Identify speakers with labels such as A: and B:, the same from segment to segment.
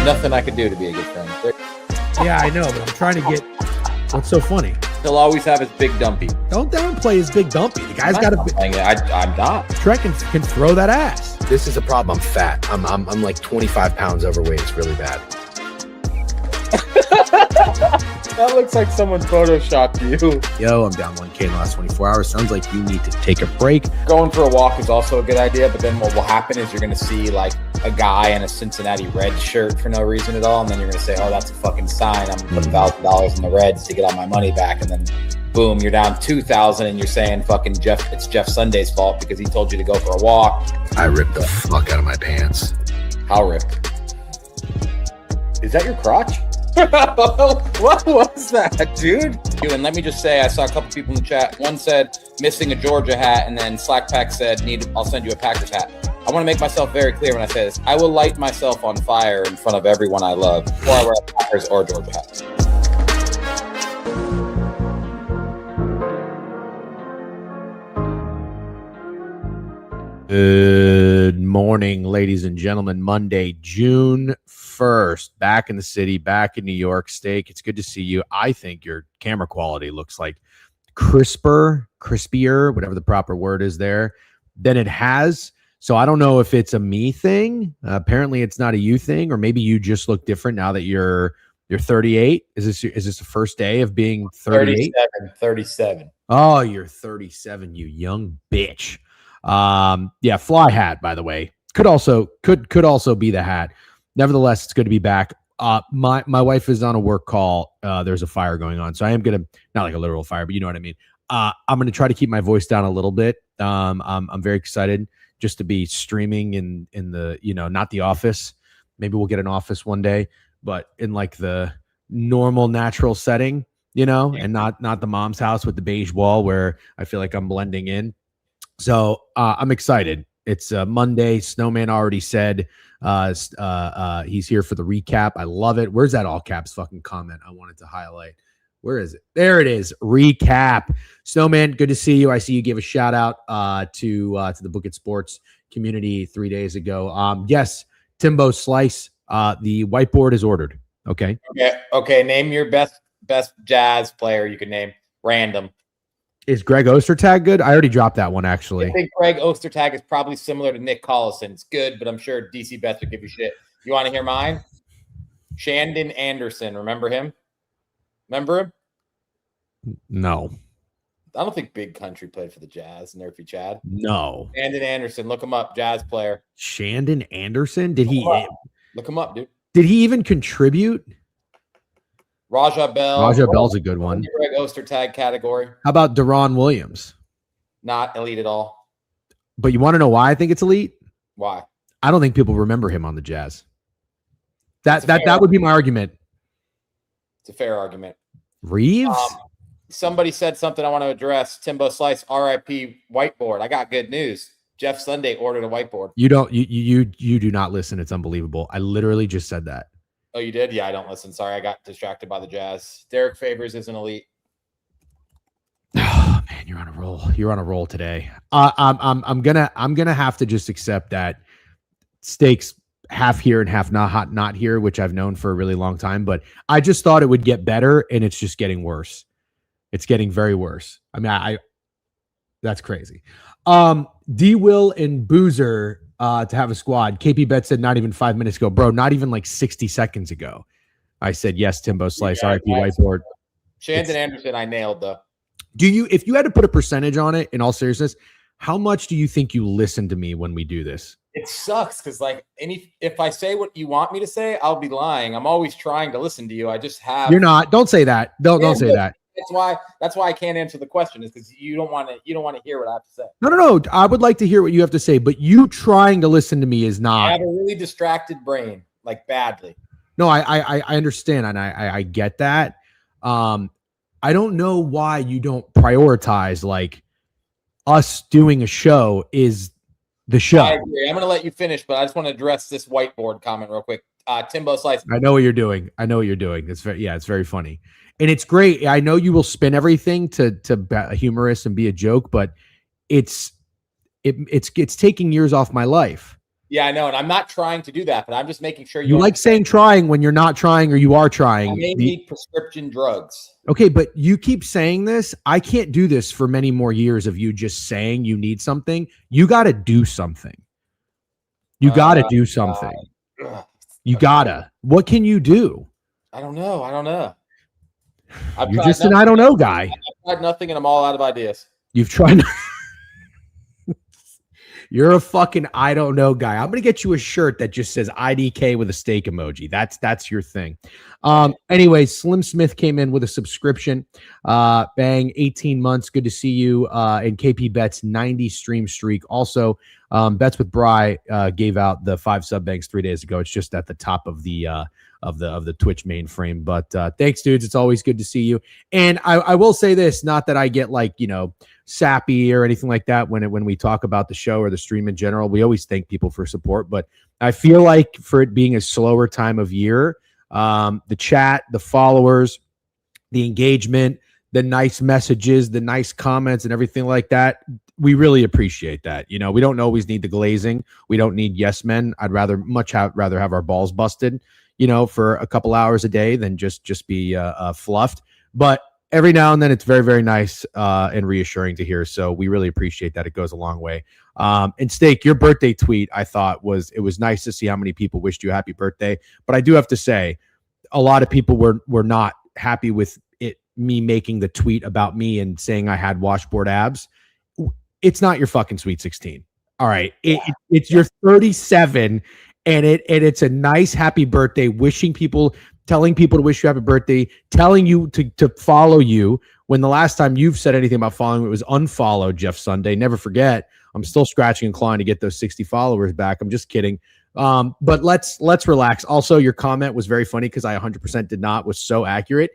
A: nothing I could do to be a good friend.
B: Yeah, I know, but I'm trying to get. What's so funny?
A: He'll always have his big dumpy.
B: Don't downplay his big dumpy. The guy's got a.
A: I'm not.
B: Trent can throw that ass.
C: This is a problem. I'm fat. I'm like 25 pounds overweight. It's really bad.
A: That looks like someone photoshopped you.
B: Yo, I'm down 1K in the last 24 hours. Sounds like you need to take a break.
A: Going for a walk is also a good idea, but then what will happen is you're going to see like a guy in a Cincinnati Reds shirt for no reason at all, and then you're going to say, oh, that's a fucking sign. I'm going to put $1,000 in the Reds to get all my money back, and then boom, you're down 2,000, and you're saying fucking it's Jeff Sunday's fault because he told you to go for a walk.
C: I ripped the fuck out of my pants.
A: How ripped? Is that your crotch? What was that, dude? And let me just say, I saw a couple people in the chat. One said missing a Georgia hat, and then Slackpack said, I'll send you a Packers hat. I want to make myself very clear when I say this. I will light myself on fire in front of everyone I love before I wear a Packers or Georgia hat.
B: Good morning, ladies and gentlemen. Monday, June 1st, back in the city, back in New York. Steak, it's good to see you. I think your camera quality looks like crispier, whatever the proper word is there, than it has. So I don't know if it's a me thing. Apparently it's not a you thing, or maybe you just look different now that you're 38. Is this the first day of being 38?
A: 37.
B: Oh, you're 37, you young bitch. Yeah, fly hat, by the way. Could also be the hat. Nevertheless, it's good to be back. My wife is on a work call. There's a fire going on, so I am gonna, not like a literal fire, but you know what I mean. I'm gonna try to keep my voice down a little bit. I'm very excited just to be streaming in the, not the office. Maybe we'll get an office one day, but in like the normal, natural setting, and not the mom's house with the beige wall where I feel like I'm blending in. So I'm excited. It's Monday. Snowman already said he's here for the recap. I love it. Where's that all caps fucking comment I wanted to highlight? Where is it? There it is. Recap. Snowman, good to see you. I see you gave a shout out to the Book It Sports community 3 days ago. Yes, Timbo Slice. The whiteboard is ordered. Okay.
A: Okay. Name your best Jazz player you can name. Random.
B: Is Greg Ostertag good? I already dropped that one, actually.
A: I think Greg Ostertag is probably similar to Nick Collison. It's good, but I'm sure DC Bets would give you shit. You want to hear mine? Shandon Anderson. Remember him? Remember him?
B: No.
A: I don't think Big Country played for the Jazz. Nerfy Chad.
B: No.
A: Shandon Anderson. Look him up. Jazz player.
B: Shandon Anderson? Did he?
A: Look him up, dude.
B: Did he even contribute?
A: Raja Bell.
B: Raja Bell's a good one.
A: Greg Ostertag category.
B: How about Deron Williams?
A: Not elite at all.
B: But you want to know why I think it's elite?
A: Why?
B: I don't think people remember him on the Jazz. That would be my argument.
A: It's a fair argument.
B: Reeves?
A: Somebody said something I want to address. Timbo Slice, RIP whiteboard. I got good news. Jeff Sunday ordered a whiteboard.
B: You do not listen. It's unbelievable. I literally just said that.
A: Oh, you did? Yeah, I don't listen. Sorry, I got distracted by the Jazz. Derek Favors is an elite.
B: Oh man, you're on a roll. You're on a roll today. I'm gonna have to just accept that Steak's half here and half not here, which I've known for a really long time. But I just thought it would get better, and it's just getting worse. It's getting very worse. I mean, that's crazy. D Will and Boozer to have a squad. KP Bet said not even 5 minutes ago, bro. Not even like 60 seconds ago. I said yes. Timbo Slice, RIP whiteboard.
A: Shandon Anderson, I nailed though.
B: If you had to put a percentage on it, in all seriousness, how much do you think you listen to me when we do this?
A: It sucks because if I say what you want me to say, I'll be lying. I'm always trying to listen to you. I just have.
B: You're not. Don't say that. Don't say that.
A: That's why I can't answer the question, is because you don't want to hear what I have to say.
B: No. I would like to hear what you have to say, but you trying to listen to me is not.
A: I have a really distracted brain, like badly.
B: No, I understand, and I get that. I don't know why you don't prioritize like us doing a show is the show.
A: I agree. I'm going to let you finish, but I just want to address this whiteboard comment real quick. Timbo Slice.
B: I know what you're doing. It's very funny. And it's great. I know you will spin everything to be humorous and be a joke, but it's taking years off my life.
A: Yeah, I know. And I'm not trying to do that, but I'm just making sure
B: you like saying trying when you're not trying or you are trying.
A: I may need prescription drugs.
B: Okay, but you keep saying this. I can't do this for many more years of you just saying you need something. You got to do something. You got to do something. You gotta. What can you do?
A: I don't know.
B: You're just an I don't know guy.
A: I've tried nothing and I'm all out of ideas.
B: You've tried. You're a fucking I don't know guy. I'm gonna get you a shirt that just says IDK with a steak emoji. That's your thing. Anyway, Slim Smith came in with a subscription. Bang, 18 months. Good to see you. And KP Bets 90 stream streak. Also, Bets with Bry gave out the 5 sub banks 3 days ago. It's just at the top of the Twitch mainframe. But thanks, dudes. It's always good to see you. And I will say this, not that I get sappy or anything like that when we talk about the show or the stream in general. We always thank people for support, but I feel like for it being a slower time of year, the chat, the followers, the engagement, the nice messages, the nice comments and everything like that, we really appreciate that. We don't always need the glazing. We don't need yes men. I'd rather have our balls busted, for a couple hours a day than just be fluffed. But every now and then it's very, very nice and reassuring to hear. So we really appreciate that. It goes a long way. And Steak, your birthday tweet, I thought was nice to see how many people wished you a happy birthday. But I do have to say, a lot of people were not happy with me making the tweet about me and saying I had washboard abs. It's not your fucking Sweet 16. All right. It's your 37 and it's a nice happy birthday, telling people to wish you happy birthday, telling you to follow you when the last time you've said anything about following it was unfollow Jeff Sunday. Never forget, I'm still scratching and clawing to get those 60 followers back. I'm just kidding. But let's relax. Also, your comment was very funny because I 100% did not, was so accurate.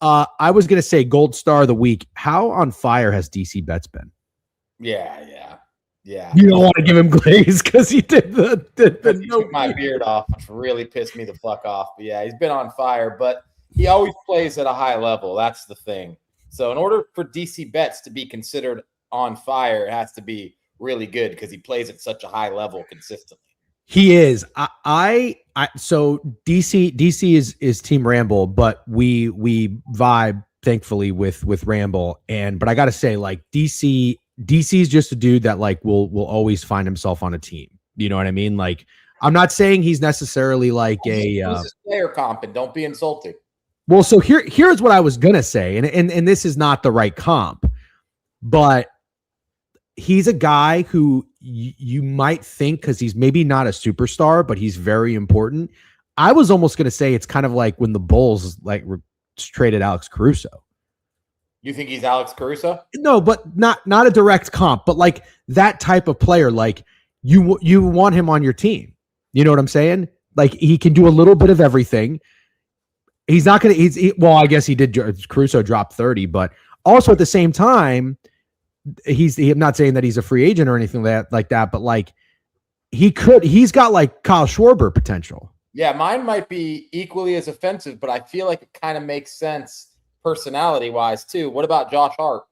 B: I was going to say gold star of the week. How on fire has DC Betts been?
A: Yeah.
B: You don't want to give him glaze because he did
A: he took my beard off, which really pissed me the fuck off. But yeah, he's been on fire, but he always plays at a high level. That's the thing. So in order for DC Betts to be considered on fire, it has to be really good because he plays at such a high level consistently.
B: He is. So DC is Team Ramble, but we vibe thankfully with Ramble. But I got to say, like, DC is just a dude that like will always find himself on a team. You know what I mean? Like, I'm not saying he's necessarily like a
A: player comp, and don't be insulting.
B: Well, so here's what I was gonna say, and this is not the right comp, but he's a guy who you might think, because he's maybe not a superstar, but he's very important. I was almost gonna say it's kind of like when the Bulls like traded Alex Caruso.
A: You think he's Alex Caruso?
B: No, but not a direct comp, but like that type of player. Like you want him on your team. You know what I'm saying? Like he can do a little bit of everything. He's not going to, well, I guess he did. Caruso dropped 30, but also at the same time, I'm not saying that he's a free agent or anything like that, but like he's got like Kyle Schwarber potential.
A: Yeah, mine might be equally as offensive, but I feel like it kind of makes sense personality wise too. What about Josh Hart?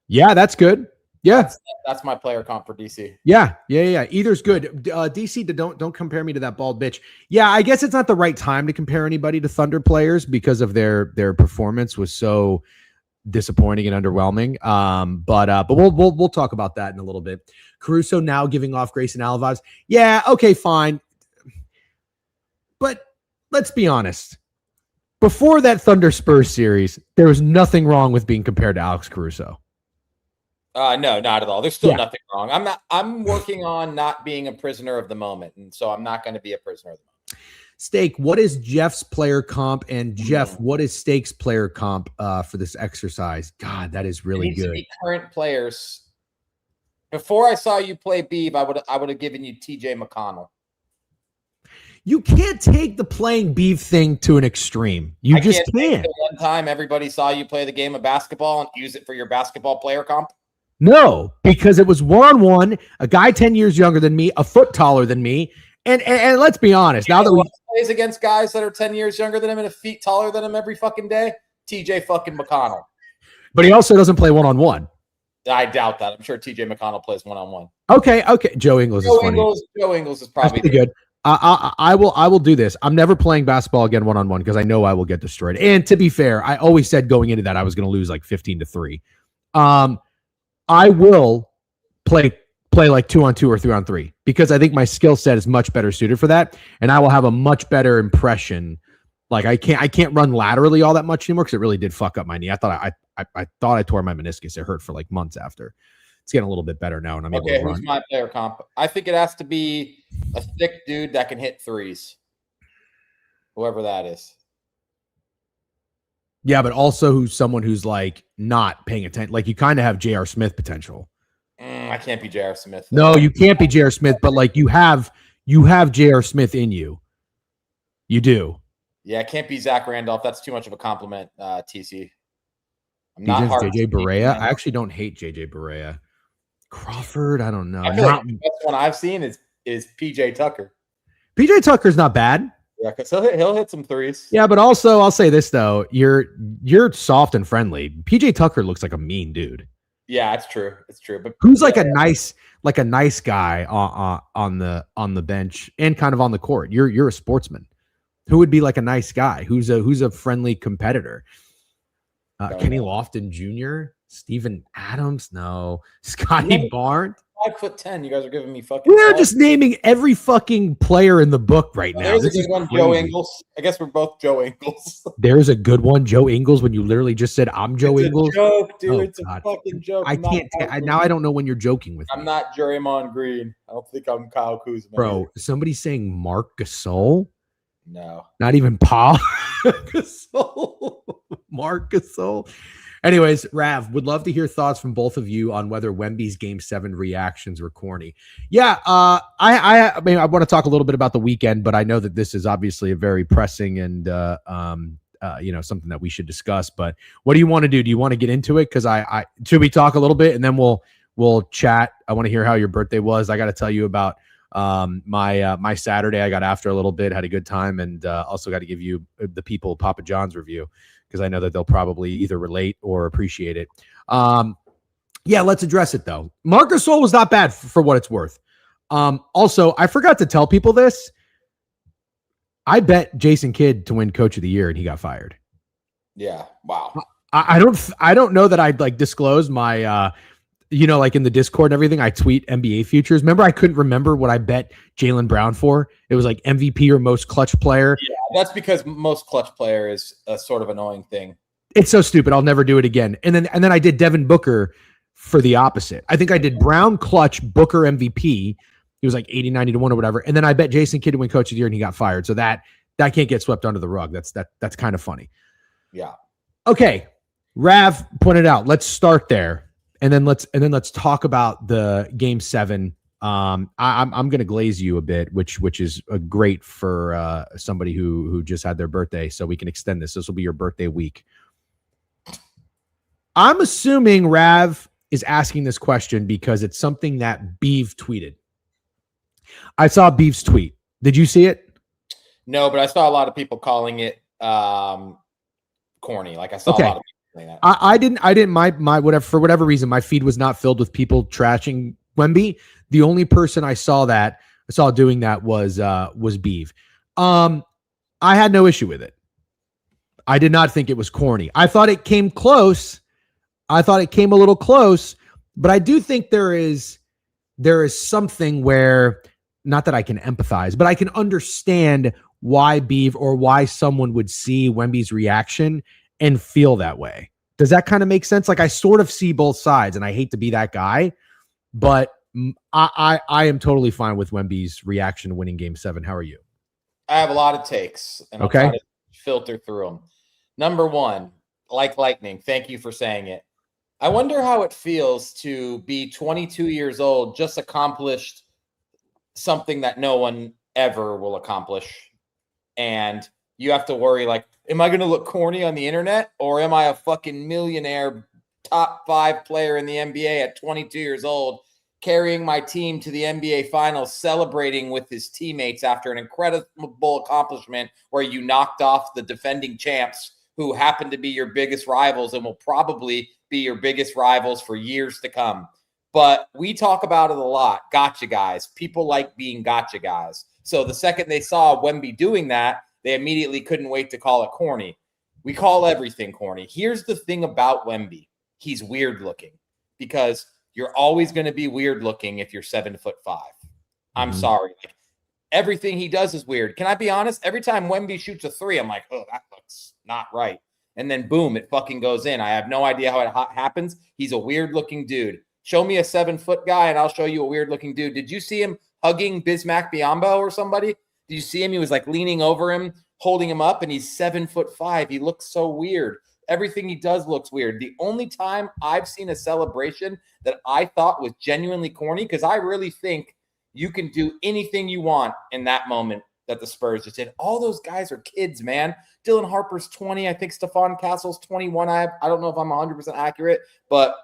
B: Yeah, that's good. Yeah,
A: that's my player comp for DC.
B: Yeah. Either's good. DC, don't compare me to that bald bitch. Yeah, I guess it's not the right time to compare anybody to Thunder players because of their performance was so disappointing and underwhelming. But we'll talk about that in a little bit. Caruso now giving off Grayson Allen vibes. Yeah, okay, fine. But let's be honest. Before that Thunder Spurs series, there was nothing wrong with being compared to Alex Caruso.
A: No, not at all. There's still nothing wrong. I'm working on not being a prisoner of the moment, and so I'm not going to be a prisoner of the moment.
B: Steak, what is Jeff's player comp? And Jeff, what is Steak's player comp for this exercise? God, that is really good. To be
A: current players. Before I saw you play Biev, I would have given you TJ McConnell.
B: You can't take the playing Biev thing to an extreme. You just can't.
A: One time everybody saw you play the game of basketball and use it for your basketball player comp.
B: No, because it was one-on-one, a guy 10 years younger than me, a foot taller than me. And let's be honest, now that we
A: plays against guys that are 10 years younger than him and a feet taller than him every fucking day, TJ fucking McConnell.
B: But he also doesn't play one-on-one.
A: I doubt that. I'm sure TJ McConnell plays one-on-one.
B: Okay. Joe Ingles is funny.
A: Joe Ingles is probably
B: good. I will do this. I'm never playing basketball again one-on-one because I know I will get destroyed. And to be fair, I always said going into that I was going to lose like 15-3. I will play like 2-on-2 or 3-on-3 because I think my skill set is much better suited for that, and I will have a much better impression. Like I can't run laterally all that much anymore because it really did fuck up my knee. I thought I tore my meniscus. It hurt for like months after. It's getting a little bit better now, and I'm able to run.
A: Who's my player comp? I think it has to be a thick dude that can hit threes. Whoever that is.
B: Yeah, but also someone who's like not paying attention. Like you kind of have J.R. Smith potential.
A: I can't be J.R. Smith.
B: No, you can't be J.R. Smith, but like you have J.R. Smith in you. You do.
A: Yeah, I can't be Zach Randolph. That's too much of a compliment, TC. I'm not hard.
B: J.J. Barea. I actually don't hate J.J. Barea. Crawford, I don't know.
A: I feel like the best one I've seen is P.J. Tucker.
B: P.J. Tucker's not bad.
A: Yeah, because he'll hit some threes.
B: Yeah, but also I'll say this though, you're soft and friendly. PJ Tucker looks like a mean dude.
A: Yeah, it's true. It's true. But
B: who's like a nice guy on the bench and kind of on the court. You're a sportsman. Who would be like a nice guy? Who's a friendly competitor? Kenny Lofton Jr., Steven Adams, no, Scotty Barnes.
A: 5'10". You guys are giving me fucking.
B: We're just naming every fucking player in the book right now.
A: There's a good one, Joe Ingles. I guess we're both Joe Ingles.
B: There's a good one, Joe Ingles. When you literally just said I'm Joe Ingles.
A: It's a joke, dude. It's a fucking joke.
B: I can't. Now I don't know when you're joking with me.
A: I'm not Draymond Green. I don't think I'm Kyle Kuzma.
B: Bro, somebody's saying Mark Gasol.
A: No.
B: Not even Paul Gasol, Marc Gasol. Anyways, Rav, would love to hear thoughts from both of you on whether Wemby's Game 7 reactions were corny. Yeah, I mean, I want to talk a little bit about the weekend, but I know that this is obviously a very pressing and something that we should discuss. But what do you want to do? Do you want to get into it? Because I should we talk a little bit and then we'll chat. I want to hear how your birthday was. I got to tell you about my Saturday. I got after a little bit, had a good time, and also got to give you the people Papa John's review, because I know that they'll probably either relate or appreciate it. Yeah, let's address it though. Marc Gasol was not bad for what it's worth. Also, I forgot to tell people this. I bet Jason Kidd to win Coach of the Year, and he got fired.
A: Yeah. Wow.
B: I don't know that I'd like disclose my like in the Discord and everything, I tweet NBA futures. Remember, I couldn't remember what I bet Jaylen Brown for. It was like MVP or most clutch player.
A: Yeah, that's because most clutch player is a sort of annoying thing.
B: It's so stupid. I'll never do it again. And then I did Devin Booker for the opposite. I think I did Brown clutch, Booker MVP. He was like 80, 90 to 1 or whatever. And then I bet Jason Kidd to win Coach of the Year, and he got fired. So that can't get swept under the rug. That's kind of funny.
A: Yeah.
B: Okay. Rav pointed out. Let's start there. And then let's talk about the Game 7. I'm going to glaze you a bit, which is great for somebody who just had their birthday, so we can extend this. This will be your birthday week. I'm assuming Rav is asking this question because it's something that Biev tweeted. I saw Biev's tweet. Did you see it?
A: No, but I saw a lot of people calling it corny. Like I saw a lot of people.
B: I didn't my whatever, for whatever reason, my feed was not filled with people trashing Wemby. The only person I saw doing that was Biev. I had no issue with it. I did not think it was corny. I thought it came close. I thought it came a little close, but I do think there is something where, not that I can empathize, but I can understand why Biev or why someone would see Wemby's reaction and feel that way. Does that kind of make sense? Like, I sort of see both sides, and I hate to be that guy, but I am totally fine with Wemby's reaction to winning Game 7. How are you?
A: I have a lot of takes, and I'll try to filter through them. Number one, like lightning, thank you for saying it. I wonder how it feels to be 22 years old, just accomplished something that no one ever will accomplish, and you have to worry, like, am I going to look corny on the internet, or am I a fucking millionaire top 5 player in the NBA at 22 years old, carrying my team to the NBA Finals, celebrating with his teammates after an incredible accomplishment where you knocked off the defending champs who happen to be your biggest rivals and will probably be your biggest rivals for years to come. But we talk about it a lot. Gotcha guys. People like being gotcha guys. So the second they saw Wemby doing that, they immediately couldn't wait to call it corny. We call everything corny. Here's the thing about Wemby. He's weird looking, because you're always going to be weird looking if you're 7'5". I'm sorry. Everything he does is weird. Can I be honest? Every time Wemby shoots a 3, I'm like, oh, that looks not right. And then boom, it fucking goes in. I have no idea how it happens. He's a weird looking dude. Show me a 7-foot guy and I'll show you a weird looking dude. Did you see him hugging Bismack Biyombo or somebody? Did you see him? He was like leaning over him, holding him up, and he's 7'5". He looks so weird. Everything he does looks weird. The only time I've seen a celebration that I thought was genuinely corny, because I really think you can do anything you want in that moment that the Spurs just did. All those guys are kids, man. Dylan Harper's 20. I think Stephon Castle's 21. I don't know if I'm 100% accurate, but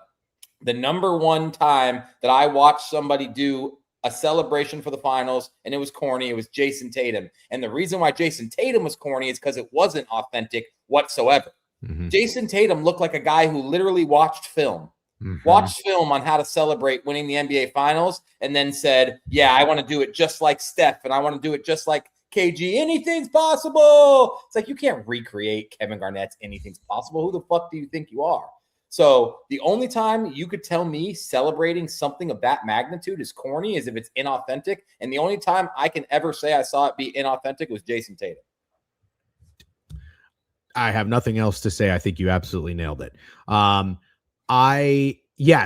A: the number one time that I watched somebody do a celebration for the finals and it was corny, it was Jason Tatum. And the reason why Jason Tatum was corny is because it wasn't authentic whatsoever. Mm-hmm. Jason Tatum looked like a guy who literally watched film. Watched film on how to celebrate winning the NBA Finals and then said, yeah, I want to do it just like Steph and I want to do it just like KG. Anything's possible. It's like, you can't recreate Kevin Garnett's anything's possible. Who the fuck do you think you are? So the only time you could tell me celebrating something of that magnitude is corny is if it's inauthentic. And the only time I can ever say I saw it be inauthentic was Jason Tatum.
B: I have nothing else to say. I think you absolutely nailed it.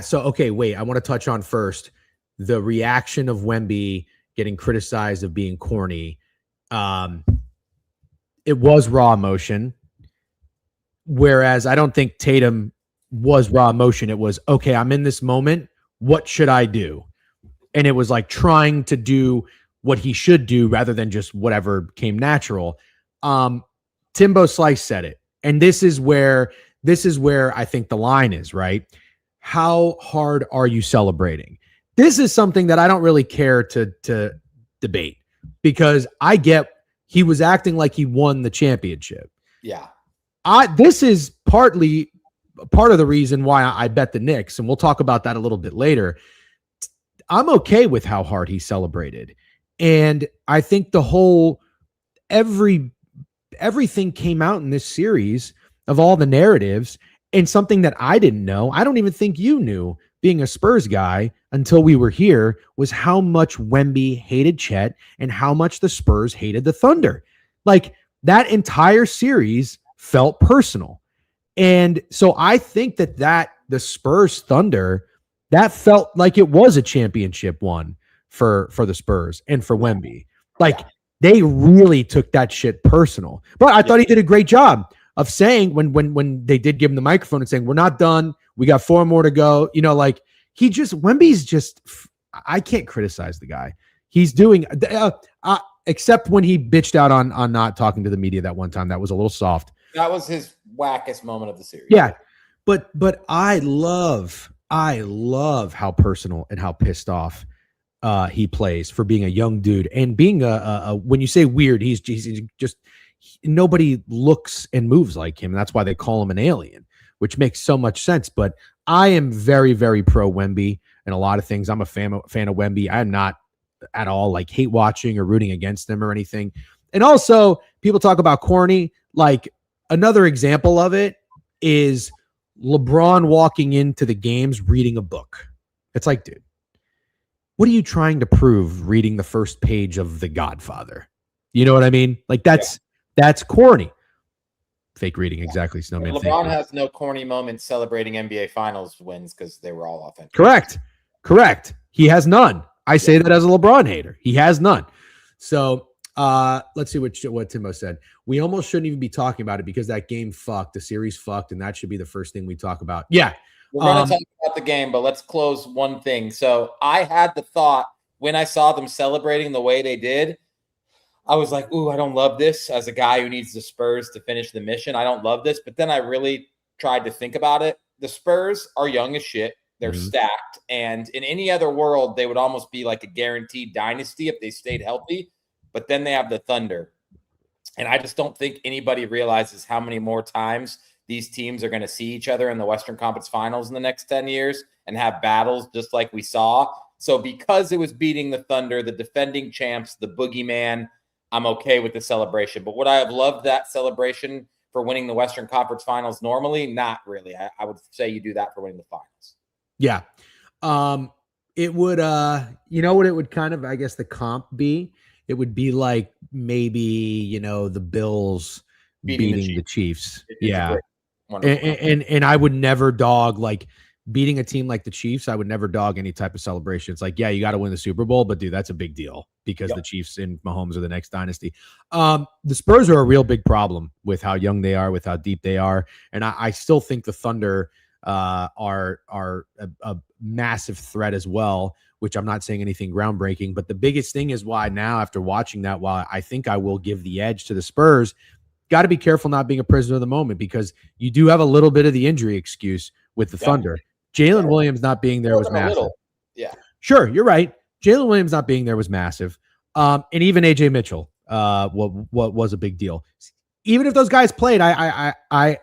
B: So, okay, wait, I want to touch on first the reaction of Wemby getting criticized of being corny. it was raw emotion. Whereas I don't think Tatum was raw emotion. It was, okay, I'm in this moment. What should I do? And it was like trying to do what he should do rather than just whatever came natural. Timbo Slice said it. And this is where I think the line is, right? How hard are you celebrating? This is something that I don't really care to debate, because I get he was acting like he won the championship.
A: Yeah.
B: This is partly part of the reason why I bet the Knicks, and we'll talk about that a little bit later. I'm okay with how hard he celebrated. And I think the whole everything came out in this series of all the narratives, and something that I didn't know, I don't even think you knew, being a Spurs guy until we were here, was how much Wemby hated Chet and how much the Spurs hated the Thunder. Like, that entire series felt personal. And so I think that the Spurs Thunder, that felt like it was a championship one for the Spurs and for Wemby. Like, they really took that shit personal. But I thought he did a great job of saying, when they did give him the microphone and saying, we're not done, we got 4 more to go. You know, like, Wemby's just, I can't criticize the guy. He's doing, except when he bitched out on not talking to the media that one time. That was a little soft.
A: That was his wackest moment of the series.
B: Yeah. But I love how personal and how pissed off he plays for being a young dude and being when you say weird, he's just, nobody looks and moves like him. And that's why they call him an alien, which makes so much sense. But I am very, very pro Wemby and a lot of things. I'm a fan of Wemby. I'm not at all like hate watching or rooting against him or anything. And also, people talk about corny. Like, another example of it is LeBron walking into the games reading a book. It's like, dude, what are you trying to prove reading the first page of The Godfather? You know what I mean? Like, that's corny. Fake reading, exactly, Snowman.
A: LeBron has no corny moments celebrating NBA Finals wins because they were all authentic.
B: Correct. He has none. I say that as a LeBron hater. He has none. So let's see what Timbo said. We almost shouldn't even be talking about it because that game fucked. The series fucked, and that should be the first thing we talk about. Yeah.
A: We're going to talk about the game, but let's close one thing. So I had the thought when I saw them celebrating the way they did, I was like, ooh, I don't love this. As a guy who needs the Spurs to finish the mission, I don't love this. But then I really tried to think about it. The Spurs are young as shit. They're stacked. And in any other world, they would almost be like a guaranteed dynasty if they stayed healthy. But then they have the Thunder. And I just don't think anybody realizes how many more times these teams are going to see each other in the Western Conference Finals in the next 10 years and have battles just like we saw. So because it was beating the Thunder, the defending champs, the boogeyman, I'm okay with the celebration. But would I have loved that celebration for winning the Western Conference Finals normally? Not really. I would say you do that for winning the finals.
B: Yeah. It would, you know what it would kind of, I guess the comp be? It would be like maybe, the Bills beating the Chiefs. Yeah. And I would never dog, like, beating a team like the Chiefs. I would never dog any type of celebration. It's like, yeah, you got to win the Super Bowl, but dude, that's a big deal because the Chiefs and Mahomes are the next dynasty. The Spurs are a real big problem with how young they are, with how deep they are. And I still think the Thunder are a massive threat as well, which I'm not saying anything groundbreaking, but the biggest thing is why now, after watching that, while I think I will give the edge to the Spurs, got to be careful not being a prisoner of the moment, because you do have a little bit of the injury excuse with the Thunder. Jalen Williams not being there was massive.
A: Yeah.
B: Sure, you're right. Jalen Williams not being there was massive. And even AJ Mitchell, what was a big deal. Even if those guys played, I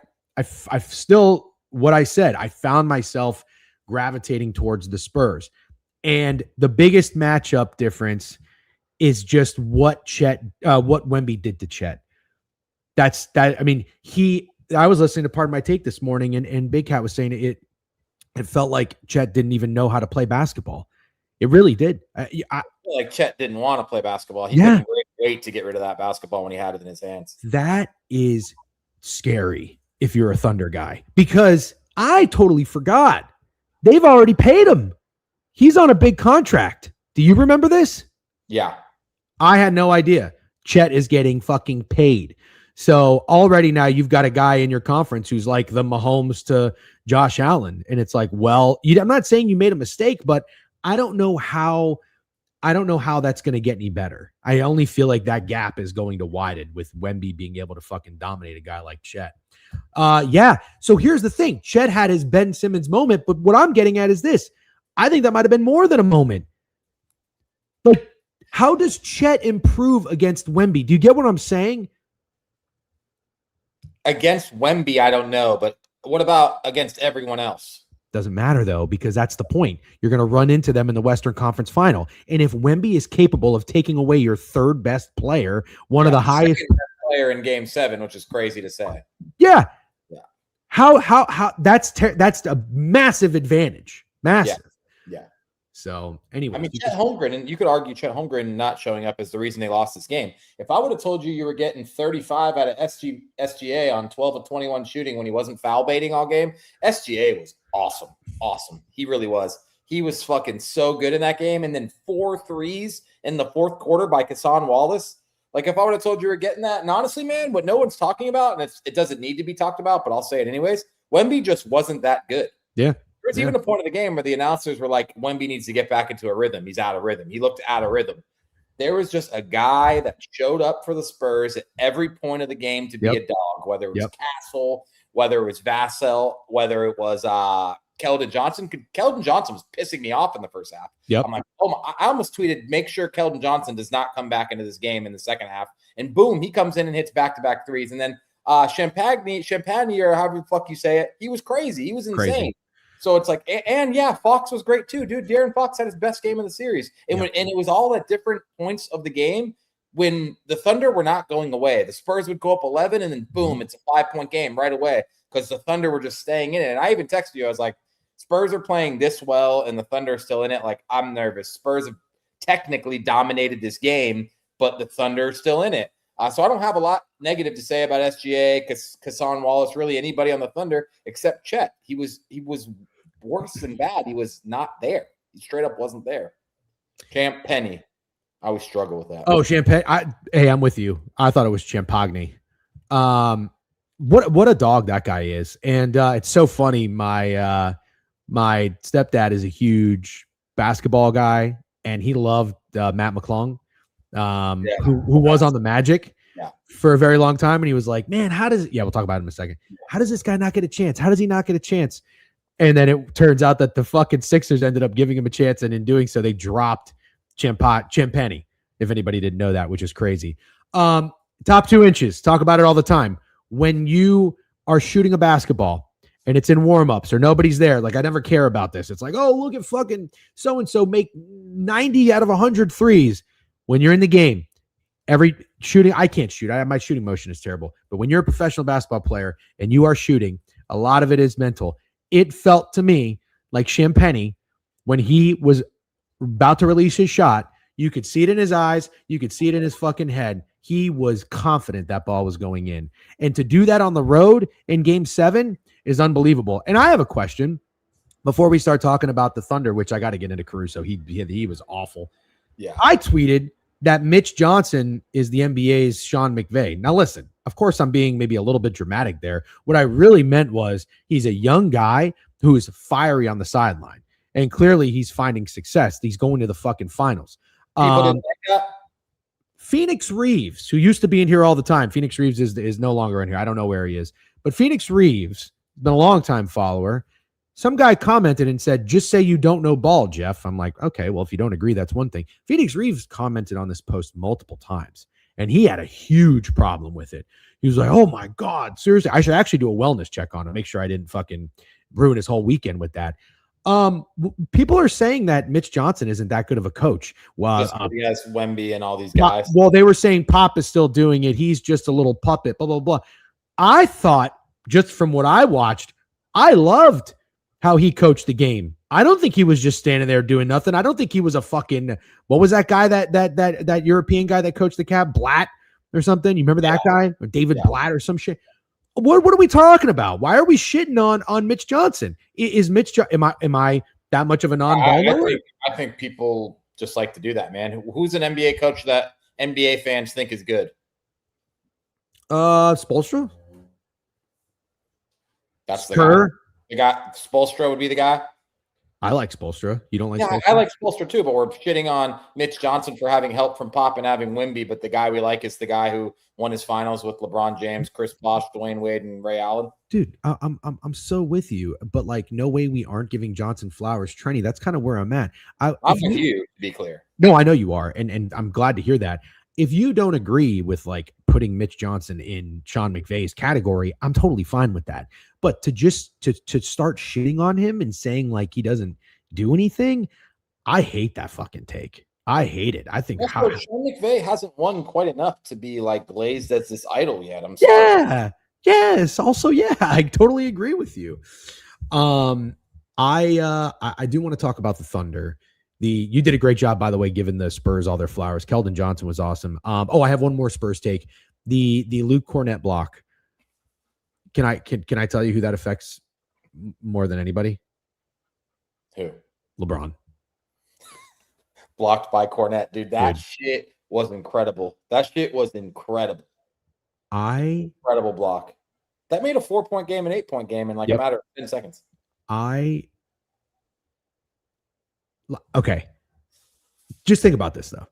B: still, what I said, I found myself gravitating towards the Spurs. And the biggest matchup difference is just what Wemby did to Chet. I mean, I was listening to Part of My Take this morning, and Big Cat was saying it felt like Chet didn't even know how to play basketball. It really did.
A: I feel like Chet didn't want to play basketball. He couldn't wait to get rid of that basketball when he had it in his hands.
B: That is scary if you're a Thunder guy, because I totally forgot. They've already paid him. He's on a big contract. Do you remember this?
A: Yeah.
B: I had no idea. Chet is getting fucking paid. So already now you've got a guy in your conference who's like the Mahomes to Josh Allen. And it's like, well, I'm not saying you made a mistake, but I don't know how that's going to get any better. I only feel like that gap is going to widen with Wemby being able to fucking dominate a guy like Chet. Yeah. So here's the thing. Chet had his Ben Simmons moment, but what I'm getting at is this. I think that might have been more than a moment. Like, how does Chet improve against Wemby? Do you get what I'm saying?
A: Against Wemby, I don't know, but what about against everyone else?
B: Doesn't matter, though, because that's the point. You're going to run into them in the Western Conference Final. And if Wemby is capable of taking away your third best player, one of the highest
A: player in Game 7, which is crazy to say.
B: Yeah. How that's a massive advantage. Massive.
A: Yeah.
B: So anyway,
A: I mean, Chet Holmgren, and you could argue Chet Holmgren not showing up is the reason they lost this game. If I would have told you were getting 35 out of SGA on 12 of 21 shooting when he wasn't foul baiting all game, SGA was awesome. He really was. He was fucking so good in that game. And then 4 threes in the fourth quarter by Hassan Wallace. Like, if I would have told you were getting that, and honestly, man, what no one's talking about, and it doesn't need to be talked about, but I'll say it anyways, Wemby just wasn't that good.
B: Yeah.
A: There's even a point of the game where the announcers were like, Wemby needs to get back into a rhythm. He's out of rhythm. He looked out of rhythm. There was just a guy that showed up for the Spurs at every point of the game to be a dog, whether it was Castle, whether it was Vassell, whether it was Keldon Johnson. Keldon Johnson was pissing me off in the first half. I'm like, I almost tweeted, make sure Keldon Johnson does not come back into this game in the second half. And boom, he comes in and hits back-to-back threes. And then Champagne, or however the fuck you say it, he was crazy. He was insane. Crazy. So it's like, and yeah, Fox was great too, dude. De'Aaron Fox had his best game of the series. And and it was all at different points of the game when the Thunder were not going away. The Spurs would go up 11 and then boom, it's a 5-point game right away because the Thunder were just staying in it. And I even texted you, I was like, Spurs are playing this well and the Thunder are still in it. Like, I'm nervous. Spurs have technically dominated this game, but the Thunder are still in it. So I don't have a lot negative to say about SGA, Hassan Wallace, really anybody on the Thunder except Chet. He was worse than bad. He was not there. He straight up wasn't there. Champ Penny. I always struggle with that.
B: Oh, Champagne. Hey, I'm with you. I thought it was Champagne. What a dog that guy is. And it's so funny. My stepdad is a huge basketball guy, and he loved Matt McClung. Who was on the Magic for a very long time. And he was like, man, we'll talk about him in a second. How does this guy not get a chance? How does he not get a chance? And then it turns out that the fucking Sixers ended up giving him a chance. And in doing so, they dropped Champagne, if anybody didn't know that, which is crazy. Top 2 inches. Talk about it all the time. When you are shooting a basketball and it's in warm-ups or nobody's there, like, I never care about this. It's like, oh, look at fucking so-and-so make 90 out of 100 threes. When you're in the game, every shooting, I can't shoot. My shooting motion is terrible. But when you're a professional basketball player and you are shooting, a lot of it is mental. It felt to me like Champagne, when he was about to release his shot, you could see it in his eyes. You could see it in his fucking head. He was confident that ball was going in. And to do that on the road in Game 7 is unbelievable. And I have a question before we start talking about the Thunder, which I got to get into Caruso. He was awful.
A: Yeah,
B: I tweeted that Mitch Johnson is the NBA's Sean McVay. Now, listen, of course, I'm being maybe a little bit dramatic there. What I really meant was he's a young guy who is fiery on the sideline. And clearly he's finding success. He's going to the fucking finals. Phoenix Reeves, who used to be in here all the time. Phoenix Reeves is no longer in here. I don't know where he is. But Phoenix Reeves, been a long-time follower. Some guy commented and said, just say you don't know ball, Jeff. I'm like, okay, well, if you don't agree, that's one thing. Phoenix Reeves commented on this post multiple times, and he had a huge problem with it. He was like, oh, my God, seriously, I should actually do a wellness check on him, make sure I didn't fucking ruin his whole weekend with that. People are saying that Mitch Johnson isn't that good of a coach. Well,
A: he has Wemby and all these guys.
B: Well, they were saying Pop is still doing it. He's just a little puppet, blah, blah, blah. I thought, just from what I watched, I loved how he coached the game. I don't think he was just standing there doing nothing. I don't think he was a fucking, what was that guy, that European guy that coached the Cavs, Blatt or something? You remember that guy? Or David Blatt or some shit? What are we talking about? Why are we shitting on Mitch Johnson? Is Mitch, am I that much of a non-ball?
A: I think people just like to do that, man. Who's an NBA coach that NBA fans think is good?
B: Spoelstra.
A: That's the
B: Sure.
A: guy. The guy Spoelstra would be the guy.
B: I like Spoelstra. You don't like
A: Yeah,
B: Spoelstra?
A: I like Spoelstra too, but we're shitting on Mitch Johnson for having help from Pop and having Wimby. But the guy we like is the guy who won his finals with LeBron James, Chris Bosh, Dwayne Wade, and Ray Allen.
B: Dude, I'm so with you, but like, no way we aren't giving Johnson flowers. Trenny, that's kind of where I'm at.
A: I'm with you, to be clear.
B: No, I know you are, and I'm glad to hear that. If you don't agree with like putting Mitch Johnson in Sean McVay's category, I'm totally fine with that. But to start shitting on him and saying like he doesn't do anything, I hate that fucking take. I hate it. I think
A: Sean McVay hasn't won quite enough to be like glazed as this idol yet. I'm sorry.
B: Yeah. Yes. Also, yeah, I totally agree with you. I do want to talk about the Thunder. You did a great job, by the way, giving the Spurs all their flowers. Keldon Johnson was awesome. I have one more Spurs take. The Luke Cornett block. Can I tell you who that affects more than anybody?
A: Who?
B: LeBron.
A: Blocked by Cornett, dude. That shit was incredible. That shit was incredible. Incredible block. That made a 4-point game, an 8-point game in like a matter of 10 seconds.
B: Okay. Just think about this though.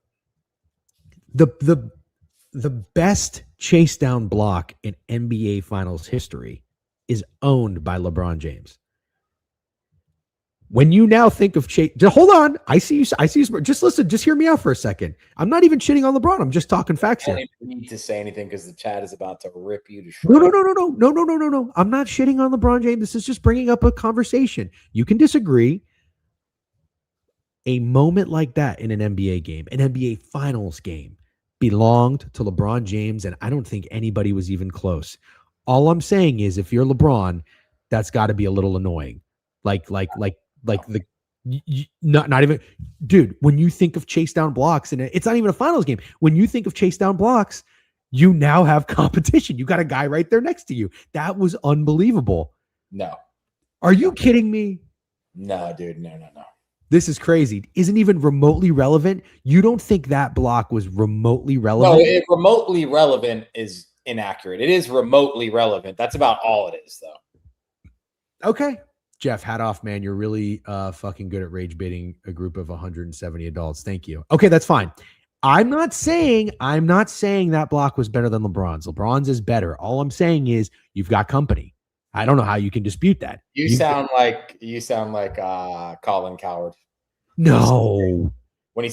B: The best chase down block in NBA Finals history is owned by LeBron James. When you now think of chase, hold on. I see you. Just listen. Just hear me out for a second. I'm not even shitting on LeBron. I'm just talking facts here.
A: I don't even need to say anything because the chat is about to rip you to shreds.
B: No. I'm not shitting on LeBron James. This is just bringing up a conversation. You can disagree. A moment like that in an NBA game, an NBA Finals game, belonged to LeBron James, and I don't think anybody was even close. All I'm saying is, if you're LeBron, that's got to be a little annoying. Not even, dude. When you think of chase down blocks, and it's not even a Finals game. When you think of chase down blocks, you now have competition. You got a guy right there next to you. That was unbelievable.
A: No,
B: are you kidding me?
A: No, dude. No.
B: This is crazy. Isn't even remotely relevant. You don't think that block was remotely relevant?
A: No, remotely relevant is inaccurate. It is remotely relevant. That's about all it is, though.
B: Okay. Jeff, hat off, man. You're really fucking good at rage baiting a group of 170 adults. Thank you. Okay, that's fine. I'm not saying that block was better than LeBron's. LeBron's is better. All I'm saying is you've got company. I don't know how you can dispute that.
A: You sound like Colin Coward.
B: No.
A: When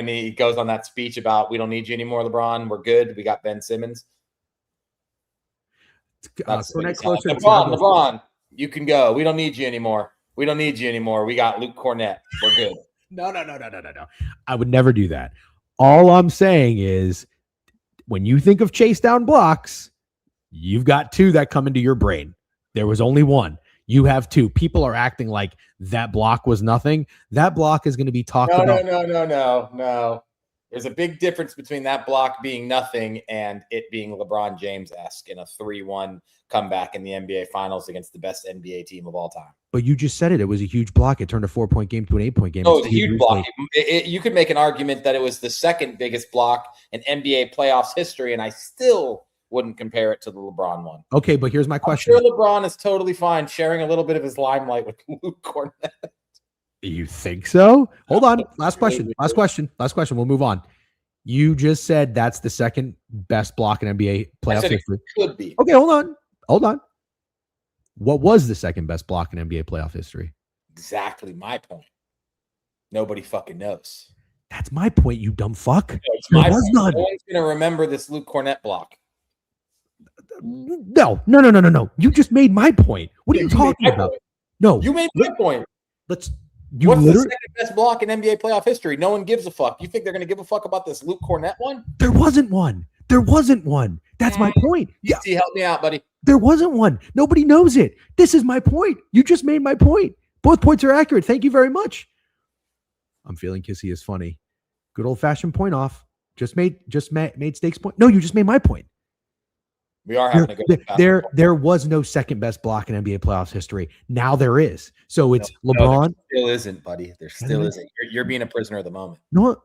A: he goes on that speech about we don't need you anymore, LeBron, we're good. We got Ben Simmons. LeBron, you can go. We don't need you anymore. We got Luke Cornett. We're good.
B: No. I would never do that. All I'm saying is when you think of chase down blocks, you've got two that come into your brain. There was only one. You have two. People are acting like that block was nothing. That block is going to be talked about.
A: No. There's a big difference between that block being nothing and it being LeBron James-esque in a 3-1 comeback in the NBA Finals against the best NBA team of all time.
B: But you just said it. It was a huge block. It turned a 4-point game to an 8-point game.
A: No, it was a huge block. You could make an argument that it was the second biggest block in NBA playoffs history, and I still wouldn't compare it to the LeBron one.
B: Okay, but here's my question.
A: I'm sure LeBron is totally fine sharing a little bit of his limelight with Luke Cornett.
B: You think so? Hold on. Last question. We'll move on. You just said that's the second best block in NBA playoff history.
A: Could be.
B: Okay, hold on. What was the second best block in NBA playoff history?
A: Exactly my point. Nobody fucking knows.
B: That's my point, you dumb fuck.
A: No one's going to remember this Luke Cornett block.
B: No. You just made my point. What are you talking about? No.
A: You made my point.
B: What's
A: the second best block in NBA playoff history? No one gives a fuck. You think they're going to give a fuck about this Luke Cornett one?
B: There wasn't one. That's my point. Yeah.
A: See, help me out, buddy.
B: There wasn't one. Nobody knows it. This is my point. You just made my point. Both points are accurate. Thank you very much. I'm feeling kissy is funny. Good old fashioned point off. Just made Steak's point. No, you just made my point.
A: We are having a good
B: there was no second best block in NBA playoffs history. Now there is. So it's LeBron.
A: There still isn't, buddy. There still isn't. You're being a prisoner of the moment.
B: You know what?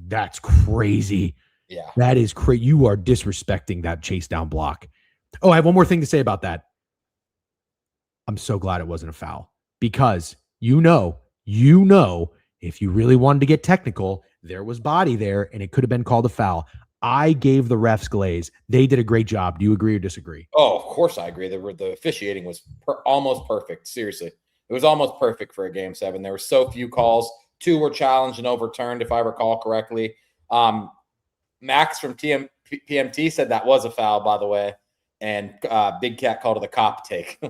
B: That's crazy.
A: Yeah.
B: That is crazy. You are disrespecting that chase down block. Oh, I have one more thing to say about that. I'm so glad it wasn't a foul because you know, if you really wanted to get technical, there was body there and it could have been called a foul. I gave the refs glaze. They did a great job. Do you agree or disagree?
A: Oh, of course I agree. The officiating was almost perfect. Seriously. It was almost perfect for a Game 7. There were so few calls. 2 were challenged and overturned, if I recall correctly. Max from PMT said that was a foul, by the way. And Big Cat called it a cop take.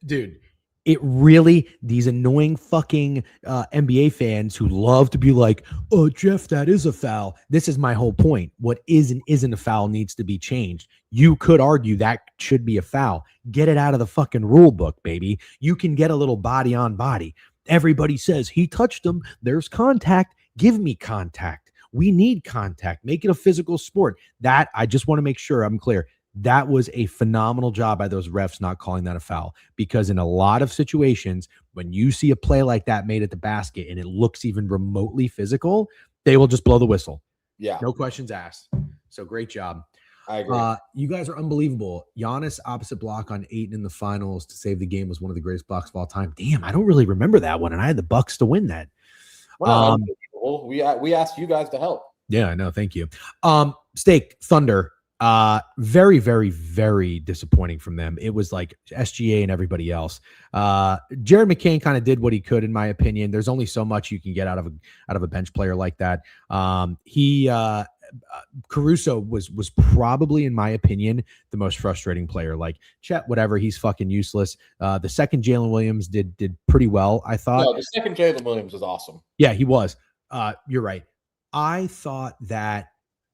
B: Dude, it really, these annoying fucking NBA fans who love to be like, oh, Jeff, that is a foul. This is my whole point. What is and isn't a foul needs to be changed. You could argue that should be a foul. Get it out of the fucking rule book, baby. You can get a little body on body. Everybody says he touched him. There's contact. Give me contact. We need contact. Make it a physical sport. That, I just want to make sure I'm clear. That was a phenomenal job by those refs not calling that a foul, because in a lot of situations, when you see a play like that made at the basket and it looks even remotely physical, they will just blow the whistle.
A: Yeah.
B: No questions asked. So great job.
A: I agree.
B: You guys are unbelievable. Giannis opposite block on Ayton in the finals to save the game was one of the greatest blocks of all time. Damn, I don't really remember that one, and I had the Bucks to win that.
A: Well, we asked you guys to help.
B: Yeah, I know. Thank you. Steak Thunder. Very, very, very disappointing from them. It was like SGA and everybody else. Jared McCain kind of did what he could, in my opinion. There's only so much you can get out of a bench player like that. Caruso was probably, in my opinion, the most frustrating player. Like Chet, whatever, he's fucking useless. The second Jalen Williams did pretty well, I thought.
A: No, the second Jalen Williams was awesome.
B: Yeah, he was. You're right. I thought that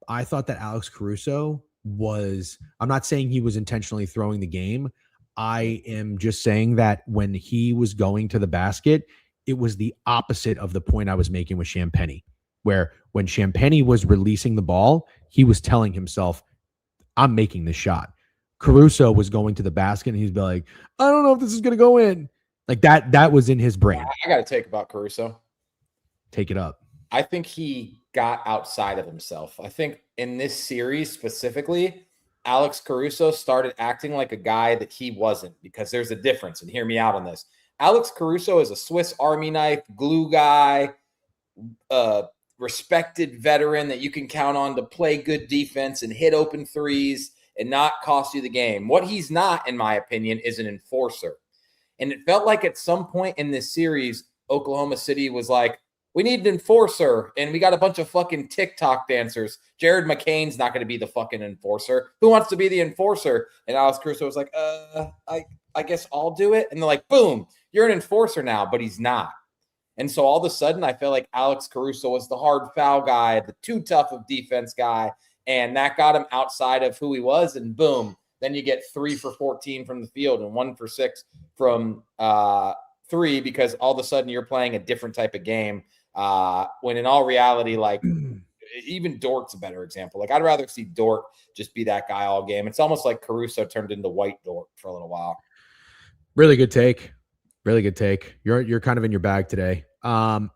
B: Alex Caruso was, I'm not saying he was intentionally throwing the game. I am just saying that when he was going to the basket, it was the opposite of the point I was making with Champagny, where when Champagny was releasing the ball, he was telling himself, I'm making this shot. Caruso was going to the basket and he'd be like, I don't know if this is going to go in. Like that was in his brain.
A: I got to take about Caruso.
B: Take it up.
A: I think he got outside of himself. I think in this series specifically, Alex Caruso started acting like a guy that he wasn't, because there's a difference. And hear me out on this. Alex Caruso is a Swiss Army knife, glue guy, respected veteran that you can count on to play good defense and hit open threes and not cost you the game. What he's not, in my opinion, is an enforcer. And it felt like at some point in this series, Oklahoma City was like, we need an enforcer, and we got a bunch of fucking TikTok dancers. Jared McCain's not going to be the fucking enforcer. Who wants to be the enforcer? And Alex Caruso was like, I guess I'll do it. And they're like, boom, you're an enforcer now, but he's not. And so all of a sudden, I feel like Alex Caruso was the hard foul guy, the too tough of defense guy, and that got him outside of who he was, and boom, then you get 3 for 14 from the field and 1 for 6 from 3, because all of a sudden you're playing a different type of game. When in all reality, like even Dort's a better example. Like I'd rather see Dort just be that guy all game. It's almost like Caruso turned into white Dort for a little while.
B: Really good take. Really good take. You're kind of in your bag today. I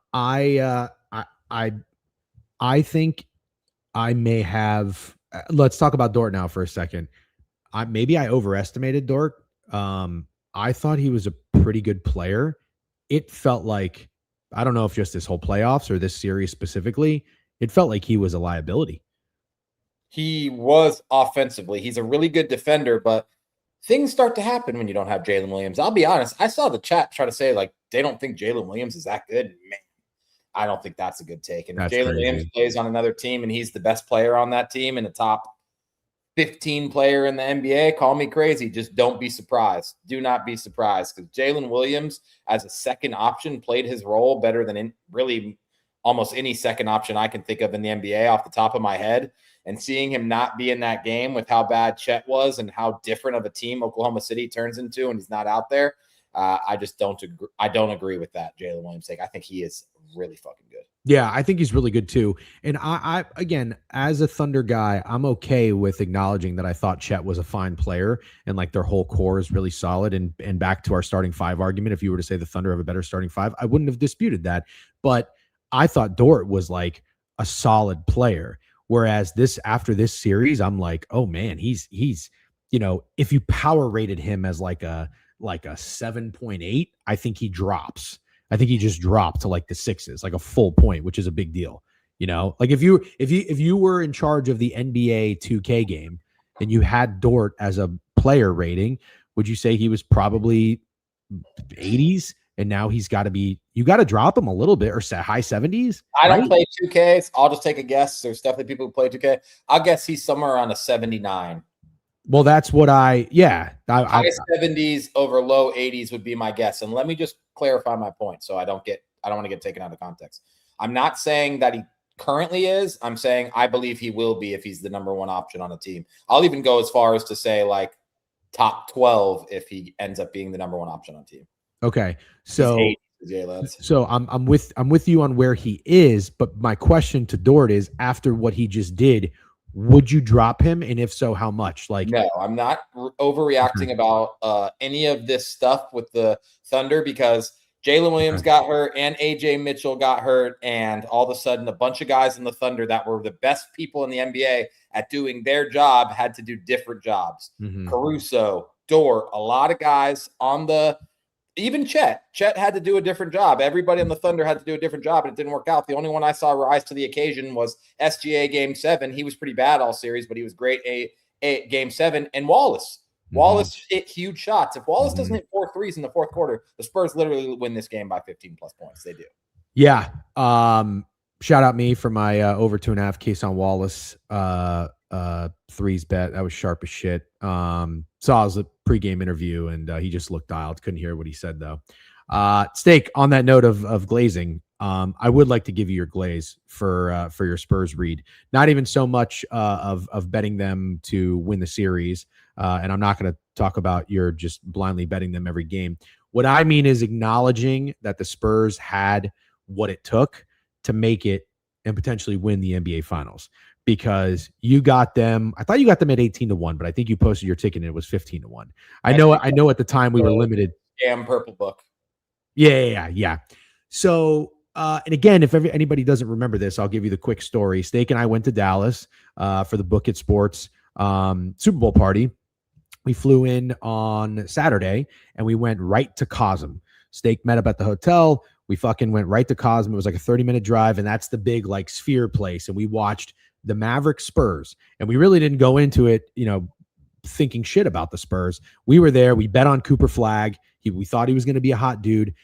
B: think I may have. Let's talk about Dort now for a second. Maybe I overestimated Dort. I thought he was a pretty good player. It felt like, I don't know if just this whole playoffs or this series specifically, it felt like he was a liability.
A: He was offensively. He's a really good defender, but things start to happen when you don't have Jalen Williams. I'll be honest. I saw the chat try to say, like, they don't think Jalen Williams is that good. Man, I don't think that's a good take. And if Jalen Williams plays on another team and he's the best player on that team and a top 15 player in the NBA, call me crazy. Just don't be surprised. Do not be surprised, because Jalen Williams as a second option played his role better than really almost any second option I can think of in the NBA off the top of my head. And seeing him not be in that game with how bad Chet was and how different of a team Oklahoma City turns into and he's not out there, I just don't agree. I don't agree with that Jalen Williams take. I think he is really fucking good.
B: Yeah, I think he's really good too. And I again, as a Thunder guy, I'm okay with acknowledging that I thought Chet was a fine player and like their whole core is really solid. And back to our starting 5 argument, if you were to say the Thunder have a better starting 5, I wouldn't have disputed that. But I thought Dort was like a solid player. Whereas after this series, I'm like, oh man, he's if you power rated him as like a 7.8, I think he drops. I think he just dropped to like the 6s, like a full point, which is a big deal. Like if you were in charge of the NBA 2K game and you had Dort as a player rating, would you say he was probably 80s? And now you got to drop him a little bit, or high 70s.
A: I don't play 2K. I'll just take a guess. There's definitely people who play 2K. I'll guess he's somewhere around a 79.
B: Well, that's what high
A: 70s over low 80s would be my guess. And let me just clarify my point so I don't want to get taken out of context. I'm not saying that he currently is. I'm saying I believe he will be if he's the number one option on a team. I'll even go as far as to say like top 12 if he ends up being the number one option on a team.
B: Okay. So I'm with you on where he is, but my question to Dort is, after what he just did, would you drop him? And if so, how much? Like,
A: no, I'm not overreacting about any of this stuff with the Thunder, because Jalen Williams got hurt and AJ Mitchell got hurt, and all of a sudden a bunch of guys in the Thunder that were the best people in the NBA at doing their job had to do different jobs. Caruso, Dort, a lot of guys on the even Chet had to do a different job. Everybody on the Thunder had to do a different job, and it didn't work out. The only one I saw rise to the occasion was SGA Game 7. He was pretty bad all series, but he was great Game 7. And Wallace. Wallace hit huge shots. If Wallace doesn't hit 4 threes in the fourth quarter, the Spurs literally win this game by 15-plus points. They do.
B: Yeah. Shout out me for my over 2.5 case on Wallace threes bet. That was sharp as shit. Saw his pregame interview, and he just looked dialed. Couldn't hear what he said though. Steak, on that note of glazing, I would like to give you your glaze for your Spurs read. Not even so much of betting them to win the series, and I'm not going to talk about your just blindly betting them every game. What I mean is acknowledging that the Spurs had what it took to make it and potentially win the NBA Finals. Because you got them, I thought you got them at 18-1, but I think you posted your ticket and it was 15-1. I know at the time we were limited.
A: Damn purple book.
B: Yeah. So, and again, if anybody doesn't remember this, I'll give you the quick story. Steak and I went to Dallas for the Book It Sports Super Bowl party. We flew in on Saturday and we went right to Cosm. Steak met up at the hotel. We fucking went right to Cosm. It was like a 30-minute drive, and that's the big like Sphere place. And we watched the Mavericks Spurs, and we really didn't go into it, thinking shit about the Spurs. We were there. We bet on Cooper Flagg. We thought he was going to be a hot dude.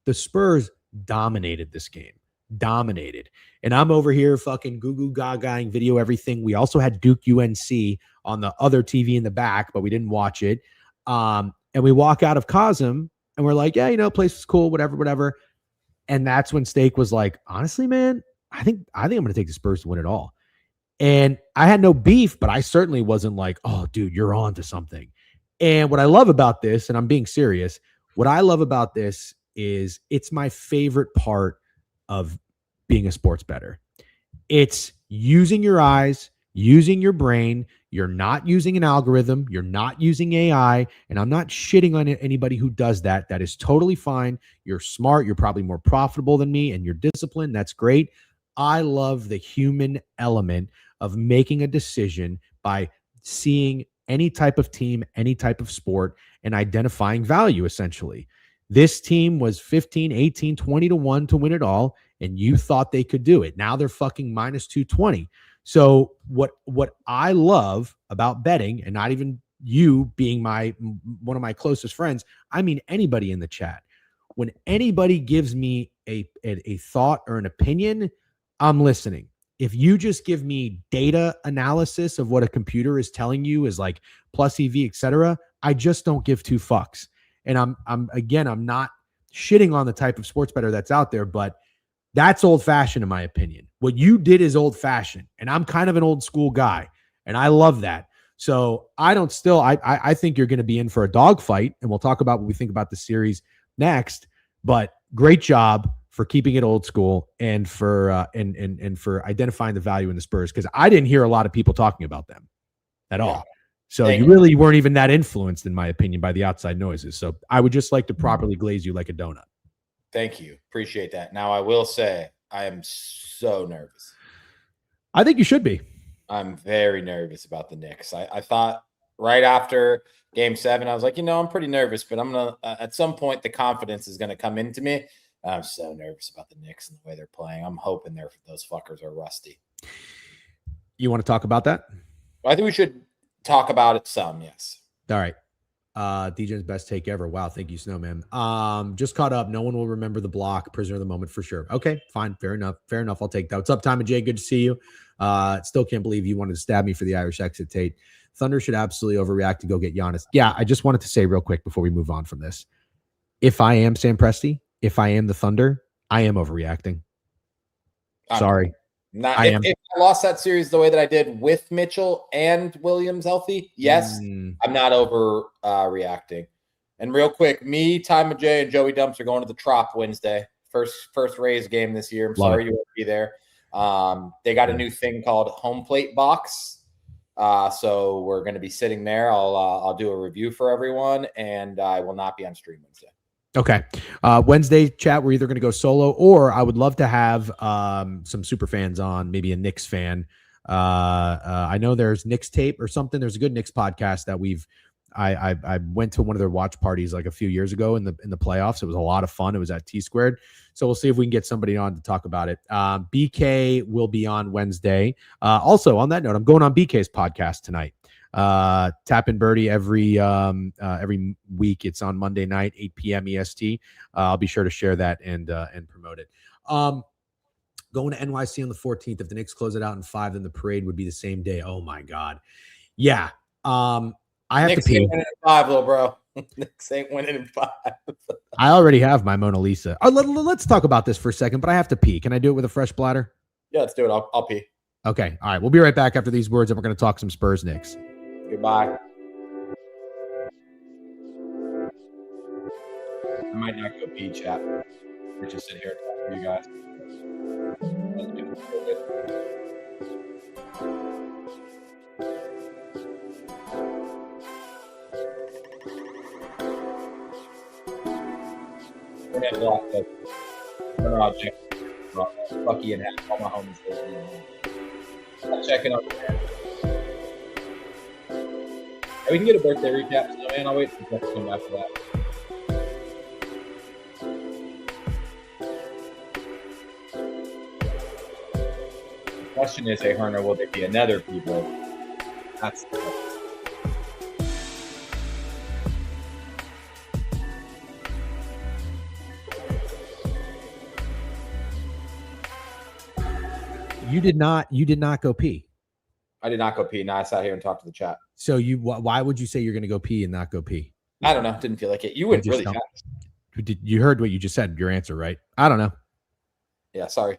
B: The Spurs dominated this game. And I'm over here fucking goo gagaing video everything. We also had Duke UNC on the other TV in the back, but we didn't watch it. And we walk out of Cosm and we're like, yeah, place is cool, whatever. And that's when Steak was like, honestly, man, I think I'm going to take the Spurs to win it all. And I had no beef, but I certainly wasn't like, oh, dude, you're on to something. And what I love about this, and I'm being serious, what I love about this is it's my favorite part of being a sports bettor. It's using your eyes, using your brain. You're not using an algorithm. You're not using AI. And I'm not shitting on anybody who does that. That is totally fine. You're smart. You're probably more profitable than me, and you're disciplined. That's great. I love the human element of making a decision by seeing any type of team, any type of sport, and identifying value, essentially. This team was 15, 18, 20-1 to win it all, and you thought they could do it. Now they're fucking minus 220. So what I love about betting, and not even you being one of my closest friends, I mean anybody in the chat, when anybody gives me a thought or an opinion, I'm listening. If you just give me data analysis of what a computer is telling you is like plus EV, etc., I just don't give two fucks. And I'm not shitting on the type of sports bettor that's out there, but that's old fashioned in my opinion. What you did is old fashioned, and I'm kind of an old school guy, and I love that. So I think you're going to be in for a dogfight, and we'll talk about what we think about the series next. But great job for keeping it old school and for and for identifying the value in the Spurs, because I didn't hear a lot of people talking about them at all. So you really weren't even that influenced, in my opinion, by the outside noises. So I would just like to properly glaze you like a donut.
A: Thank you. Appreciate that. Now, I will say I am so nervous.
B: I think you should be.
A: I'm very nervous about the Knicks. I thought right after Game 7, I was like, I'm pretty nervous, but I'm gonna at some point the confidence is gonna come into me. I'm so nervous about the Knicks and the way they're playing. I'm hoping those fuckers are rusty.
B: You want to talk about that?
A: I think we should talk about it some. Yes.
B: All right. DJ's best take ever. Wow. Thank you, Snowman. Just caught up. No one will remember the block. Prisoner of the moment for sure. Okay, fine. Fair enough. I'll take that. What's up, Tom and Jay? Good to see you. Still can't believe you wanted to stab me for the Irish exit, Tate. Thunder should absolutely overreact to go get Giannis. Yeah, I just wanted to say real quick before we move on from this. If I am Sam Presti, if I am the Thunder, I am overreacting. Sorry.
A: If I lost that series the way that I did with Mitchell and Williams healthy, yes, I'm not overreacting. And real quick, me, Ty Majay, and Joey Dumps are going to the Trop Wednesday. First Rays game this year. I'm sorry you won't be there. They got a new thing called home plate box. So we're going to be sitting there. I'll do a review for everyone, and I will not be on stream Wednesday.
B: Okay. Wednesday chat, we're either going to go solo, or I would love to have some super fans on, maybe a Knicks fan. I know there's Knicks tape or something. There's a good Knicks podcast that I went to one of their watch parties like a few years ago in the playoffs. It was a lot of fun. It was at T Squared. So we'll see if we can get somebody on to talk about it. BK will be on Wednesday. Also on that note, I'm going on BK's podcast tonight. Tap in Birdie every week. It's on Monday night, 8 p.m. EST. I'll be sure to share that and promote it. Going to NYC on the 14th. If the Knicks close it out in 5, then the parade would be the same day. Oh my God. Yeah. I have
A: Knicks
B: to pee.
A: Ain't winning in 5, little bro. Knicks ain't winning in 5.
B: I already have my Mona Lisa. Let's talk about this for a second, but I have to pee. Can I do it with a fresh bladder?
A: Yeah, let's do it. I'll pee.
B: Okay. All right. We'll be right back after these words, and we're going to talk some Spurs Knicks.
A: Goodbye. I might not go pee, chat. We're just sit here and talk to you guys. Internet block. Lucky and half. All my homies. I'm checking up. We can get a birthday recap, so man, I'll wait for Jeff to come back for that. The question is, hey, Herner, will there be another people? That's the question.
B: You did not go pee.
A: I did not go pee. Now I sat here and talked to the chat.
B: So why would you say you're going to go pee and not go pee?
A: I don't know. Didn't feel like it. You went really fast.
B: You heard what you just said, your answer, right? I don't know.
A: Yeah, sorry.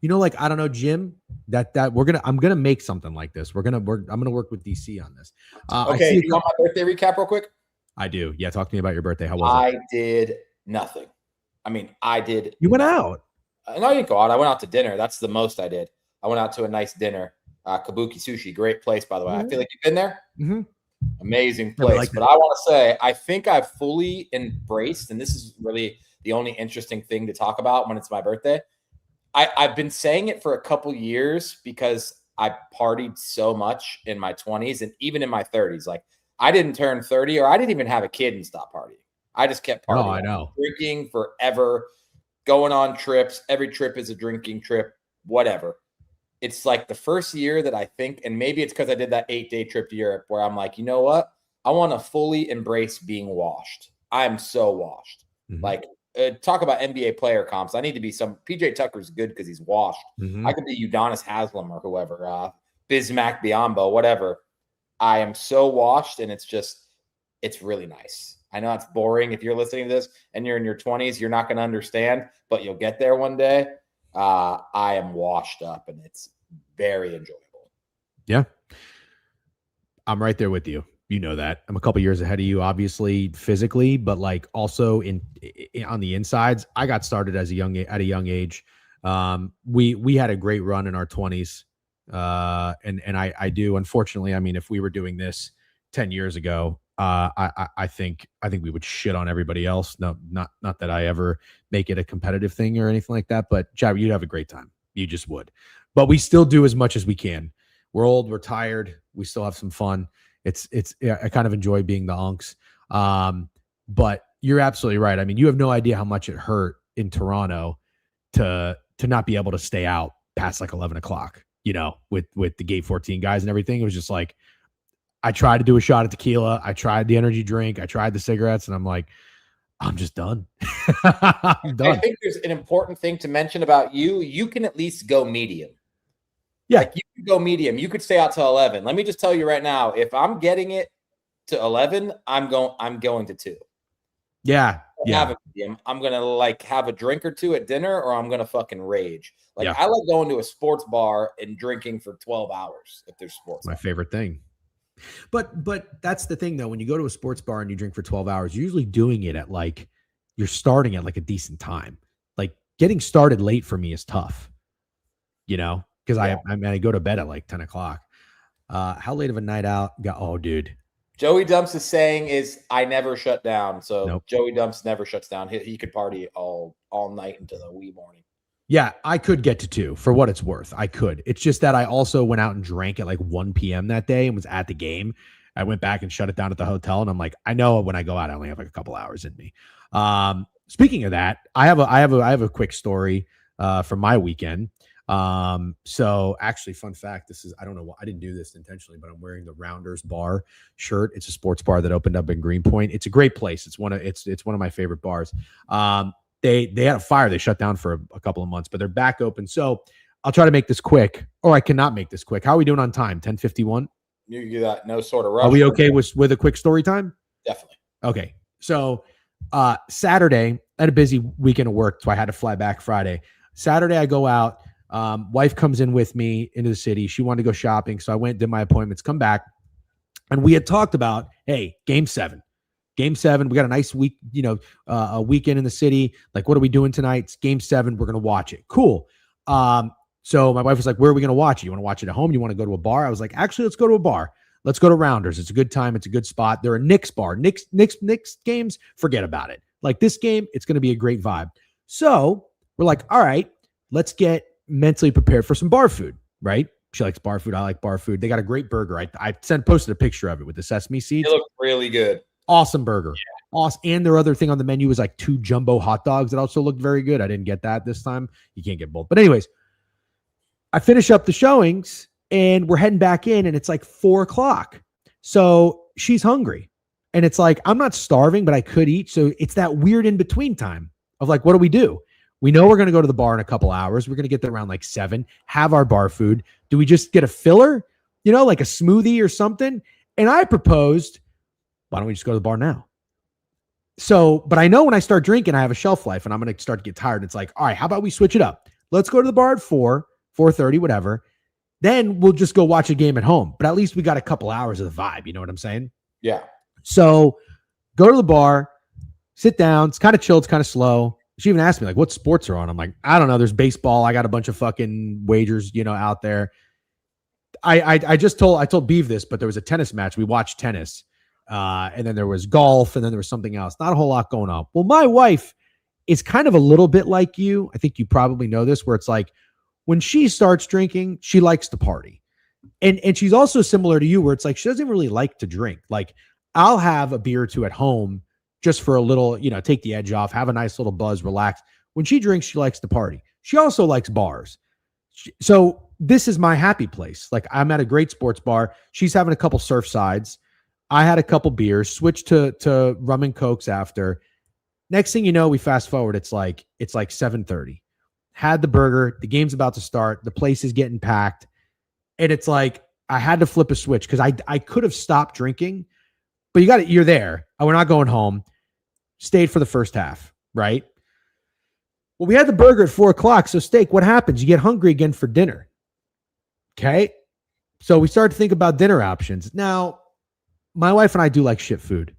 B: I don't know, Jim, that I'm going to make something like this. I'm going to work with DC on this.
A: Okay. You want my birthday recap real quick?
B: I do. Yeah. Talk to me about your birthday. How was it?
A: I did nothing. I mean, I did.
B: You went out?
A: No, I didn't go out. I went out to dinner. That's the most I did. I went out to a nice dinner. Kabuki Sushi, great place, by the way. I feel like you've been there.
B: Mm-hmm.
A: Amazing place. But I want to say, I think I've fully embraced, and this is really the only interesting thing to talk about when it's my birthday. I've been saying it for a couple years because I partied so much in my 20s and even in my 30s. Like, I didn't turn 30 or I didn't even have a kid and stop partying. I just kept partying.
B: Oh, I know.
A: Drinking forever, going on trips. Every trip is a drinking trip, whatever. It's like the first year that I think, and maybe it's because I did that 8-day trip to Europe where I'm like, you know what? I want to fully embrace being washed. I'm so washed.
B: Mm-hmm.
A: Like, talk about NBA player comps. I need to be some. PJ Tucker's good because he's washed.
B: Mm-hmm.
A: I could be Udonis Haslem or whoever, Bismack Biyombo, whatever. I am so washed, and it's really nice. I know it's boring if you're listening to this and you're in your 20s. You're not going to understand, but you'll get there one day. I am washed up, and it's very enjoyable.
B: Yeah. I'm right there with you. You know that. I'm a couple years ahead of you, obviously, physically, but like also on the insides. I got started at a young age. We had a great run in our 20s. And I do, unfortunately, I mean, if we were doing this 10 years ago, I think we would shit on everybody else. No, not that I ever make it a competitive thing or anything like that, but Chad, you'd have a great time. You just would. but we still do as much as we can. We're old, we're tired, we still have some fun. I kind of enjoy being the unks. But you're absolutely right. I mean, you have no idea how much it hurt in Toronto to not be able to stay out past like 11 o'clock, with the Gate 14 guys and everything. It was just like, I tried to do a shot of tequila. I tried the energy drink. I tried the cigarettes, and I'm like, I'm just done. I'm done.
A: I think there's an important thing to mention about you. You can at least go medium.
B: Yeah.
A: Like you could go medium. You could stay out till 11. Let me just tell you right now, if I'm getting it to 11, I'm going to 2.
B: Yeah. Yeah.
A: I'm going to like have a drink or two at dinner, or I'm going to fucking rage. Like
B: Yeah.
A: I like going to a sports bar and drinking for 12 hours if there's sports.
B: My favorite thing. But that's the thing though. When you go to a sports bar and you drink for 12 hours, you're usually doing it at like, you're starting at like a decent time. Like getting started late for me is tough, because I go to bed at like 10 o'clock. How late of a night out? Oh, dude.
A: Joey Dumps is saying is I never shut down. So
B: Nope.
A: Joey Dumps never shuts down. He could party all night into the wee morning.
B: Yeah, I could get to 2 for what it's worth. I could. It's just that I also went out and drank at like 1 p.m. that day and was at the game. I went back and shut it down at the hotel. And I'm like, I know when I go out, I only have like a couple hours in me. Speaking of that, I have a quick story from my weekend. So actually, fun fact, I don't know why I didn't do this intentionally, but I'm wearing the Rounders Bar shirt. It's a sports bar that opened up in Greenpoint. It's a great place. It's one of my favorite bars. They had a fire. They shut down for a couple of months, but they're back open. So I'll try to make this quick, or I cannot make this quick. How are we doing on time? 10:51.
A: You got no sort of rush.
B: Are we okay with a quick story time?
A: Definitely.
B: Okay. So Saturday, I had a busy weekend of work, so I had to fly back Friday. Saturday, I go out. Wife comes in with me into the city. She wanted to go shopping, so I went, did my appointments, come back, and we had talked about, hey, Game 7. We got a nice week, a weekend in the city. Like, what are we doing tonight? It's Game 7. We're going to watch it. Cool. So my wife was like, where are we going to watch it? You want to watch it at home? You want to go to a bar? I was like, actually, let's go to a bar. Let's go to Rounders. It's a good time. It's a good spot. They're a Knicks bar. Knicks games, forget about it. Like this game, it's going to be a great vibe. So we're like, all right, let's get mentally prepared for some bar food, right? She likes bar food. I like bar food. They got a great burger. I posted a picture of it with the sesame seeds.
A: It looks really good.
B: Awesome burger. Yeah. Awesome. And their other thing on the menu was like 2 jumbo hot dogs that also looked very good. I didn't get that this time. You can't get both. But anyways, I finish up the showings and we're heading back in and it's like 4 o'clock. So she's hungry. And it's like, I'm not starving, but I could eat. So it's that weird in between time of like, what do we do? We know we're going to go to the bar in a couple hours. We're going to get there around like 7, have our bar food. Do we just get a filler, like a smoothie or something? And I proposed, why don't we just go to the bar now? So, but I know when I start drinking, I have a shelf life and I'm going to start to get tired. It's like, all right, how about we switch it up? Let's go to the bar at 4:30, whatever. Then we'll just go watch a game at home. But at least we got a couple hours of the vibe. You know what I'm saying?
A: Yeah.
B: So go to the bar, sit down. It's kind of chill. It's kind of slow. She even asked me like, what sports are on? I'm like, I don't know. There's baseball. I got a bunch of fucking wagers, out there. I told Biev this, but there was a tennis match. We watched tennis. And then there was golf, and then there was something else. Not a whole lot going on. Well, my wife is kind of a little bit like you. I think you probably know this, where it's like when she starts drinking, she likes to party. And she's also similar to you, where it's like she doesn't really like to drink. Like I'll have a beer or two at home just for a little, take the edge off, have a nice little buzz, relax. When she drinks, she likes to party. She also likes bars. So this is my happy place. Like I'm at a great sports bar. She's having a couple surf sides. I had a couple beers, switched to rum and cokes after. Next thing you know, we fast forward. It's like 7:30. Had the burger. The game's about to start. The place is getting packed. And it's like, I had to flip a switch because I could have stopped drinking, but you're there. We're not going home. Stayed for the first half, right? Well, we had the burger at 4 o'clock. So steak, what happens? You get hungry again for dinner. Okay. So we started to think about dinner options. Now, my wife and I do like shit food.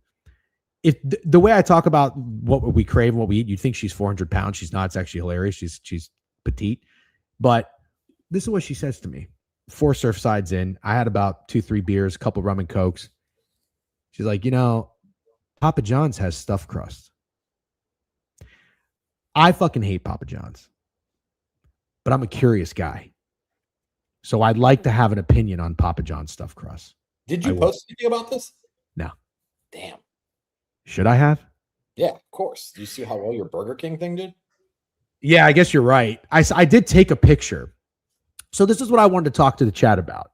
B: If the way I talk about what we crave and what we eat, you'd think she's 400 pounds. She's not. It's actually hilarious. She's petite. But this is what she says to me. 4 surf sides in. I had about 2-3 beers, a couple rum and cokes. She's like, Papa John's has stuffed crust. I fucking hate Papa John's. But I'm a curious guy. So I'd like to have an opinion on Papa John's stuffed crust.
A: Did you post anything about this?
B: No.
A: Damn.
B: Should I have?
A: Yeah, of course. Do you see how well your Burger King thing did?
B: Yeah, I guess you're right. I did take a picture. So this is what I wanted to talk to the chat about.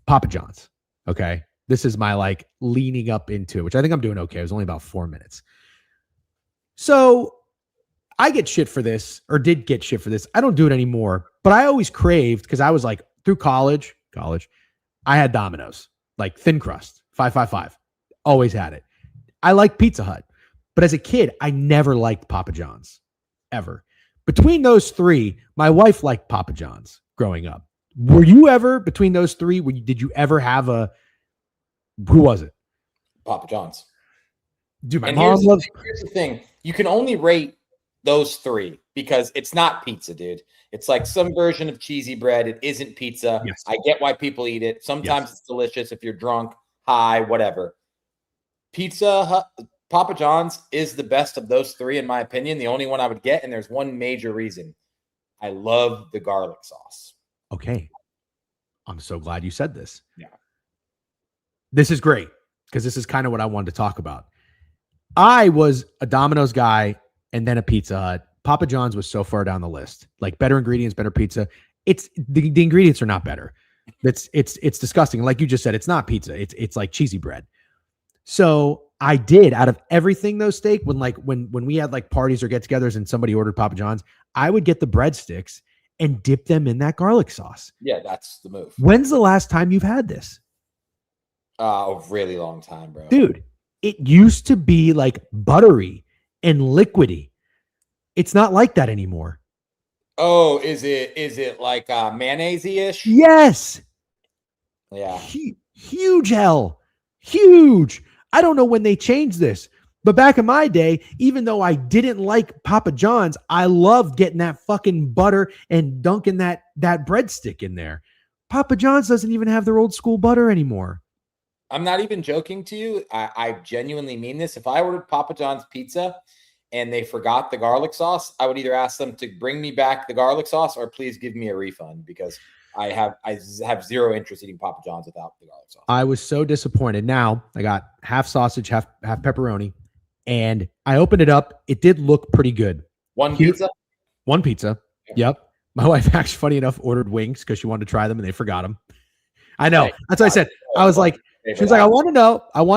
B: Papa John's. Okay. This is my like leaning up into, which I think I'm doing okay. It was only about 4 minutes. So I get shit for this, or did get shit for this. I don't do it anymore, but I always craved, because I was like through college, I had Domino's, like thin crust, 555. Always had it. I like Pizza Hut, but as a kid, I never liked Papa John's, ever. Between those three, my wife liked Papa John's growing up. Were you ever, between those three, did you ever have who was it?
A: Papa John's.
B: Dude, my
A: and
B: mom loves.
A: Here's the thing. You can only rate those three because it's not pizza, dude. It's like some version of cheesy bread. It isn't pizza.
B: Yes.
A: I get why people eat it. Sometimes it's delicious if you're drunk, high, whatever. Pizza Hut, Papa John's is the best of those three, in my opinion. The only one I would get, and there's one major reason. I love the garlic sauce.
B: Okay. I'm so glad you said this.
A: Yeah.
B: This is great, because this is kind of what I wanted to talk about. I was a Domino's guy and then a Pizza Hut. Papa John's was so far down the list. Like better ingredients, better pizza. It's the ingredients are not better. It's disgusting. Like you just said, it's not pizza. It's like cheesy bread. So I did, out of everything though, steak, when we had like parties or get-togethers and somebody ordered Papa John's, I would get the breadsticks and dip them in that garlic sauce.
A: Yeah, that's the move.
B: When's the last time you've had this?
A: A really long time, bro.
B: Dude, it used to be like buttery and liquidy. It's not like that anymore.
A: Oh, is it like mayonnaise-ish?
B: Yes.
A: Yeah.
B: Huge hell. Huge. I don't know when they changed this, but back in my day, even though I didn't like Papa John's, I loved getting that fucking butter and dunking that breadstick in there. Papa John's doesn't even have their old school butter anymore.
A: I'm not even joking to you. I genuinely mean this. If I ordered Papa John's pizza and they forgot the garlic sauce, I would either ask them to bring me back the garlic sauce or please give me a refund, because I have zero interest eating Papa John's without the garlic sauce.
B: I was so disappointed. Now I got half sausage, half pepperoni, and I opened it up. It did look pretty good.
A: One pizza?
B: One pizza. Yep. My wife, actually, funny enough, ordered wings because she wanted to try them and they forgot them. I know. That's what I said. I was like, she was like, I want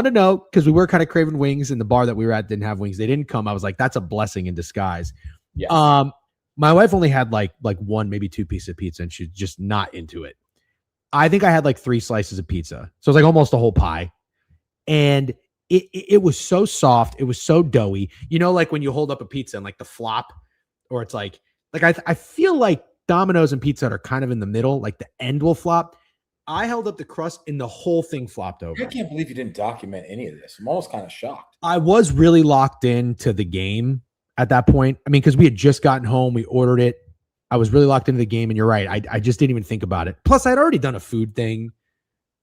B: to know, because we were kind of craving wings, and the bar that we were at didn't have wings. They didn't come. I was like, that's a blessing in disguise.
A: Yes.
B: My wife only had like one, maybe two pieces of pizza, and she's just not into it. I think I had like 3 slices of pizza. So it was like almost a whole pie. And it was so soft. It was so doughy. You know, like when you hold up a pizza and like the flop, or it's like I feel like Domino's and Pizza Hut are kind of in the middle, like the end will flop. I held up the crust and the whole thing flopped over.
A: I can't believe you didn't document any of this. I'm almost kind of shocked.
B: I was really locked into the game at that point. I mean, because we had just gotten home, we ordered it. I was really locked into the game, and you're right. I just didn't even think about it. Plus, I'd already done a food thing.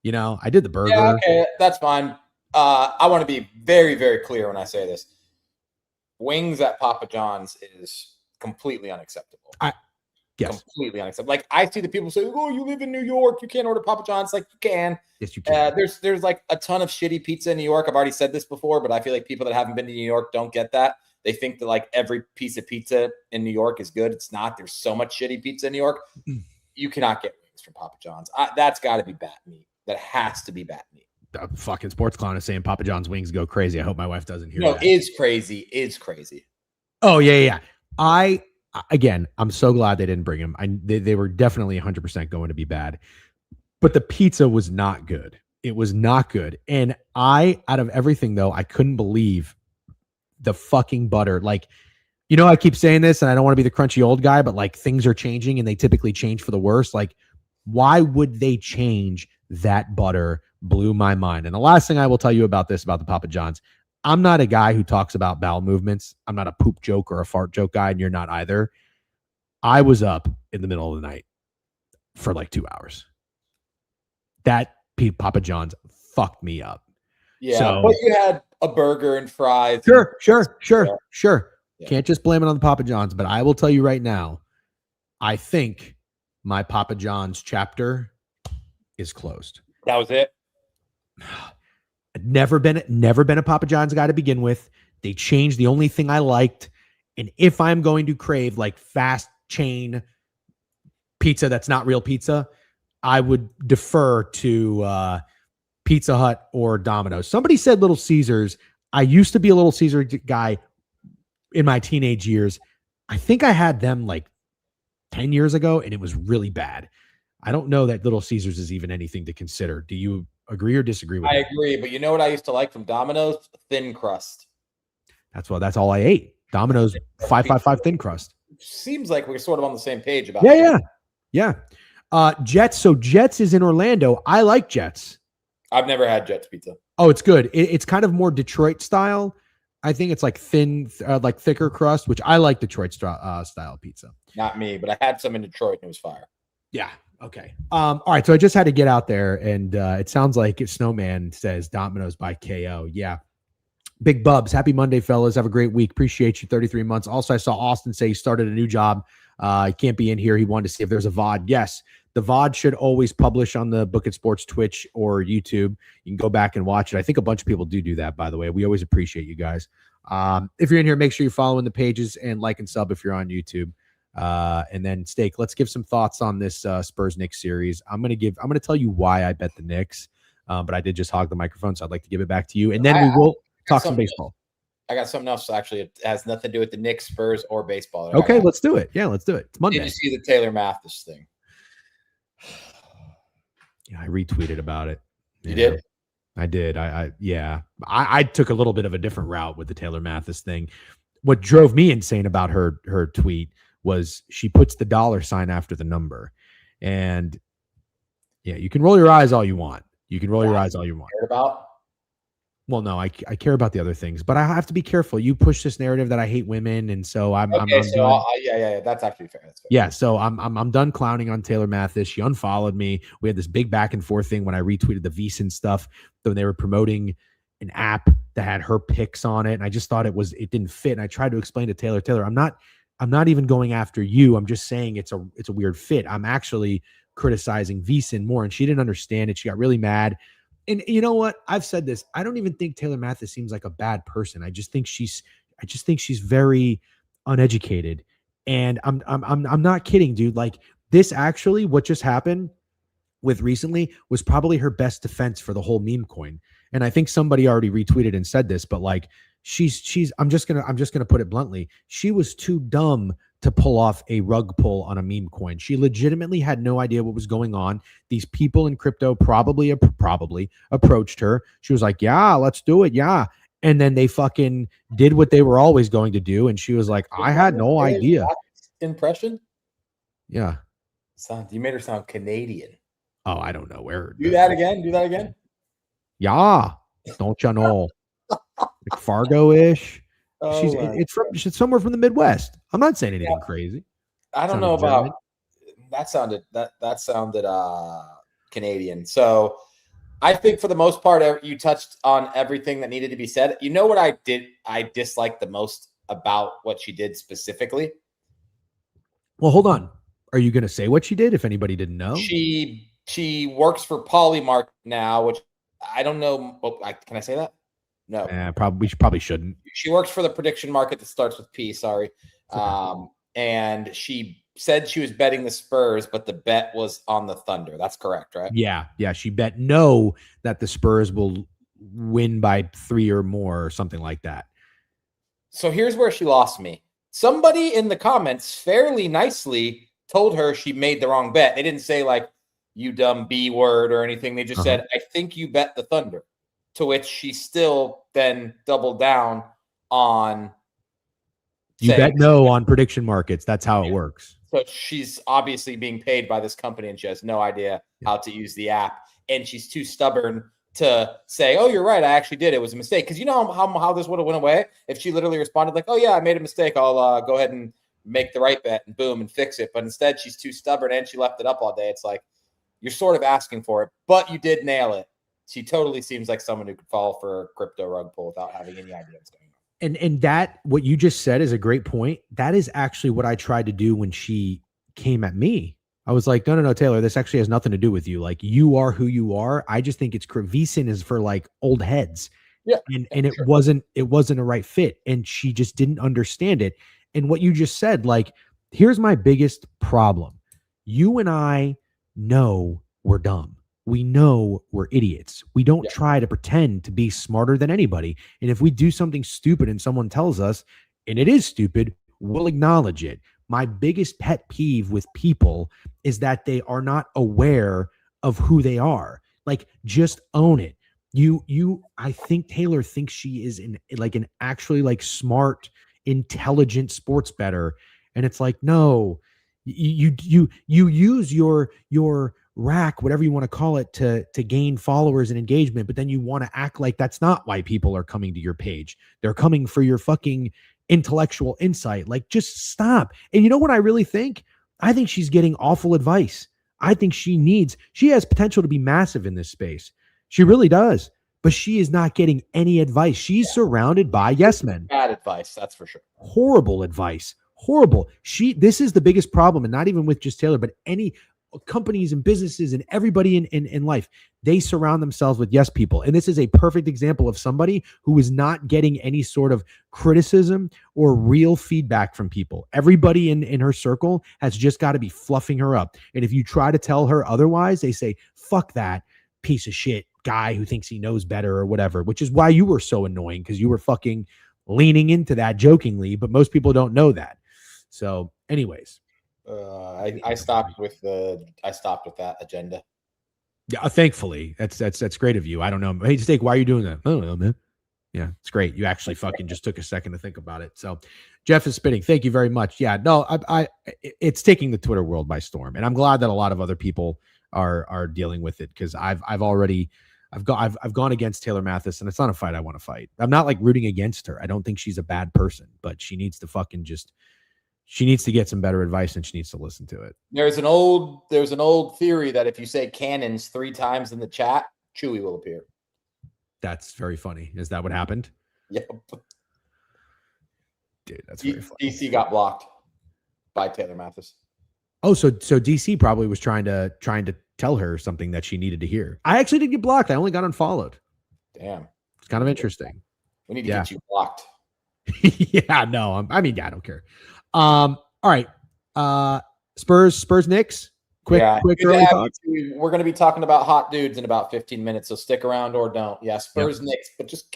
B: You know, I did the burger.
A: Yeah, okay, that's fine. I want to be very, very clear when I say this. Wings at Papa John's is completely unacceptable.
B: Yes.
A: Completely unacceptable. Like, I see the people say, "Oh, you live in New York, you can't order Papa John's." Like, you can.
B: Yes, you can.
A: There's like a ton of shitty pizza in New York. I've already said this before, but I feel like people that haven't been to New York don't get that. They think that like every piece of pizza in New York is good. It's not. There's so much shitty pizza in New York. You cannot get wings from Papa John's. That's got to be bat meat. That has to be bat meat.
B: The fucking sports clown is saying Papa John's wings go crazy. I hope my wife doesn't hear
A: No,
B: that.
A: is crazy.
B: Oh, yeah. I'm so glad they didn't bring him. They were definitely 100% going to be bad. But the pizza was not good. It was not good. And out of everything, though, I couldn't believe the fucking butter. Like, you know, I keep saying this, and I don't want to be the crunchy old guy, but like things are changing, and they typically change for the worse. Like, why would they change that butter? Blew my mind. And the last thing I will tell you about the Papa John's, I'm not a guy who talks about bowel movements. I'm not a poop joke or a fart joke guy, and you're not either. I was up in the middle of the night for like 2 hours. That Papa John's fucked me up.
A: Yeah, but you had a burger and fries.
B: Sure.
A: Yeah.
B: Can't just blame it on the Papa John's, but I will tell you right now, I think my Papa John's chapter is closed.
A: That was it.
B: Never been a Papa John's guy to begin with. They changed the only thing I liked. And if I'm going to crave like fast chain pizza that's not real pizza, I would defer to Pizza Hut or Domino's. Somebody said Little Caesars. I used to be a Little Caesar guy in my teenage years. I think I had them like 10 years ago, and it was really bad. I don't know that Little Caesars is even anything to consider. Do you agree or disagree with
A: I
B: that?
A: agree, but you know what I used to like from Domino's? Thin crust.
B: That's all I ate. Domino's 555 thin crust.
A: Seems like we're sort of on the same page about
B: Yeah. Jets. So Jets is in Orlando. I like Jets.
A: I've never had Jets pizza.
B: Oh, it's good. It's kind of more Detroit style. I think it's like thin, like thicker crust, which I like Detroit style pizza.
A: Not me, but I had some in Detroit and it was fire.
B: Yeah. Okay. All right. So I just had to get out there, and it sounds like Snowman says Domino's by KO. Yeah. Big Bubs. Happy Monday, fellas. Have a great week. Appreciate you. 33 months. Also, I saw Austin say he started a new job. He can't be in here. He wanted to see if there's a VOD. Yes. The VOD should always publish on the Book It Sports Twitch or YouTube. You can go back and watch it. I think a bunch of people do that, by the way. We always appreciate you guys. If you're in here, make sure you're following the pages and like and sub if you're on YouTube. And then Steak, let's give some thoughts on this Spurs Knicks series. I'm gonna tell you why I bet the Knicks, but I did just hog the microphone, so I'd like to give it back to you, and then we will talk some baseball.
A: I got something else. Actually, it has nothing to do with the Knicks, Spurs, or baseball.
B: Okay, let's do it. Yeah, let's do it. It's Monday.
A: Did you see the Taylor Mathis thing?
B: Yeah, I retweeted about it.
A: You did?
B: I did. I took a little bit of a different route with the Taylor Mathis thing. What drove me insane about her tweet was she puts the $sign after the number. And yeah, you can roll your eyes all you want.
A: About?
B: Well, no, I care about the other things, but I have to be careful. You push this narrative that I hate women, and so I'm done.
A: Yeah, that's actually fair. That's fair.
B: Yeah, so I'm done clowning on Taylor Mathis. She unfollowed me. We had this big back and forth thing when I retweeted the VSiN stuff when they were promoting an app that had her pics on it, and I just thought it didn't fit. And I tried to explain to Taylor, I'm not even going after you. I'm just saying it's a weird fit. I'm actually criticizing VSiN more, and she didn't understand it. She got really mad. And you know what? I've said this. I don't even think Taylor Mathis seems like a bad person. I just think she's very uneducated. And I'm not kidding, dude. Like this actually, what just happened with recently was probably her best defense for the whole meme coin. And I think somebody already retweeted and said this, but like I'm just gonna put it bluntly. She was too dumb to pull off a rug pull on a meme coin. She legitimately had no idea what was going on. These people in crypto probably approached her. She was like, yeah, let's do it. Yeah. And then they fucking did what they were always going to do. And she was like, I had no idea.
A: Impression?
B: Yeah.
A: You made her sound Canadian.
B: Oh, I don't know where.
A: Do that again.
B: Yeah. Don't you know? Like Fargo-ish.
A: Oh,
B: She's somewhere from the Midwest. I'm not saying anything crazy.
A: I don't know about that. Sounded Canadian. So I think for the most part, you touched on everything that needed to be said. You know what I disliked the most about what she did specifically?
B: Well, hold on. Are you going to say what she did if anybody didn't know?
A: She works for Polymarket now, which I don't know. Can I say that? No.
B: We probably shouldn't.
A: She works for the prediction market that starts with P. Sorry. And she said she was betting the Spurs, but the bet was on the Thunder. That's correct, right?
B: Yeah. She bet no that the Spurs will win by 3 or more or something like that.
A: So here's where she lost me. Somebody in the comments fairly nicely told her she made the wrong bet. They didn't say like, you dumb B word or anything. They just said, I think you bet the Thunder. To which she still then doubled down on.
B: You bet no on prediction markets. That's how it works.
A: So she's obviously being paid by this company and she has no idea how to use the app. And she's too stubborn to say, oh, you're right. I actually did. It was a mistake. Because you know how this would have went away if she literally responded like, oh, yeah, I made a mistake. I'll go ahead and make the right bet and boom and fix it. But instead, she's too stubborn and she left it up all day. It's like you're sort of asking for it, but you did nail it. She totally seems like someone who could fall for a crypto rug pull without having any idea what's going on.
B: And that, what you just said is a great point. That is actually what I tried to do when she came at me I was like, no, Taylor, this actually has nothing to do with you. Like, you are who you are. I just think it's VSiN is for like old heads.
A: Yeah.
B: And it wasn't a right fit. And she just didn't understand it. And what you just said, like, here's my biggest problem. You and I know we're dumb. We know we're idiots. We don't try to pretend to be smarter than anybody. And if we do something stupid and someone tells us, and it is stupid, we'll acknowledge it. My biggest pet peeve with people is that they are not aware of who they are. Like, just own it. I think Taylor thinks she is an actually like smart, intelligent sports bettor. And it's like, no, you use your rack, whatever you want to call it, to gain followers and engagement, but then you want to act like that's not why people are coming to your page. They're coming for your fucking intellectual insight. Like, just stop. And you know what I really think? I think she's getting awful advice. I think she has potential to be massive in this space. She really does, but she is not getting any advice. She's surrounded by yes men.
A: Bad advice, that's for sure.
B: Horrible advice. Horrible. This is the biggest problem, and not even with just Taylor, but any companies and businesses and everybody in life. They surround themselves with yes people. And this is a perfect example of somebody who is not getting any sort of criticism or real feedback from people. Everybody in her circle has just got to be fluffing her up. And if you try to tell her otherwise, they say, fuck that piece of shit guy who thinks he knows better or whatever, which is why you were so annoying, because you were fucking leaning into that jokingly, but most people don't know that. So anyways,
A: I stopped with that agenda.
B: Yeah, thankfully. That's great of you. I don't know. Hey, Steak, why are you doing that? I don't know, man. Yeah, it's great. You actually fucking just took a second to think about it. So Jeff is spitting. Thank you very much. Yeah, no, it's taking the Twitter world by storm. And I'm glad that a lot of other people are dealing with it, because I've gone against Taylor Mathis, and it's not a fight I want to fight. I'm not like rooting against her. I don't think she's a bad person, but she needs to fucking she needs to get some better advice, and she needs to listen to it.
A: There's an old theory that if you say cannons 3 times in the chat, Chewy will appear.
B: That's very funny. Is that what happened?
A: Yep.
B: Dude, that's very funny.
A: DC got blocked by Taylor Mathis.
B: Oh, so DC probably was trying to tell her something that she needed to hear. I actually didn't get blocked. I only got unfollowed.
A: Damn.
B: It's kind of interesting.
A: We need to get you blocked.
B: Yeah, no. I don't care. All right. Spurs Knicks. Quick early thoughts.
A: We're going to be talking about hot dudes in about 15 minutes, so stick around or don't. Yeah, Spurs Knicks, but just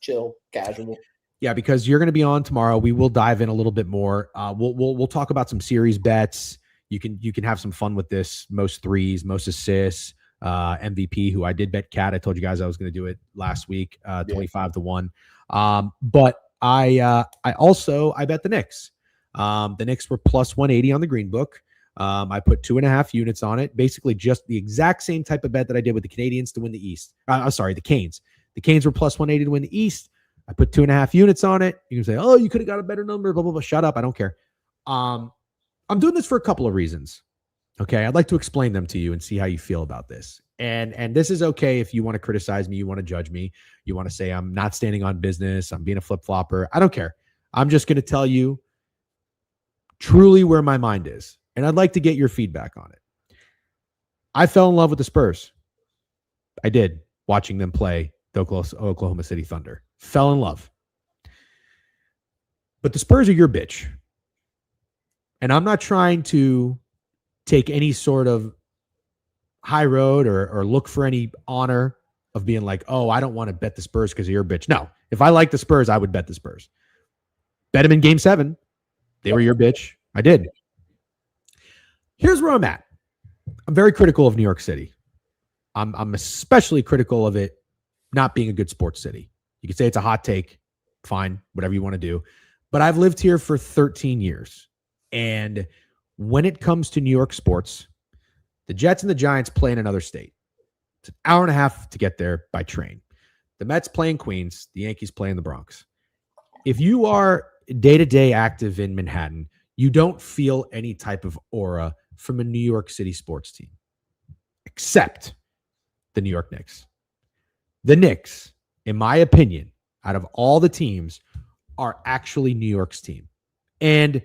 A: chill, casual.
B: Yeah, because you're going to be on tomorrow. We will dive in a little bit more. We'll talk about some series bets. You can have some fun with this. Most threes, most assists, MVP, who I did bet Cat. I told you guys I was going to do it last week, 25-1. But I bet the Knicks. The Knicks were plus 180 on the Green Book. I put 2.5 units on it. Basically just the exact same type of bet that I did with the Canadians to win the East. The Canes. The Canes were plus 180 to win the East. I put 2.5 units on it. You can say, oh, you could have got a better number, blah, blah, blah. Shut up. I don't care. I'm doing this for a couple of reasons. Okay. I'd like to explain them to you and see how you feel about this. And this is okay if you want to criticize me, you want to judge me, you want to say I'm not standing on business, I'm being a flip-flopper. I don't care. I'm just going to tell you truly where my mind is. And I'd like to get your feedback on it. I fell in love with the Spurs. I did, watching them play the Oklahoma City Thunder. Fell in love. But the Spurs are your bitch. And I'm not trying to take any sort of high road or look for any honor of being like, oh, I don't want to bet the Spurs because of your bitch. No, if I like the Spurs, I would bet the Spurs. Bet them in Game 7. They were your bitch. I did. Here's where I'm at. I'm very critical of New York City. I'm especially critical of it not being a good sports city. You could say it's a hot take. Fine, whatever you want to do. But I've lived here for 13 years. And when it comes to New York sports, the Jets and the Giants play in another state. It's an hour and a half to get there by train. The Mets play in Queens. The Yankees play in the Bronx. If you are day-to-day active in Manhattan, you don't feel any type of aura from a New York City sports team, except the New York Knicks. The Knicks, in my opinion, out of all the teams, are actually New York's team. And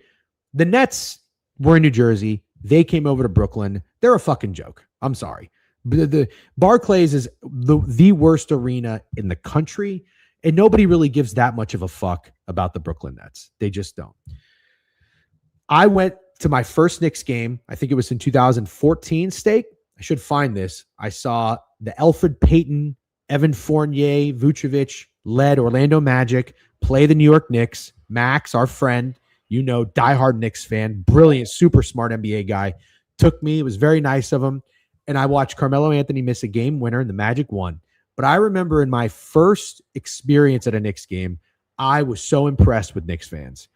B: the Nets were in New Jersey. They came over to Brooklyn. They're a fucking joke. I'm sorry. The Barclays is the worst arena in the country, and nobody really gives that much of a fuck about the Brooklyn Nets. They just don't. I went to my first Knicks game. I think it was in 2014, Steak. I should find this. I saw the Elfrid Payton, Evan Fournier, Vucevic led Orlando Magic play the New York Knicks. Max, our friend, diehard Knicks fan, brilliant, super smart NBA guy, took me. It was very nice of him. And I watched Carmelo Anthony miss a game winner and the Magic won. But I remember in my first experience at a Knicks game, I was so impressed with Knicks fans.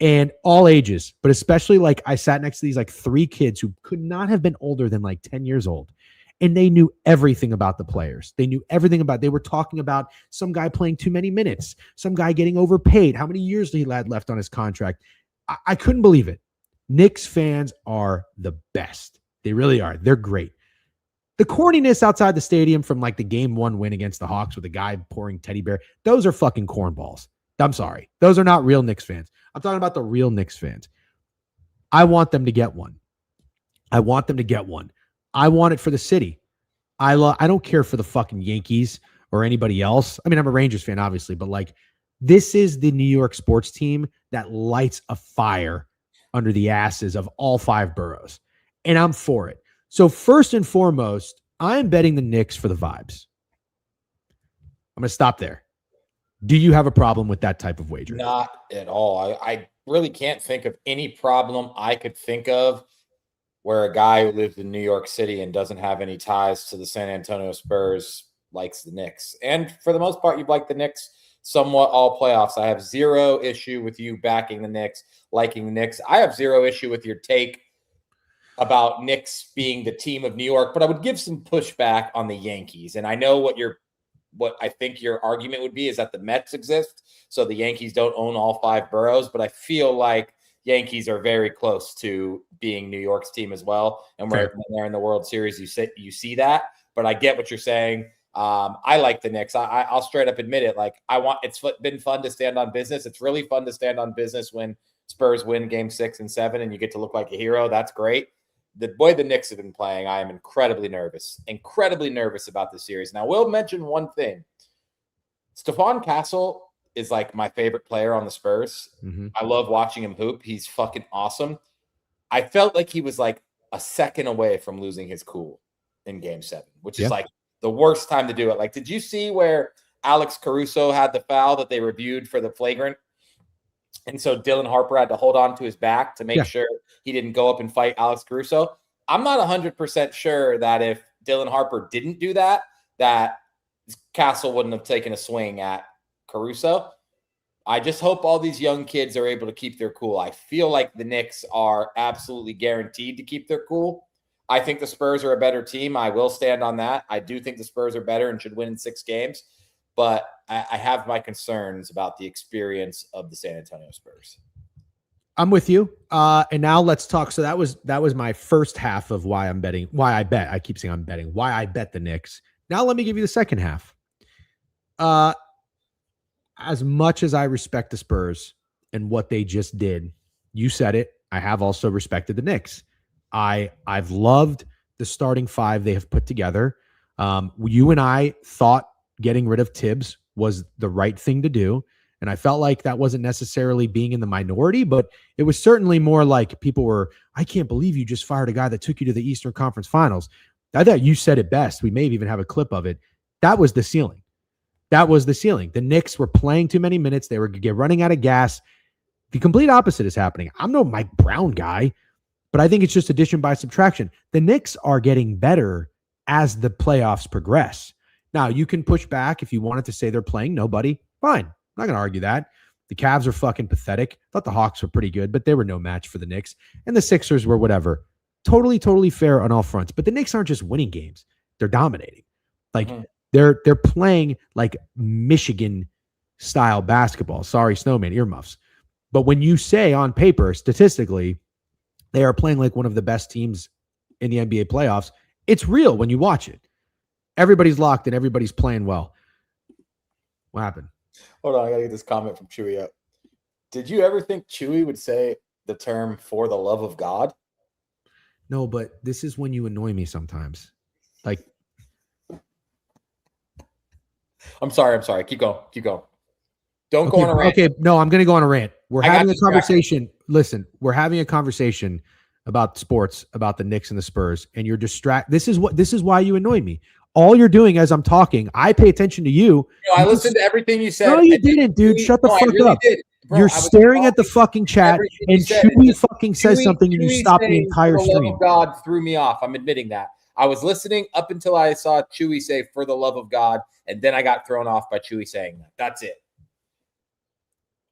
B: And all ages, but especially like I sat next to these like 3 kids who could not have been older than like 10 years old. And they knew everything about the players. They were talking about some guy playing too many minutes, some guy getting overpaid, how many years he had left on his contract. I couldn't believe it. Knicks fans are the best. They really are. They're great. The corniness outside the stadium from like the game 1 win against the Hawks with a guy pouring teddy bear, those are fucking cornballs. I'm sorry. Those are not real Knicks fans. I'm talking about the real Knicks fans. I want them to get one. I want it for the city. I don't care for the fucking Yankees or anybody else. I mean, I'm a Rangers fan, obviously, but like this is the New York sports team that lights a fire under the asses of all 5 boroughs. And I'm for it. So first and foremost, I'm betting the Knicks for the vibes. I'm going to stop there. Do you have a problem with that type of wager?
A: Not at all. I really can't think of any problem I could think of where a guy who lives in New York City and doesn't have any ties to the San Antonio Spurs likes the Knicks. And for the most part, you'd like the Knicks somewhat all playoffs. I have zero issue with you backing the Knicks, liking the Knicks. I have zero issue with your take about Knicks being the team of New York, but I would give some pushback on the Yankees. And I know what I think your argument would be is that the Mets exist, so the Yankees don't own all 5 boroughs, but I feel like Yankees are very close to being New York's team as well. And when they're in the World Series, you see that, but I get what you're saying. I like the Knicks. I'll straight up admit it. Like it's been fun to stand on business. It's really fun to stand on business when Spurs win game 6 and 7 and you get to look like a hero. That's great. The way the Knicks have been playing, I am incredibly nervous about this series. Now, I will mention one thing. Stephon Castle is like my favorite player on the Spurs. Mm-hmm. I love watching him hoop. He's fucking awesome. I felt like he was like a second away from losing his cool in game 7, which is like the worst time to do it. Like, did you see where Alex Caruso had the foul that they reviewed for the flagrant? And so Dylan Harper had to hold on to his back to make sure he didn't go up and fight Alex Caruso. I'm not 100% sure that if Dylan Harper didn't do that, that Castle wouldn't have taken a swing at Caruso. I just hope all these young kids are able to keep their cool. I feel like the Knicks are absolutely guaranteed to keep their cool. I think the Spurs are a better team. I will stand on that. I do think the Spurs are better and should win in 6 games. But I have my concerns about the experience of the San Antonio Spurs.
B: I'm with you. And now let's talk. So that was my first half of why I'm betting, why I bet. I keep saying I'm betting, why I bet the Knicks. Now let me give you the second half. As much as I respect the Spurs and what they just did, you said it, I have also respected the Knicks. I've loved the starting 5 they have put together. You and I thought getting rid of Tibbs was the right thing to do. And I felt like that wasn't necessarily being in the minority, but it was certainly more like people were, I can't believe you just fired a guy that took you to the Eastern Conference Finals. I thought you said it best. We may even have a clip of it. That was the ceiling. The Knicks were playing too many minutes. They were running out of gas. The complete opposite is happening. I'm no Mike Brown guy, but I think it's just addition by subtraction. The Knicks are getting better as the playoffs progress. Now, you can push back if you wanted to say they're playing nobody. Fine. I'm not going to argue that. The Cavs are fucking pathetic. I thought the Hawks were pretty good, but they were no match for the Knicks. And the Sixers were whatever. Totally fair on all fronts. But the Knicks aren't just winning games. They're dominating. Like, they're playing like Michigan-style basketball. Sorry, snowman, earmuffs. But when you say on paper, statistically, they are playing like one of the best teams in the NBA playoffs, it's real when you watch it. Everybody's locked and everybody's playing well. What happened?
A: Hold on, I got to get this comment from Chewy up. Did you ever think Chewy would say the term "for the love of God"?
B: No, but this is when you annoy me sometimes. Like,
A: I'm sorry. Keep going. Don't go on a rant.
B: Okay, no, I'm going to go on a rant. We're
A: I got
B: having a
A: distracted.
B: conversation. Listen, we're having a conversation about sports, about the Knicks and the Spurs, and you're distracted. This is why you annoy me. All you're doing as I'm talking, I pay attention to you.
A: No, I listened to everything you said.
B: No, you didn't, dude. Shut the fuck up.
A: Bro,
B: You're staring at the fucking chat, and Chewy fucking says something, and you stop the entire
A: stream. For the love
B: stream.
A: of God threw me off. I'm admitting that. I was listening up until I saw Chewy say, "For the love of God," and then I got thrown off by Chewy saying that. That's it.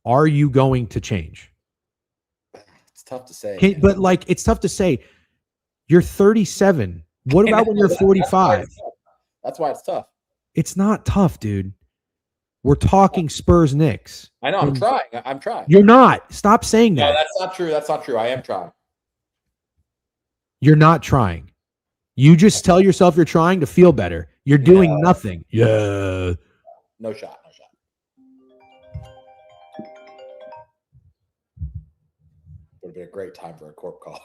B: Are you going to change?
A: It's tough to say.
B: But like, it's tough to say. You're 37. What about when you're 45?
A: That's why it's tough.
B: It's not tough, dude. We're talking Spurs Knicks.
A: I know. I'm trying.
B: You're not. Stop saying that.
A: No, that's not true. I am trying.
B: You're not trying. You just tell yourself you're trying to feel better. You're doing nothing. Yeah.
A: No shot. Would have been a great time for a corp call.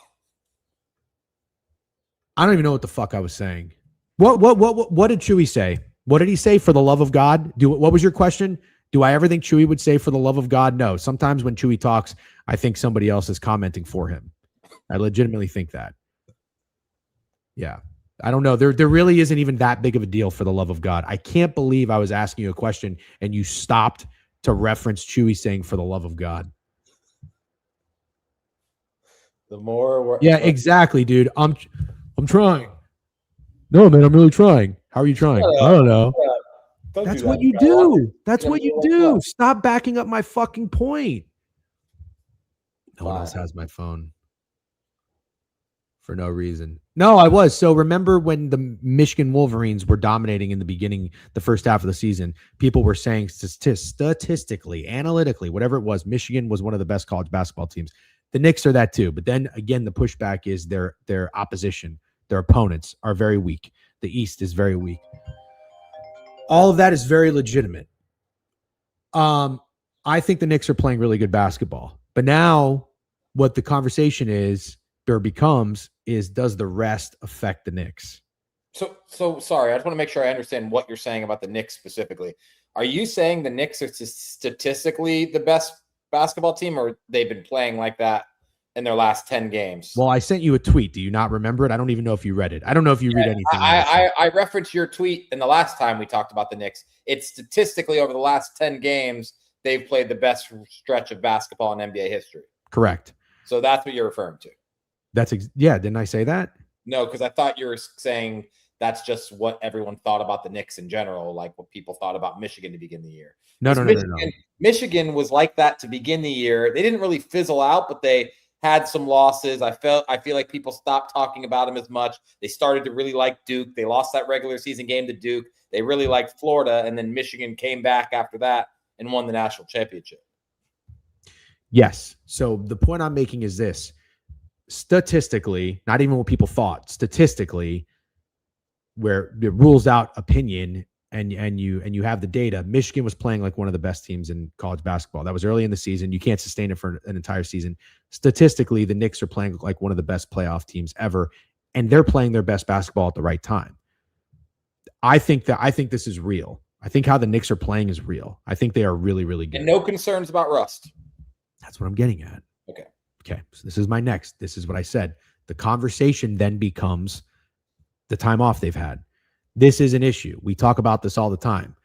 B: I don't even know what the fuck I was saying. What did Chewy say? What did he say? For the love of God? What was your question? Do I ever think Chewy would say for the love of God? No. Sometimes when Chewy talks, I think somebody else is commenting for him. I legitimately think that. Yeah. I don't know. There really isn't even that big of a deal for the love of God. I can't believe I was asking you a question and you stopped to reference Chewy saying for the love of God.
A: The more
B: exactly, dude. I'm trying. No, man, I'm really trying. How are you trying? I don't know. That's what you do. That's what you do. Stop backing up my fucking point. No one else has my phone. For no reason. No, I was. So remember when the Michigan Wolverines were dominating in the beginning, the first half of the season, people were saying statistically, analytically, whatever it was, Michigan was one of the best college basketball teams. The Knicks are that too. But then again, the pushback is their opposition, their opponents are very weak. The East is very weak. All of that is very legitimate. I think the Knicks are playing really good basketball. But now what the conversation is, or becomes, is does the rest affect the Knicks?
A: So sorry, I just want to make sure I understand what you're saying about the Knicks specifically. Are you saying the Knicks are statistically the best basketball team, or they've been playing like that in their last 10 games?
B: Well, I sent you a tweet. Do you not remember it? I don't even know if you read it. I don't know if you read anything.
A: I referenced your tweet in the last time we talked about the Knicks. It's statistically over the last 10 games, they've played the best stretch of basketball in NBA history.
B: Correct.
A: So that's what you're referring to.
B: Didn't I say that? No,
A: because I thought you were saying that's just what everyone thought about the Knicks in general, like what people thought about Michigan to begin the year.
B: No.
A: Michigan was like that to begin the year. They didn't really fizzle out, but they had some losses. I feel like people stopped talking about them as much. They started to really like Duke. They lost that regular season game to Duke. They really liked Florida, and then Michigan came back after that and won the national championship.
B: Yes. So the point I'm making is this. Statistically, not even what people thought, statistically, where it rules out opinion and you have the data, Michigan was playing like one of the best teams in college basketball. That was early in the season. You can't sustain it for an entire season. Statistically, the Knicks are playing like one of the best playoff teams ever, and they're playing their best basketball at the right time. I think this is real. I think how the Knicks are playing is real. I think they are really, really good.
A: And no concerns about rust.
B: That's what I'm getting at. Okay. So this is my next. This is what I said. The conversation then becomes the time off they've had. This is an issue. We talk about this all the time.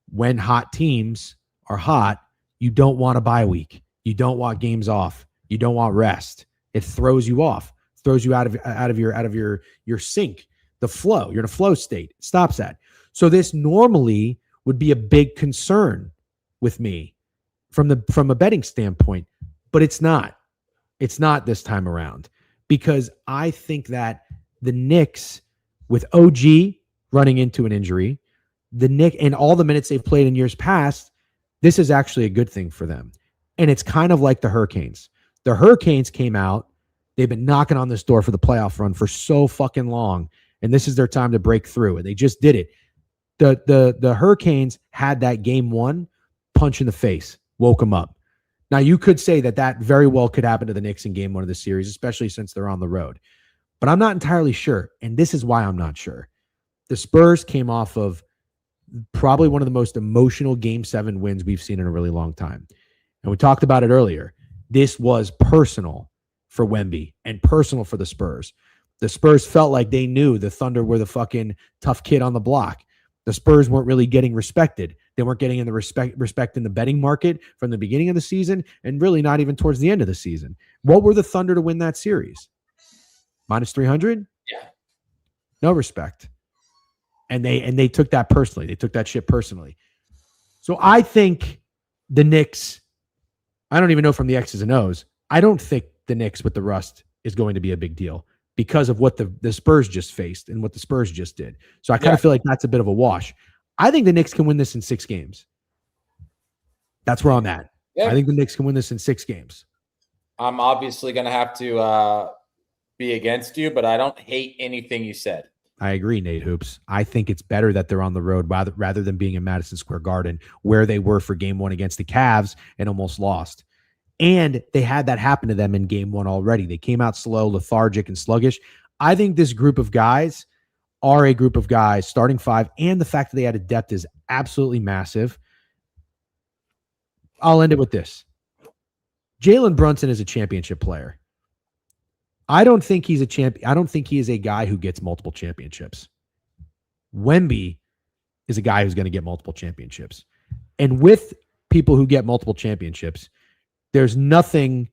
B: When hot teams are hot, you don't want a bye week. You don't want games off. You don't want rest. It throws you off. Throws you out of your sync, the flow. You're in a flow state. It stops that. So this normally would be a big concern with me from a betting standpoint, but it's not. It's not this time around, because I think that the Knicks, with OG running into an injury, the Knicks and all the minutes they've played in years past, this is actually a good thing for them. And it's kind of like the Hurricanes. The Hurricanes came out. They've been knocking on this door for the playoff run for so fucking long, and this is their time to break through, and they just did it. The Hurricanes had that game one punch in the face, woke them up. Now, you could say that very well could happen to the Knicks in game one of the series, especially since they're on the road. but I'm not entirely sure. And this is why I'm not sure. The Spurs came off of probably one of the most emotional Game 7 wins we've seen in a really long time. And we talked about it earlier. This was personal for Wemby and personal for the Spurs. The Spurs felt like they knew the Thunder were the fucking tough kid on the block. The Spurs weren't really getting respected. They weren't getting in the respect in the betting market from the beginning of the season and really not even towards the end of the season. What were the Thunder to win that series? Minus 300?
A: Yeah.
B: No respect. And they took that personally. They took that shit personally. So I think the Knicks, I don't even know from the X's and O's, I don't think the Knicks with the rust is going to be a big deal because of what the Spurs just faced and what the Spurs just did. So I kind of feel like that's a bit of a wash. I think the Knicks can win this in 6 games. That's where I'm at.
A: Yeah.
B: I think the Knicks can win this in 6 games.
A: I'm obviously going to have to be against you, but I don't hate anything you said.
B: I agree, Nate Hoops. I think it's better that they're on the road rather than being in Madison Square Garden where they were for game 1 against the Cavs and almost lost. And they had that happen to them in game 1 already. They came out slow, lethargic, and sluggish. I think this group of guys are a group of guys, starting 5, and the fact that they had a depth is absolutely massive. I'll end it with this. Jalen Brunson is a championship player. I don't think he's a champion. I don't think he is a guy who gets multiple championships. Wemby is a guy who's going to get multiple championships. And with people who get multiple championships, there's nothing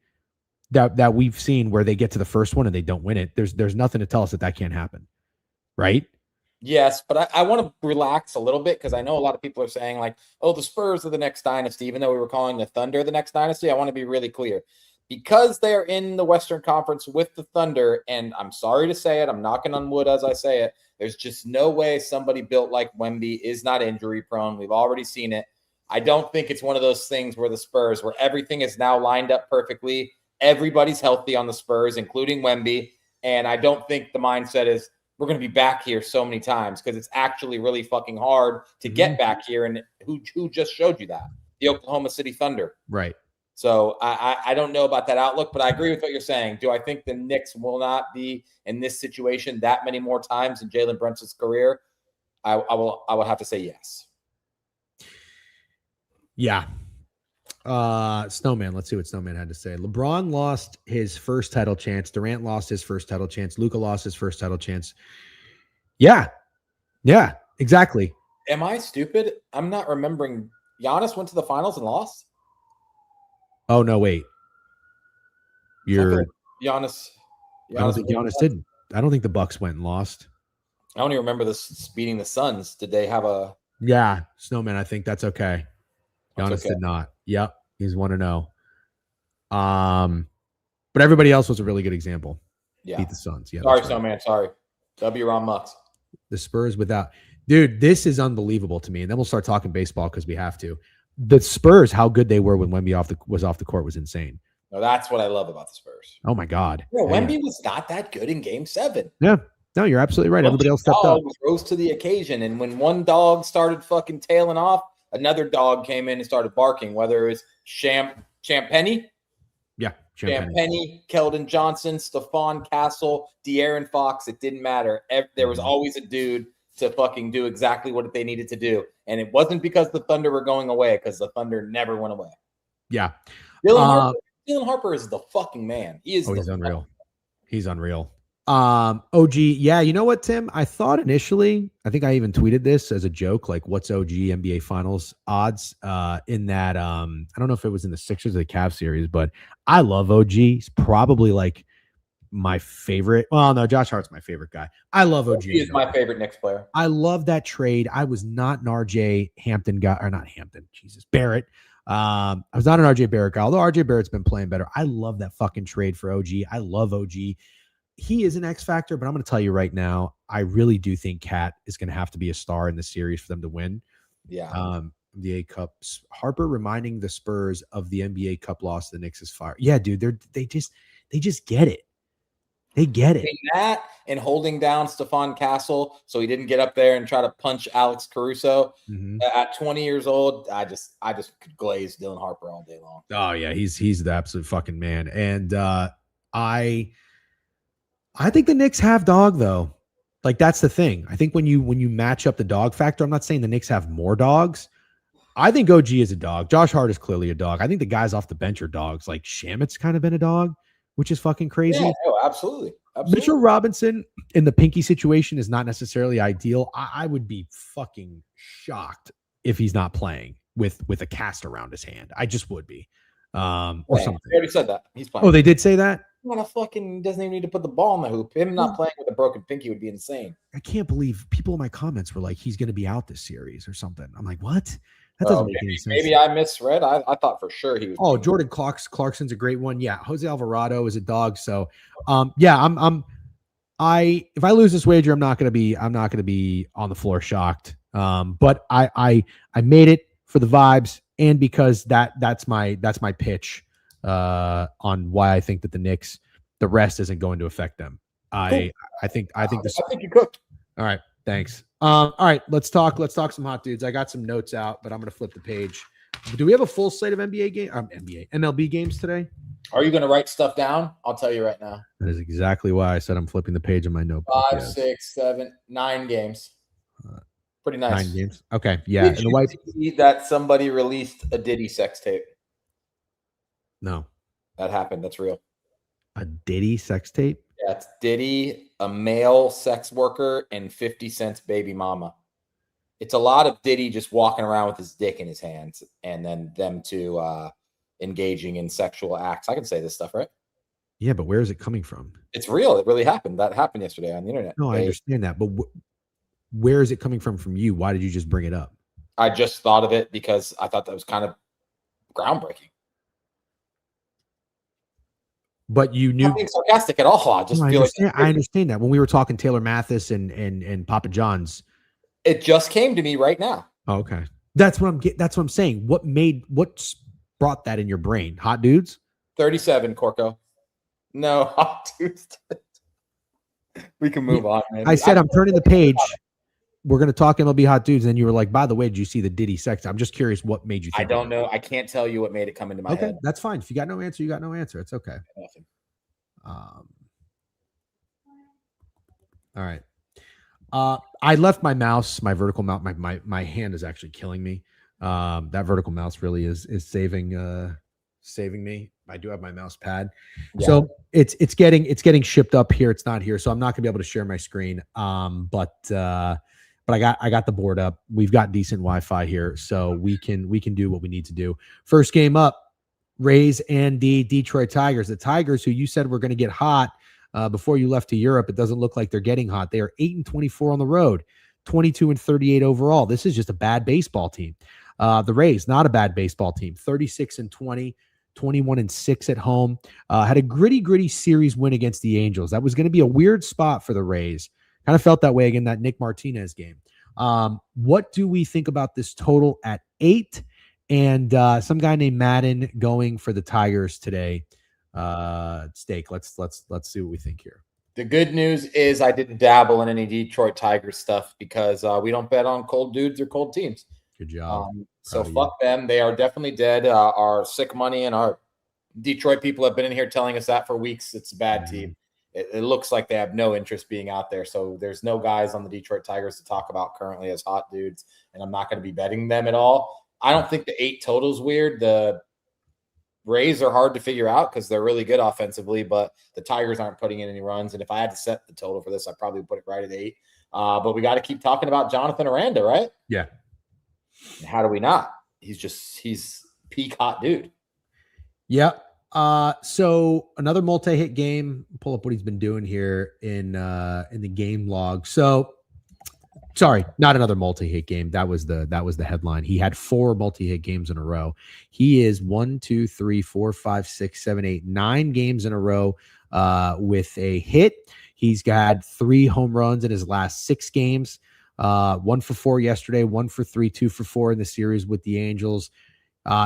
B: that we've seen where they get to the first one and they don't win it. There's nothing to tell us that can't happen. Right?
A: Yes, but I want to relax a little bit because I know a lot of people are saying like, oh, the Spurs are the next dynasty, even though we were calling the Thunder the next dynasty. I want to be really clear. Because they're in the Western Conference with the Thunder, and I'm sorry to say it, I'm knocking on wood as I say it, there's just no way somebody built like Wemby is not injury prone. We've already seen it. I don't think it's one of those things where the Spurs, where everything is now lined up perfectly. Everybody's healthy on the Spurs, including Wemby. And I don't think the mindset is we're going to be back here so many times because it's actually really fucking hard to get back here. And who just showed you that? The Oklahoma City Thunder.
B: Right.
A: So I don't know about that outlook, but I agree with what you're saying. Do I think the Knicks will not be in this situation that many more times in Jalen Brunson's career? I will have to say yes.
B: Yeah. Snowman, let's see what Snowman had to say. LeBron lost his first title chance. Durant lost his first title chance. Luka lost his first title chance. Yeah. Yeah, exactly.
A: Am I stupid? I'm not remembering. Giannis went to the finals and lost?
B: Oh, no, wait. You're
A: Giannis.
B: I don't think Giannis didn't. I don't think the Bucks went and lost.
A: I don't even remember this beating the Suns. Did they have a?
B: Yeah, Snowman. I think that's okay. Giannis
A: okay.
B: did not. Yep, he's 1-0. But everybody else was a really good example.
A: Yeah,
B: beat the Suns. Yeah,
A: sorry, Snowman. Sorry. W. Ron Mux.
B: The Spurs without, dude. This is unbelievable to me. And then we'll start talking baseball because we have to. The Spurs, how good they were when Wemby was off the court was insane.
A: No, that's what I love about the Spurs.
B: Oh my God.
A: Yeah, Wemby was not that good in Game 7.
B: Yeah. No, you're absolutely right. Everybody else stepped up.
A: Rose to the occasion. And when one dog started fucking tailing off, another dog came in and started barking, whether it was Champagny.
B: Yeah.
A: Champagny, Keldon Johnson, Stephon Castle, De'Aaron Fox. It didn't matter. There was always a dude to fucking do exactly what they needed to do. And it wasn't because the Thunder were going away, because the Thunder never went away.
B: Yeah.
A: Dylan Harper is the fucking man. He is.
B: He's unreal. He's unreal. OG. Yeah. You know what, Tim? I thought initially, I think I even tweeted this as a joke, like what's OG NBA finals odds, in that, I don't know if it was in the Sixers or the Cavs series, but I love OG. He's probably like my favorite. Well, no, Josh Hart's my favorot guy. I love OG.
A: He is my favorite Knicks player.
B: I love that trade. I was not an RJ Hampton guy, or not Hampton. Jesus, Barrett. I was not an RJ Barrett guy, although RJ Barrett's been playing better. I love that fucking trade for OG. I love OG. He is an X factor, but I'm going to tell you right now, I really do think Cat is going to have to be a star in the series for them to win.
A: Yeah.
B: NBA Cup. Harper reminding the Spurs of the NBA Cup loss to the Knicks is fire. Yeah, dude, they just get it. They get it.
A: That and holding down Stephon Castle so he didn't get up there and try to punch Alex Caruso at 20 years old. I just could glaze Dylan Harper all day long.
B: Oh yeah, he's the absolute fucking man. And I I think the Knicks have dog though. Like that's the thing. I think when you match up the dog factor, I'm not saying the Knicks have more dogs. I think OG is a dog. Josh Hart is clearly a dog. I think the guys off the bench are dogs. Like Shamit's kind of been a dog, which is fucking crazy.
A: Yeah, no, absolutely.
B: Mitchell Robinson in the pinky situation is not necessarily ideal. I would be fucking shocked if he's not playing with a cast around his hand. I just would be. Or something.
A: They already said that. He's playing.
B: Oh, they did say that?
A: Doesn't even need to put the ball in the hoop. Him not playing with a broken pinky would be insane.
B: I can't believe people in my comments were like, he's going to be out this series or something. I'm like, what? That doesn't make any sense.
A: Maybe I misread. I thought for sure he was.
B: Oh, Jordan Clarkson's a great one. Yeah, Jose Alvarado is a dog. So, yeah, if I lose this wager, I'm not going to be on the floor shocked. But I made it for the vibes and because that's my pitch on why I think that the Knicks, the rest isn't going to affect them. I think
A: you cooked.
B: All right. Thanks. All right, let's talk some hot dudes. I got some notes out, but I'm going to flip the page. Do we have a full slate of MLB games today?
A: Are you going to write stuff down? I'll tell you right now.
B: That is exactly why I said I'm flipping the page in my notebook.
A: 5, 6, 7, 9 games. Pretty nice.
B: 9 games. Okay. Yeah.
A: Did you see that somebody released a Diddy sex tape?
B: No.
A: That happened. That's real.
B: A Diddy sex tape?
A: Yeah, it's Diddy, a male sex worker, and 50 Cent's baby mama. It's a lot of Diddy just walking around with his dick in his hands and then them two engaging in sexual acts. I can say this stuff, right?
B: Yeah, but where is it coming from?
A: It's real. It really happened. That happened yesterday on the internet.
B: No, I understand that. But where is it coming from you? Why did you just bring it up?
A: I just thought of it because I thought that was kind of groundbreaking.
B: But you knew.
A: Not being sarcastic at all. I just feel like
B: I understand that. When we were talking Taylor Mathis and Papa John's,
A: it just came to me right now.
B: Oh, okay, that's what I'm saying. What brought that in your brain? Hot dudes.
A: 37, Corco. No, hot dudes. We can move on, man.
B: I said I'm turning the page. We're going to talk MLB hot dudes. And you were like, by the way, did you see the Diddy sex? I'm just curious what made you think
A: I don't know. I can't tell you what made it come into my head.
B: That's fine. If you got no answer, you got no answer. It's okay.
A: Nothing.
B: All right. I left my mouse, my vertical mouse. My hand is actually killing me. That vertical mouse really is saving me. I do have my mouse pad. Yeah. So it's getting shipped up here. It's not here. So I'm not gonna be able to share my screen. But I got the board up. We've got decent Wi-Fi here, so we can do what we need to do. First game up, Rays and the Detroit Tigers. The Tigers, who you said were going to get hot before you left to Europe, it doesn't look like they're getting hot. They are 8-24 on the road, 22-38 overall. This is just a bad baseball team. The Rays, not a bad baseball team, 36-20, 21-6 at home. Had a gritty series win against the Angels. That was going to be a weird spot for the Rays. Kind of felt that way again, that Nick Martinez game. What do we think about this total at 8? And some guy named Madden going for the Tigers today. Steak. Let's see what we think here.
A: The good news is I didn't dabble in any Detroit Tigers stuff because we don't bet on cold dudes or cold teams.
B: Good job.
A: So fuck them. They are definitely dead. Our sick money and our Detroit people have been in here telling us that for weeks. It's a bad team. It looks like they have no interest being out there. So there's no guys on the Detroit Tigers to talk about currently as hot dudes, and I'm not going to be betting them at all. I don't think the 8 total is weird. The Rays are hard to figure out because they're really good offensively, but the Tigers aren't putting in any runs. And if I had to set the total for this, I'd probably put it right at 8. But we got to keep talking about Jonathan Aranda, right?
B: Yeah.
A: How do we not? He's peak hot dude.
B: Yeah. So another multi-hit game. Pull up what he's been doing here in the game log. So sorry, not another multi-hit game. That was the headline. He had 4 multi-hit games in a row. He is 1, 2, 3, 4, 5, 6, 7, 8, 9 games in a row with a hit. He's got 3 home runs in his last 6 games. 1 for 4 yesterday, 1 for 3, 2 for 4 in the series with the Angels.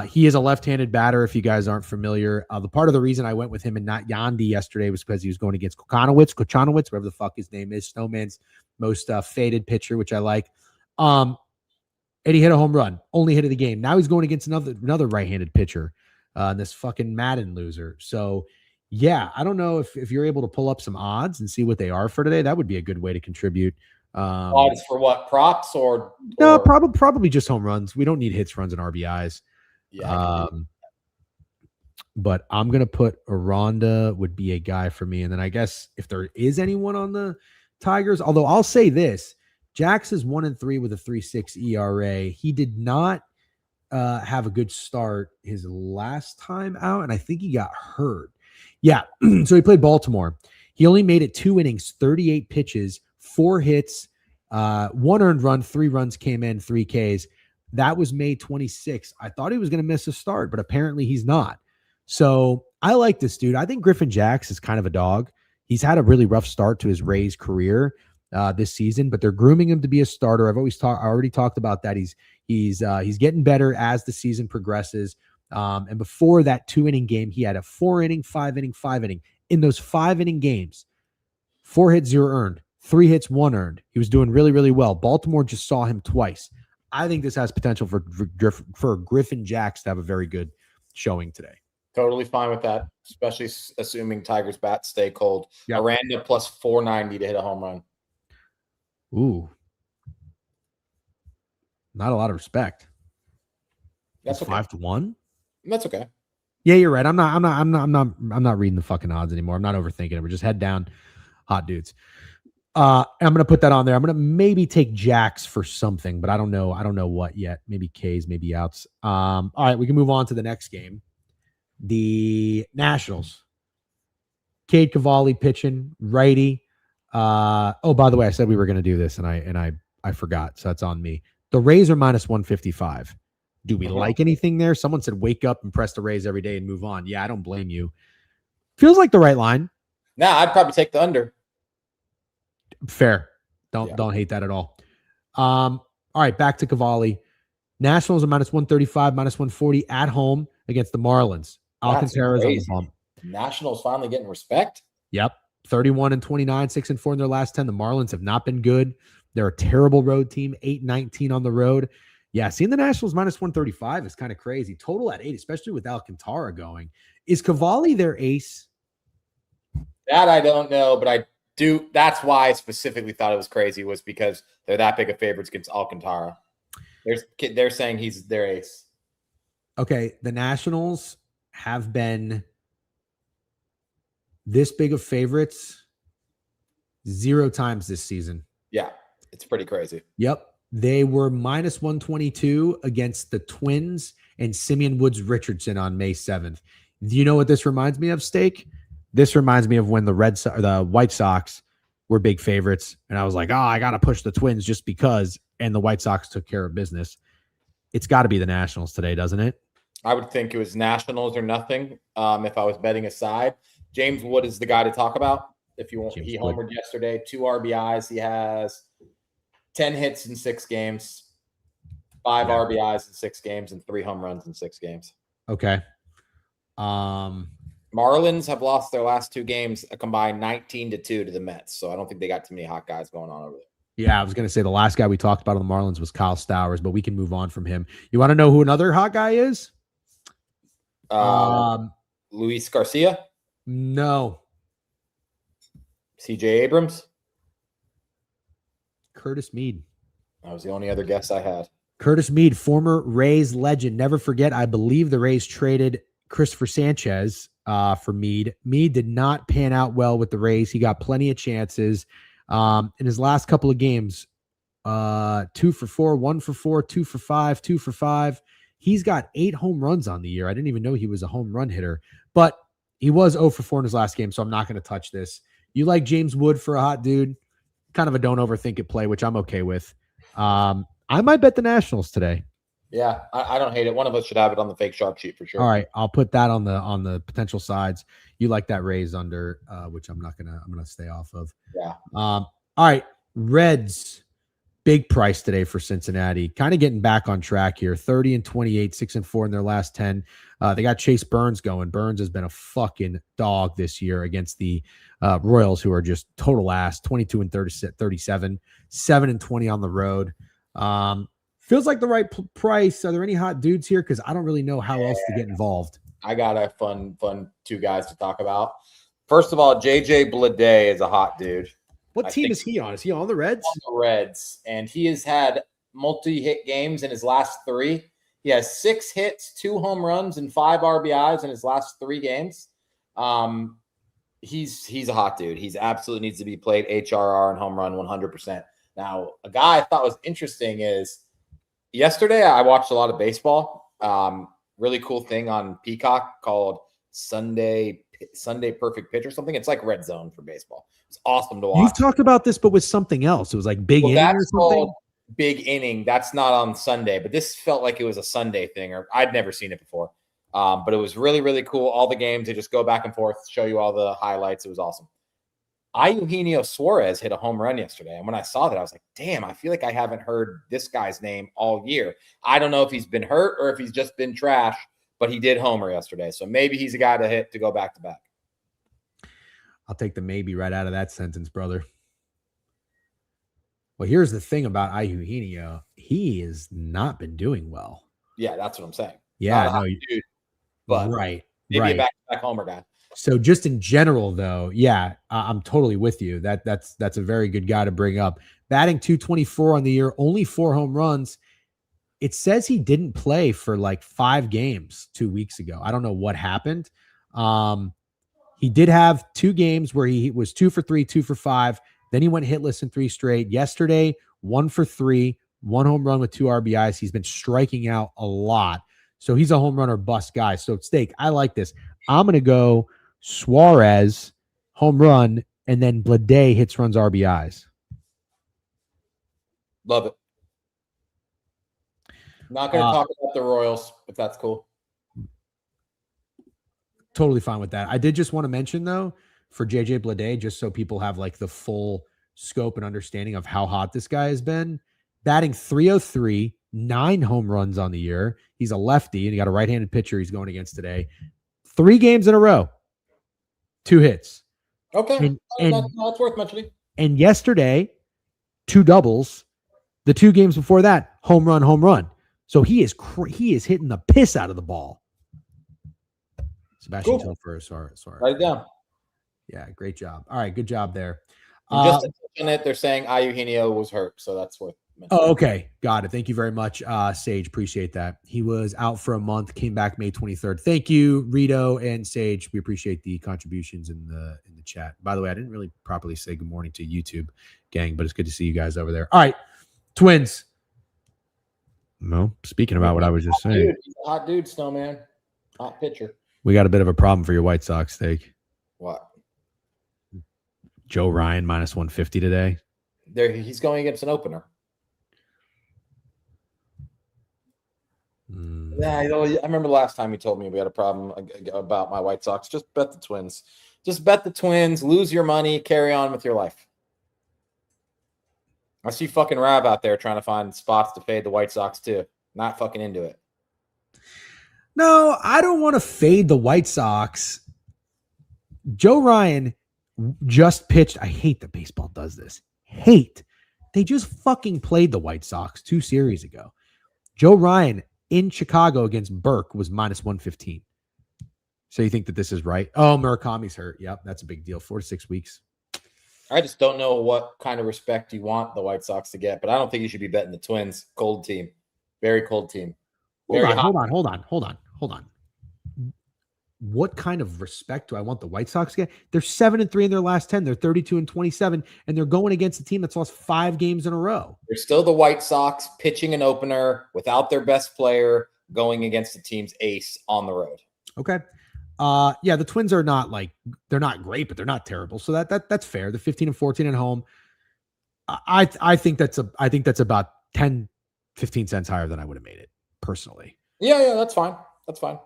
B: He is a left-handed batter, if you guys aren't familiar. The part of the reason I went with him and not Yandy yesterday was because he was going against Kochanowicz, whatever the fuck his name is, Snowman's most faded pitcher, which I like. And he hit a home run, only hit of the game. Now he's going against another right-handed pitcher, this fucking Madden loser. So Yeah, I don't know if you're able to pull up some odds and see what they are for today. That would be a good way to contribute.
A: Odds for what? Props or
B: No, probably just home runs. We don't need hits, runs, and RBIs.
A: yeah.
B: But I'm gonna put Aranda would be a guy for me, and then I guess if there is anyone on the Tigers, although I'll say this, Jax is 1-3 with a 3.6 ERA. He did not have a good start his last time out, and I think he got hurt. Yeah, so he played Baltimore. He only made it 2 innings, 38 pitches, 4 hits, 1 earned run, 3 runs came in, 3 Ks. That was May 26th. I thought he was going to miss a start, but apparently he's not. So I like this dude. I think Griffin Jax is kind of a dog. He's had a really rough start to his Rays career this season, but they're grooming him to be a starter. I already talked about that. He's getting better as the season progresses. And before that 2-inning game, he had a 4-inning, 5-inning, 5-inning. In those 5-inning games, 4 hits, 0 earned, 3 hits, 1 earned. He was doing really, really well. Baltimore just saw him twice. I think this has potential for Griffin Jax to have a very good showing today.
A: Totally fine with that, especially assuming Tigers bats stay cold. Yep. Aranda plus 490 to hit a home run.
B: Ooh, not a lot of respect.
A: That's okay.
B: 5-1.
A: That's okay.
B: Yeah, you're right. I'm not reading the fucking odds anymore. I'm not overthinking it. We're just head down, hot dudes. I'm gonna put that on there. I'm gonna maybe take Jax for something, but I don't know what yet. Maybe K's, maybe outs. All right, we can move on to the next game. The Nationals. Cade Cavalli pitching, righty. Oh, by the way, I said we were going to do this, and I forgot, so that's on me. The Rays are minus 155. Do we like anything there? Someone said wake up and press the Rays every day and move on. Yeah, I don't blame you. Feels like the right line.
A: Nah, I'd probably take the under.
B: Fair. Don't hate that at all. All right, back to Cavalli. Nationals are minus 135, minus 140 at home against the Marlins. Alcantara's on the bump.
A: Nationals finally getting respect.
B: Yep. 31-29, 6-4 in their last 10. The Marlins have not been good. They're a terrible road team, 8-19 on the road. Yeah, seeing the Nationals minus 135 is kind of crazy. Total at 8, especially with Alcantara going. Is Cavalli their ace?
A: That I don't know, but I do. That's why I specifically thought it was crazy, was because they're that big of favorites against Alcantara. They're saying he's their ace.
B: Okay, the Nationals have been this big of favorites 0 times this season.
A: Yeah, it's pretty crazy.
B: Yep. They were minus 122 against the Twins and Simeon Woods Richardson on May 7th. Do you know what this reminds me of, Steak? This reminds me of when the White Sox were big favorites, and I was like, I got to push the Twins just because, and the White Sox took care of business. It's got to be the Nationals today, doesn't it?
A: I would think it was Nationals or nothing. If I was betting aside, James Wood is the guy to talk about. If you want, he homered yesterday, 2 RBIs. He has 10 hits in 6 games, 5 RBIs in 6 games, and 3 home runs in 6 games.
B: Okay.
A: Marlins have lost their last 2 games, a combined 19-2 to the Mets. So I don't think they got too many hot guys going on over there.
B: Yeah, I was going to say the last guy we talked about on the Marlins was Kyle Stowers, but we can move on from him. You want to know who another hot guy is?
A: Luis Garcia?
B: No.
A: CJ Abrams?
B: Curtis Mead.
A: That was the only other guess I had.
B: Curtis Mead, former Rays legend. Never forget, I believe the Rays traded Christopher Sanchez for Mead. Mead did not pan out well with the Rays. He got plenty of chances. In his last couple of games, 2 for 4, 1 for 4, 2 for 5, 2 for 5. He's got 8 home runs on the year. I didn't even know he was a home run hitter, but he was 0 for 4 in his last game, so I'm not going to touch this. You like James Wood for a hot dude? Kind of a don't overthink it play, which I'm okay with. I might bet the Nationals today.
A: Yeah, I don't hate it. One of us should have it on the fake sharp sheet for sure.
B: All right, I'll put that on the potential sides. You like that Rays under, which I'm gonna stay off of.
A: Yeah.
B: All right, Reds. Big price today for Cincinnati. Kind of getting back on track here. 30-28, 6-4 in their last 10. They got Chase Burns going. Burns has been a fucking dog this year against the Royals, who are just total ass. 22-37, 7-20 on the road. Feels like the right price. Are there any hot dudes here? Because I don't really know how else to get involved.
A: I got a fun two guys to talk about. First of all, JJ Bleday is a hot dude.
B: What team is he on? Is he on the Reds?
A: On the Reds, and he has had multi-hit games in his last 3. He has 6 hits, 2 home runs, and 5 RBIs in his last 3 games. He's a hot dude. He's absolutely needs to be played HRR and home run 100%. Now, a guy I thought was interesting is yesterday I watched a lot of baseball. Really cool thing on Peacock called Sunday Perfect Pitch or something. It's like Red Zone for baseball. It's awesome to watch.
B: You've talked about this, but with something else. It was like Big Inning or something.
A: Big Inning. That's not on Sunday, but this felt like it was a Sunday thing, or I'd never seen it before. But it was really, really cool. All the games, they just go back and forth, show you all the highlights. It was awesome. Eugenio Suarez hit a home run yesterday. And when I saw that, I was like, damn, I feel like I haven't heard this guy's name all year. I don't know if he's been hurt or if he's just been trash, but he did homer yesterday. So maybe he's a guy to hit to go back to back.
B: I'll take the maybe right out of that sentence, brother. Well, here's the thing about Eugenio. He has not been doing well.
A: Yeah, that's what I'm saying.
B: Yeah, no,
A: dude, but
B: right.
A: Maybe a back homer guy.
B: So just in general, though, yeah, I'm totally with you. That's a very good guy to bring up. Batting .224 on the year, only 4 home runs. It says he didn't play for like 5 games 2 weeks ago. I don't know what happened. He did have 2 games where he was 2 for 3, 2 for 5. Then he went hitless in 3 straight. Yesterday, 1 for 3, 1 home run with 2 RBIs. He's been striking out a lot. So he's a home run or bust guy. So Steak, I like this. I'm going to go Suarez, home run, and then Bleday hits, runs, RBIs.
A: Love it. Not going to talk about the Royals, if that's cool.
B: Totally fine with that. I did just want to mention, though, for JJ Bleday, just so people have like the full scope and understanding of how hot this guy has been. Batting .303, 9 home runs on the year. He's a lefty, and he got a right-handed pitcher he's going against today. 3 games in a row, 2 hits.
A: Okay, that's worth mentioning.
B: And yesterday, 2 doubles. The 2 games before that, home run. So he is hitting the piss out of the ball. Sebastian Telfer, sorry.
A: Write it down.
B: Yeah, great job. All right, good job there.
A: Just to touch on it, they're saying Eugenio was hurt, so that's worth mentioning.
B: Oh, okay. Got it. Thank you very much, Sage. Appreciate that. He was out for a month, came back May 23rd. Thank you, Rito and Sage. We appreciate the contributions in the chat. By the way, I didn't really properly say good morning to YouTube gang, but it's good to see you guys over there. All right, Twins. No, speaking about what I was just saying.
A: Dude, he's a hot dude, Snowman. Hot pitcher.
B: We got a bit of a problem for your White Sox, Steak.
A: What?
B: Joe Ryan minus 150 today.
A: He's going against an opener. Yeah, I remember last time you told me we had a problem about my White Sox. Just bet the Twins. Just bet the Twins. Lose your money. Carry on with your life. I see fucking Rab out there trying to find spots to fade the White Sox too. Not fucking into it.
B: No, I don't want to fade the White Sox. Joe Ryan just pitched. I hate that baseball does this. They just fucking played the White Sox 2 series ago. Joe Ryan in Chicago against Burke was minus 115. So you think that this is right? Oh, Murakami's hurt. Yep, that's a big deal. 4 to 6 weeks.
A: I just don't know what kind of respect you want the White Sox to get, but I don't think you should be betting the Twins. Cold team. Very cold team.
B: Hold on. What kind of respect do I want the White Sox to get? They're 7-3 in their last 10. They're 32-27, and they're going against a team that's lost 5 games in a row.
A: They're still the White Sox pitching an opener without their best player going against the team's ace on the road.
B: Okay. Yeah, the Twins are not they're not great, but they're not terrible. So that's fair. They're 15-14 at home. I think that's about 10, 15 cents higher than I would have made it personally.
A: Yeah, that's fine. That's fine.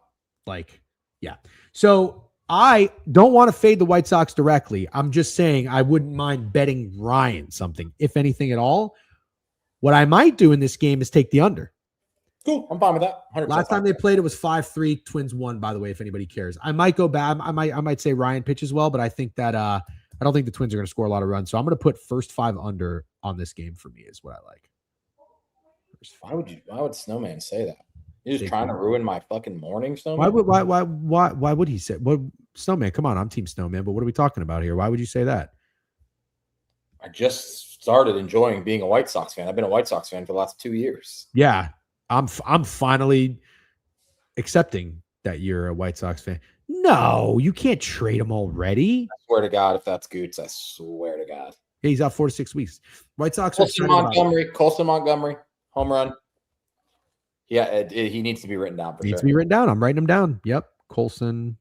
B: Yeah. So I don't want to fade the White Sox directly. I'm just saying I wouldn't mind betting Ryan something, if anything at all. What I might do in this game is take the under.
A: Cool. I'm fine with that. 100%
B: Last time they played, it was 5-3. Twins won, by the way, if anybody cares. I might go back. I might say Ryan pitches well, but I think that I don't think the Twins are going to score a lot of runs. So I'm going to put first 5 under on this game for me is what I like.
A: Why would Snowman say that? You're just trying to ruin my fucking morning, Snowman.
B: Why would he say what? Snowman, come on, I'm Team Snowman, but what are we talking about here? Why would you say that?
A: I just started enjoying being a White Sox fan. I've been a White Sox fan for the last 2 years.
B: Yeah, I'm finally accepting that you're a White Sox fan. No, you can't trade him already.
A: I swear to God, if that's Goots, I swear to God.
B: Yeah, he's out 4 to 6 weeks. White Sox.
A: Colson Montgomery, home run. Yeah, he needs to be written down.
B: Needs to be written down. I'm writing him down. Yep, Colson.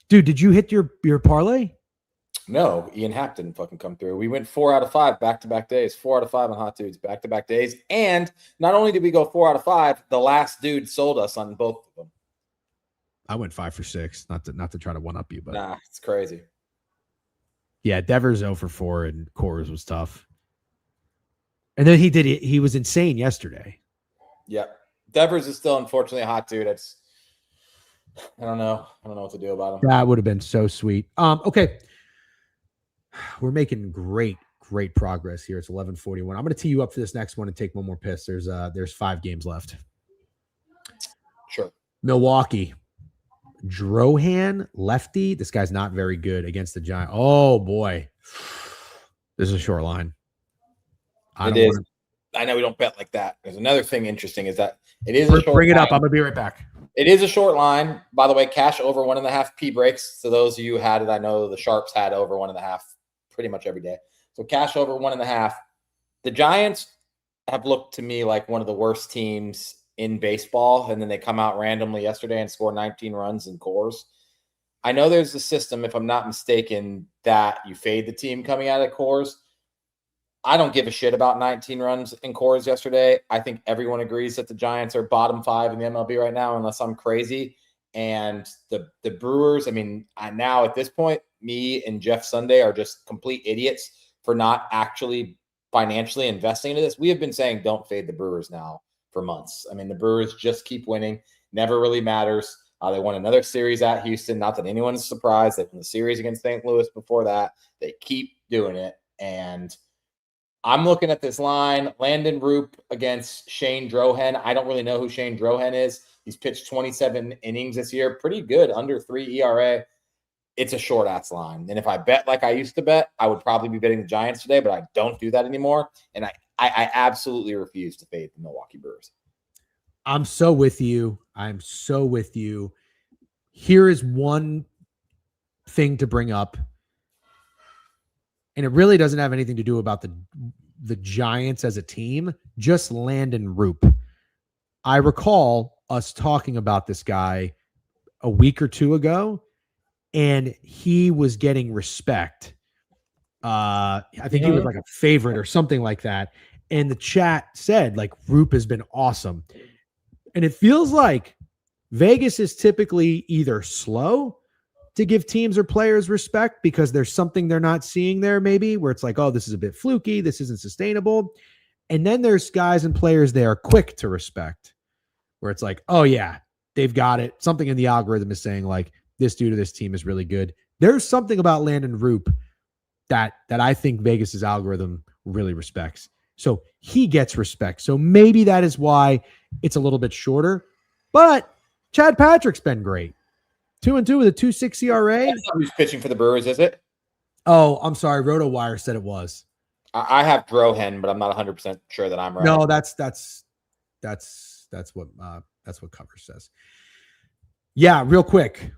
B: Dude, did you hit your parlay?
A: No, Ian Happ didn't fucking come through. We went 4 out of 5 back-to-back days. 4 out of 5 on Hot Dudes back-to-back days. And not only did we go 4 out of 5, the last dude sold us on both of them.
B: I went 5 for 6. Not to try to one up you, but
A: nah, it's crazy.
B: Yeah, Devers 0 for 4 and Coors was tough. And then he was insane yesterday.
A: Yep. Devers is still unfortunately a hot dude. I don't know what to do about him.
B: That would have been so sweet. Okay. We're making great progress here. It's 11:41. I'm going to tee you up for this next one and take one more piss. There's 5 games left.
A: Sure.
B: Milwaukee. Drohan, lefty. This guy's not very good against the Giants. Oh boy. This is a short line.
A: I know we don't bet like that. There's another thing interesting is that it is a short
B: Bring it
A: line.
B: up. I'm going to be right back.
A: It is a short line. By the way, cash over 1.5 P breaks. So those of you who had it, I know the Sharps had over 1.5 pretty much every day. So cash over 1.5. The Giants have looked to me like one of the worst teams in baseball, and then they come out randomly yesterday and score 19 runs in Coors. I know there's a system, if I'm not mistaken, that you fade the team coming out of Coors. I don't give a shit about 19 runs in Coors yesterday. I think everyone agrees that the Giants are bottom 5 in the MLB right now, unless I'm crazy. And the Brewers, I mean, now at this point, me and Jeff Sunday are just complete idiots for not actually financially investing into this. We have been saying don't fade the Brewers now for months. I mean, the Brewers just keep winning. Never really matters. They won another series at Houston. Not that anyone's surprised. They won the series against St. Louis before that. They keep doing it. And I'm looking at this line, Landon Roop against Shane Drohan. I don't really know who Shane Drohan is. He's pitched 27 innings this year. Pretty good, under 3 ERA. It's a short-ass line. And if I bet like I used to bet, I would probably be betting the Giants today, but I don't do that anymore. And I absolutely refuse to fade the Milwaukee Brewers.
B: I'm so with you. Here is one thing to bring up. And it really doesn't have anything to do about the Giants as a team, just Landon Roop. I recall us talking about this guy a week or two ago, and he was getting respect. I think he was like a favorite or something like that. And the chat said, like, Roop has been awesome. And it feels like Vegas is typically either slow to give teams or players respect because there's something they're not seeing there, maybe where it's like, oh, this is a bit fluky. This isn't sustainable. And then there's guys and players they are quick to respect where it's like, oh yeah, they've got it. Something in the algorithm is saying like this dude or this team is really good. There's something about Landon Roop that I think Vegas's algorithm really respects. So he gets respect. So maybe that is why it's a little bit shorter, but Chad Patrick's been great. 2-2 with a 2.6 ERA.
A: That's not who's pitching for the Brewers, is it?
B: Oh, I'm sorry. RotoWire said it was.
A: I have Drohan, but I'm not 100% sure that I'm right.
B: No, that's what cover says. Yeah, real quick.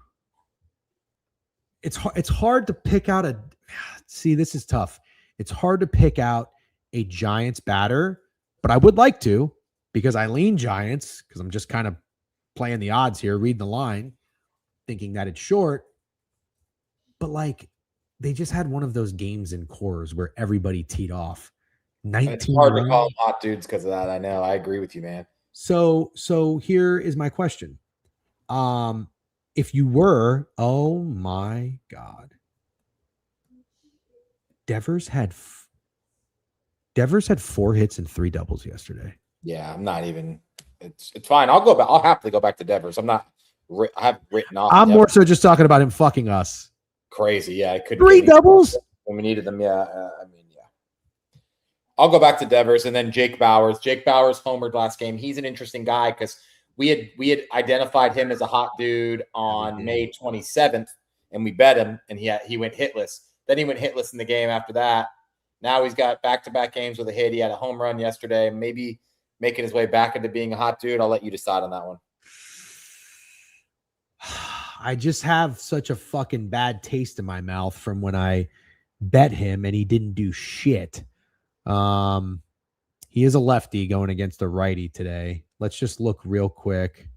B: It's hard to pick out see, this is tough. It's hard to pick out a Giants batter, but I would like to because I lean Giants because I'm just kind of playing the odds here, reading the line, thinking that it's short. But like they just had one of those games in Coors where everybody teed off. 19
A: It's hard to call them hot dudes because of that. I know. I agree with you, man.
B: So here is my question. If you were, oh my God, Devers had 4 hits and 3 doubles yesterday.
A: Yeah, I'm not even. It's fine. I'll go back. I'll happily go back to Devers. I have written off.
B: I'm
A: Devers.
B: more so just talking about him fucking us.
A: Crazy. Yeah, I couldn't.
B: 3 doubles
A: when we needed them. Yeah, I mean, yeah. I'll go back to Devers and then Jake Bowers. Jake Bowers homered last game. He's an interesting guy because we had identified him as a hot dude on May 27th, and we bet him, and he went hitless. Then he went hitless in the game after that. Now he's got back-to-back games with a hit. He had a home run yesterday, maybe making his way back into being a hot dude. I'll let you decide on that one.
B: I just have such a fucking bad taste in my mouth from when I bet him and he didn't do shit. He is a lefty going against a righty today. Let's just look real quick.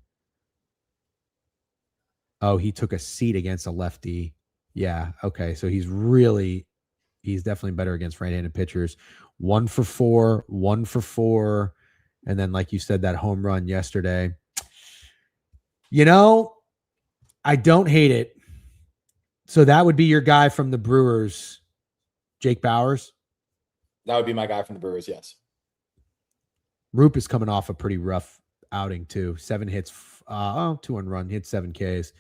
B: Oh, he took a seat against a lefty. Yeah. Okay. So he's definitely better against right-handed pitchers. 1 for 4, 1 for 4. And then, like you said, that home run yesterday. I don't hate it. So that would be your guy from the Brewers, Jake Bowers.
A: That would be my guy from the Brewers, yes.
B: Roop is coming off a pretty rough outing too. 7 hits, 2 run, hit 7 Ks.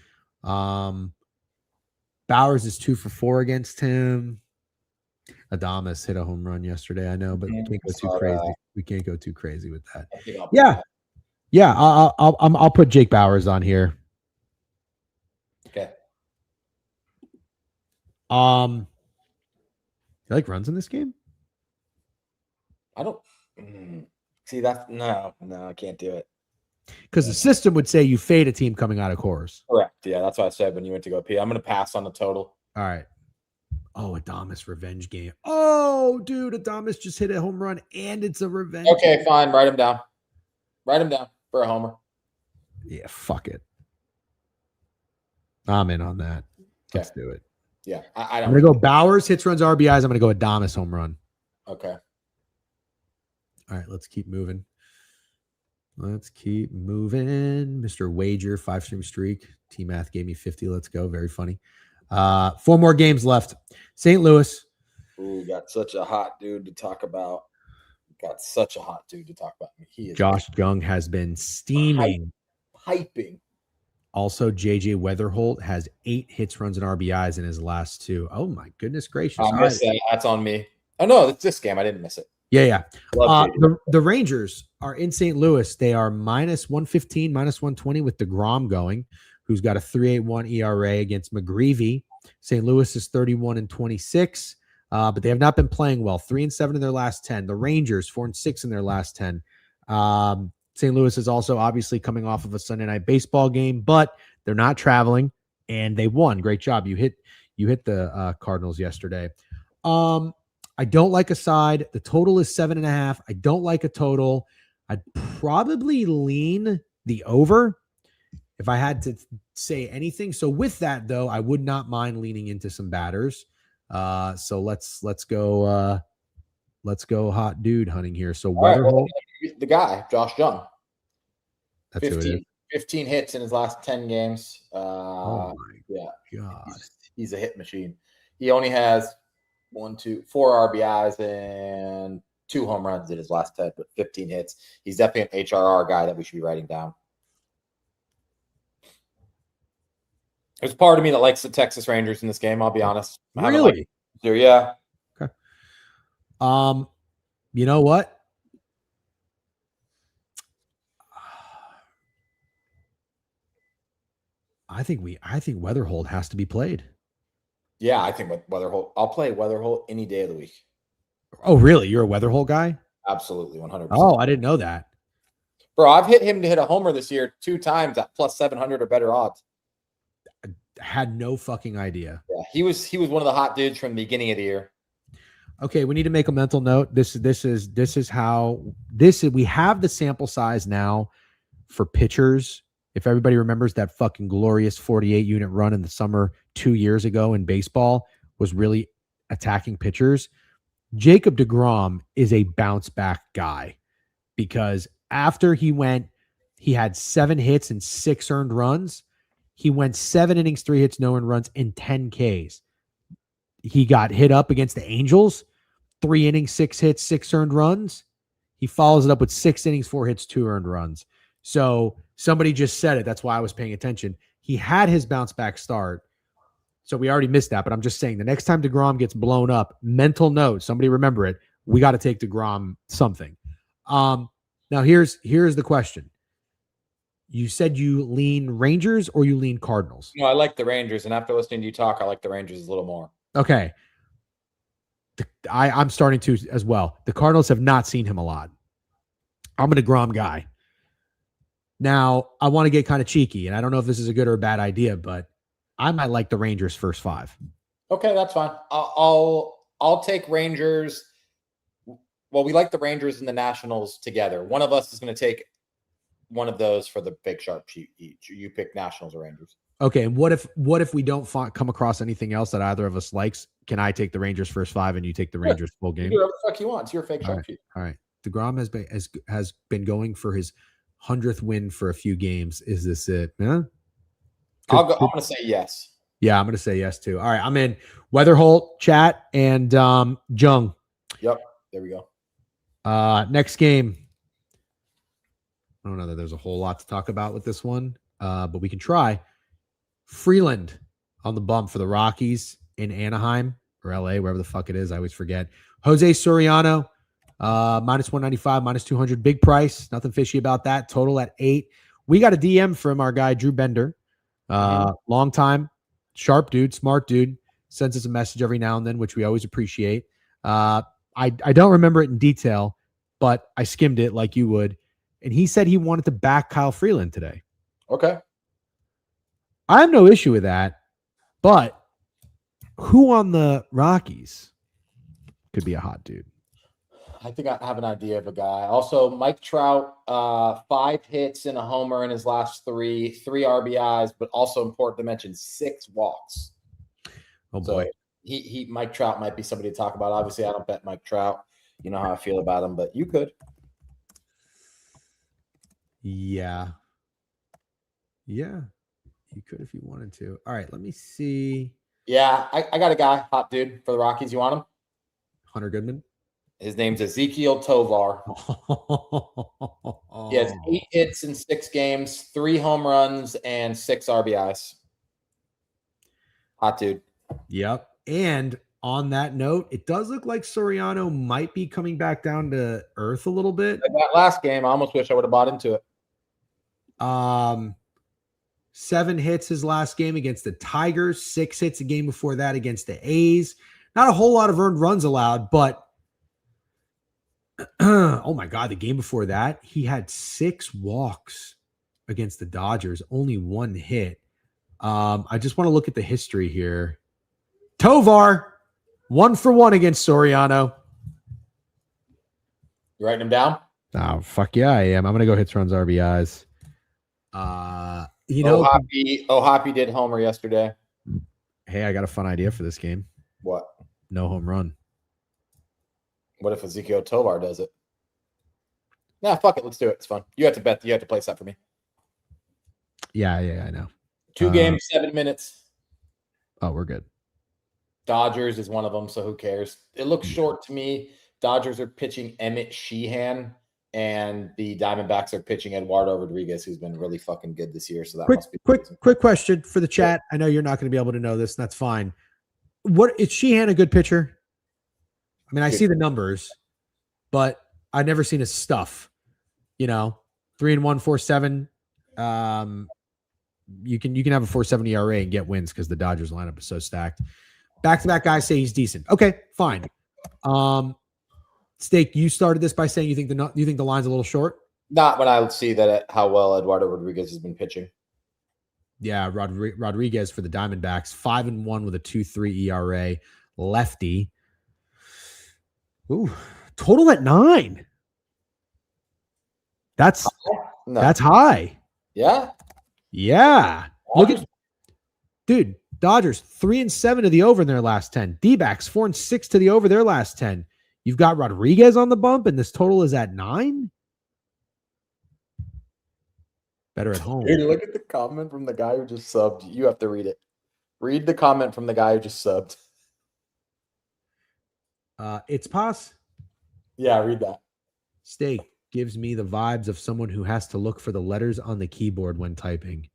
B: Bowers is 2 for 4 against him. Adames hit a home run yesterday, I know, but we can't go too crazy. We can't go too crazy with that. Yeah. I'll put Jake Bowers on here.
A: Okay.
B: You like runs in this game?
A: I don't see that. No, I can't do it.
B: Because the system would say you fade a team coming out of course.
A: Correct. Yeah, that's what I said when you went to go pee. I'm going to pass on the total.
B: All right. Oh, Adames revenge game. Oh, dude, Adames just hit a home run and it's a revenge.
A: Okay, fine. Write him down. Write him down for a homer.
B: Yeah, fuck it. I'm in on that.
A: Okay.
B: Let's do it.
A: Yeah,
B: I'm going to go Bowers, hits, runs, RBIs. I'm going to go Adames home run.
A: Okay.
B: All right, let's keep moving. Mr. Wager, 5-stream streak. T-Math gave me 50. Let's go. Very funny. 4 more games left. St. Louis.
A: Ooh, got such a hot dude to talk about. He is
B: Josh Jung has been steaming.
A: Piping.
B: Also, JJ Weatherholt has 8 hits, runs, and RBIs in his last 2. Oh, my goodness gracious.
A: I missed that. That's on me. Oh, no, it's this game. I didn't miss it.
B: Yeah. The Rangers are in St. Louis. They are minus 115, minus 120 with DeGrom going, who's got a 3.81 ERA against McGreevy. St. Louis is 31-26, but they have not been playing well. 3-7 in their last 10. The Rangers 4-6 in their last 10. St. Louis is also obviously coming off of a Sunday night baseball game, but they're not traveling and they won. Great job. You hit the Cardinals yesterday. I don't like a side. The total is 7.5. I don't like a total. I'd probably lean the over if I had to say anything. So with that though, I would not mind leaning into some batters. So let's go hot dude hunting here. So Weatherholt,
A: the guy, Josh Jung.
B: That's
A: 15 hits in his last 10 games.
B: Oh my God.
A: He's a hit machine. He only has 4 RBIs and 2 home runs in his last 10, but 15 hits. He's definitely an HRR guy that we should be writing down. There's part of me that likes the Texas Rangers in this game, I'll be honest.
B: Really?
A: Yeah.
B: Okay. You know what? I think Weatherholt has to be played.
A: Yeah, I think Weatherholt. I'll play Weatherholt any day of the week.
B: Oh, really? You're a Weatherholt guy?
A: Absolutely, 100%.
B: Oh, I didn't know that.
A: Bro, I've hit him to hit a homer this year 2 times at plus 700 or better odds.
B: I had no fucking idea.
A: Yeah, he was one of the hot dudes from the beginning of the year.
B: Okay, we need to make a mental note. We have the sample size now for pitchers. If everybody remembers that fucking glorious 48 unit run in the summer 2 years ago in baseball was really attacking pitchers. Jacob deGrom is a bounce back guy because after he had 7 hits and 6 earned runs. He went 7 innings, 3 hits, no earned runs, and 10 Ks. He got hit up against the Angels, 3 innings, 6 hits, 6 earned runs. He follows it up with 6 innings, 4 hits, 2 earned runs. So somebody just said it. That's why I was paying attention. He had his bounce back start. So we already missed that, but I'm just saying the next time DeGrom gets blown up, mental note, somebody remember it, we got to take DeGrom something. Now here's the question. You said you lean Rangers or you lean Cardinals?
A: No, I like the Rangers, and after listening to you talk, I like the Rangers a little more.
B: Okay. I'm starting to as well. The Cardinals have not seen him a lot. I'm a DeGrom guy. Now, I want to get kind of cheeky, and I don't know if this is a good or a bad idea, but I might like the Rangers first 5.
A: Okay, that's fine. I'll take Rangers. Well, we like the Rangers and the Nationals together. One of us is going to take one of those for the big sharp sheet each. You pick Nationals or Rangers.
B: Okay, and what if we don't come across anything else that either of us likes? Can I take the Rangers first 5 and you take the Rangers full game?
A: Do whatever the fuck you want. It's your fake sharp sheet.
B: All right. DeGrom has been going for his 100th win for a few games. Is this it? Huh?
A: I'm going to say yes.
B: Yeah, I'm going to say yes too. All right, I'm in. Weatherholt, chat, and Jung.
A: Yep, there we go.
B: Next game. I don't know that there's a whole lot to talk about with this one, but we can try. Freeland on the bump for the Rockies in Anaheim or LA, wherever the fuck it is. I always forget. Jose Soriano, minus 195, minus 200. Big price. Nothing fishy about that. Total at 8. We got a DM from our guy, Drew Bender. Long time. Sharp dude, smart dude. Sends us a message every now and then, which we always appreciate. I don't remember it in detail, but I skimmed it like you would. And he said he wanted to back Kyle Freeland today.
A: Okay.
B: I have no issue with that, but who on the Rockies could be a hot dude?
A: I think I have an idea of a guy. Also, Mike Trout, 5 hits and a homer in his last 3 RBIs, but also important to mention 6 walks.
B: Oh boy.
A: So Mike Trout might be somebody to talk about. Obviously, I don't bet Mike Trout. You know how I feel about him, but you could.
B: Yeah. You could if you wanted to. All right, let me see.
A: Yeah, I got a guy, hot dude for the Rockies. You want him?
B: Hunter Goodman.
A: His name's Ezekiel Tovar. He has 8 hits in 6 games, 3 home runs, and 6 RBIs. Hot dude.
B: Yep. And on that note, it does look like Soriano might be coming back down to earth a little bit.
A: That last game, I almost wish I would have bought into it.
B: 7 hits his last game against the Tigers, 6 hits a game before that against the A's. Not a whole lot of earned runs allowed, but oh my God, the game before that, he had 6 walks against the Dodgers, only 1 hit. I just want to look at the history here. Tovar, 1 for 1 against Soriano.
A: You writing him down?
B: Oh, fuck yeah, I am. I'm going to go hits, runs, RBIs.
A: Hoppy did homer yesterday.
B: Hey, I got a fun idea for this game.
A: What?
B: No home run.
A: What if Ezekiel Tovar does it? Nah, fuck it. Let's do it. It's fun. You have to bet. You have to place that for me.
B: Yeah, I know.
A: 2 games, 7 minutes.
B: Oh, we're good.
A: Dodgers is one of them, so who cares? It looks short to me. Dodgers are pitching Emmett Sheehan, and the Diamondbacks are pitching Eduardo Rodriguez, who's been really fucking good this year. So that must be
B: quick question for the chat. I know you're not going to be able to know this, and that's fine. What is Sheehan a good pitcher? I mean, I see the numbers, but I've never seen his stuff. 3-1, 4.7. You can have a 4.70 ERA and get wins because the Dodgers lineup is so stacked. Back-to-back guys say he's decent. Okay, fine. Steak, you started this by saying you think the line's a little short.
A: Not when I see that how well Eduardo Rodriguez has been pitching.
B: Yeah, Rodriguez for the Diamondbacks, 5-1 with a 2.3 ERA, lefty. Ooh, total at 9. That's high.
A: Yeah.
B: Yeah. Look at Dodgers 3-7 to the over in their last 10. D-backs 4-6 to the over their last 10. You've got Rodriguez on the bump, and this total is at 9. Better at home.
A: Dude, look at the comment from the guy who just subbed. You have to read it. Read the comment from the guy who just subbed.
B: It's Pos.
A: Yeah, read that.
B: Steak gives me the vibes of someone who has to look for the letters on the keyboard when typing.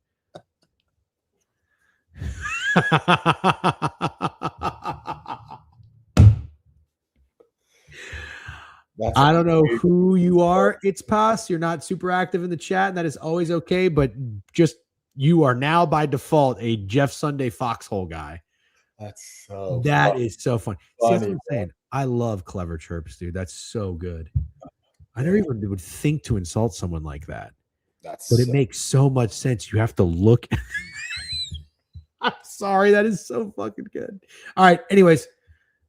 B: I don't know who you are. It's Pass. You're not super active in the chat, and that is always okay. But just you are now by default a Jeff Sunday foxhole guy.
A: That's so
B: That is so fun. See, that's what
A: funny,
B: I'm saying. I love clever chirps, dude. That's so good. I never even would think to insult someone like that. But it makes so much sense. You have to look. I'm sorry. That is so fucking good. All right. Anyways,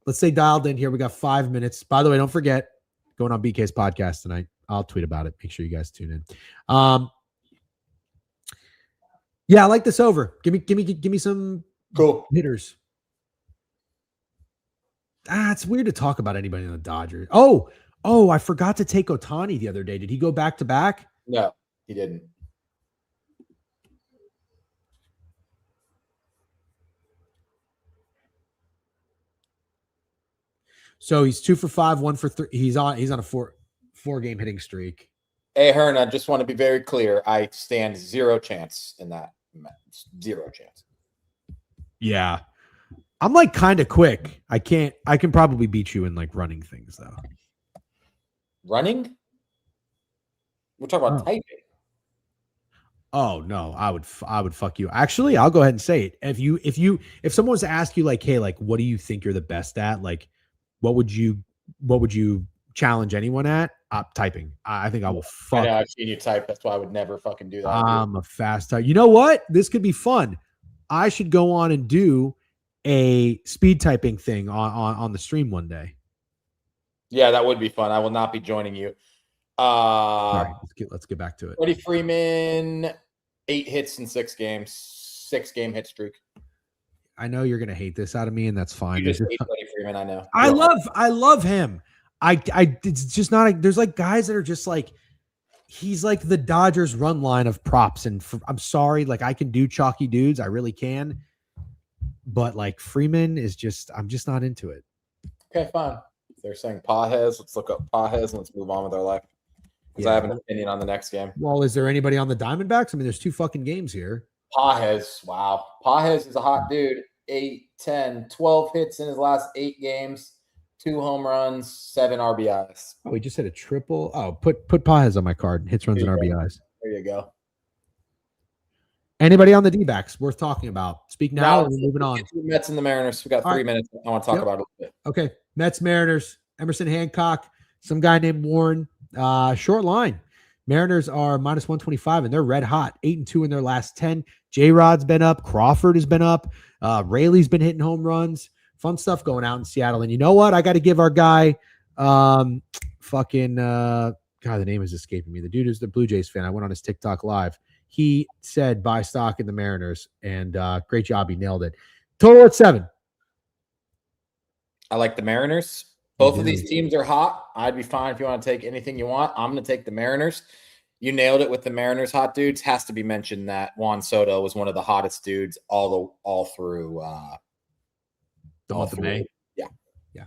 B: let's stay dialed in here. We got 5 minutes. By the way, don't forget, going on BK's podcast tonight. I'll tweet about it. Make sure you guys tune in. Yeah, I like this over. Give me some
A: cool
B: hitters. It's weird to talk about anybody in the Dodgers. Oh, I forgot to take Ohtani the other day. Did he go back to back?
A: No, he didn't.
B: So he's 2 for 5, 1 for 3. He's on a four game hitting streak.
A: Hey, Hearn, I just want to be very clear. I stand zero chance in that. Zero chance.
B: Yeah. I'm like kind of quick. I can probably beat you in like running things though.
A: Running? We're talking about typing.
B: Oh no, I would fuck you. Actually, I'll go ahead and say it. If someone was to ask you like, hey, like, what do you think you're the best at? Like, what would you challenge anyone at? Typing. I think I will fuck.
A: I know, I've seen you type. That's why I would never fucking do that.
B: I'm a fast type. You know what? This could be fun. I should go on and do a speed typing thing on the stream one day.
A: Yeah, that would be fun. I will not be joining you.
B: All right, let's get back to it.
A: Freddie Freeman, 8 hits in 6 games, 6-game hit streak.
B: I know you're gonna hate this out of me, and that's fine.
A: You just hate Freddie Freeman, I know.
B: I love him. It's just not. There's like guys that are just like, he's like the Dodgers run line of props, and I'm sorry, like I can do chalky dudes, I really can, but like Freeman is just, I'm just not into it.
A: Okay, fine. If they're saying Pajes, let's look up Pajes and let's move on with our life. Because I have an opinion on the next game.
B: Well, is there anybody on the Diamondbacks? I mean, there's 2 fucking games here.
A: Pajes, wow. Pajes is a hot dude. 8, 10, 12 hits in his last 8 games. 2 home runs, 7 RBIs.
B: Oh, he just hit a triple. Oh, put Pajes on my card. Hits, runs, and RBIs.
A: There you go.
B: Anybody on the D-backs worth talking about? Speak now, or we're moving on.
A: Mets and the Mariners. We got 3 minutes. I want to talk about it a little bit.
B: Okay. Mets, Mariners, Emerson Hancock, some guy named Warren. Short line. Mariners are minus 125, and they're red hot. 8-2 in their last 10. J-Rod's been up. Crawford has been up. Rayleigh's been hitting home runs. Fun stuff going out in Seattle. And you know what? I got to give our guy, God, the name is escaping me. The dude is the Blue Jays fan. I went on his TikTok live. He said buy stock in the Mariners, and great job. He nailed it. Total at 7.
A: I like the Mariners. Both of these teams are hot. I'd be fine if you want to take anything you want. I'm going to take the Mariners. You nailed it with the Mariners hot dudes. Has to be mentioned that Juan Soto was one of the hottest dudes all through
B: the month of May.
A: Yeah.
B: I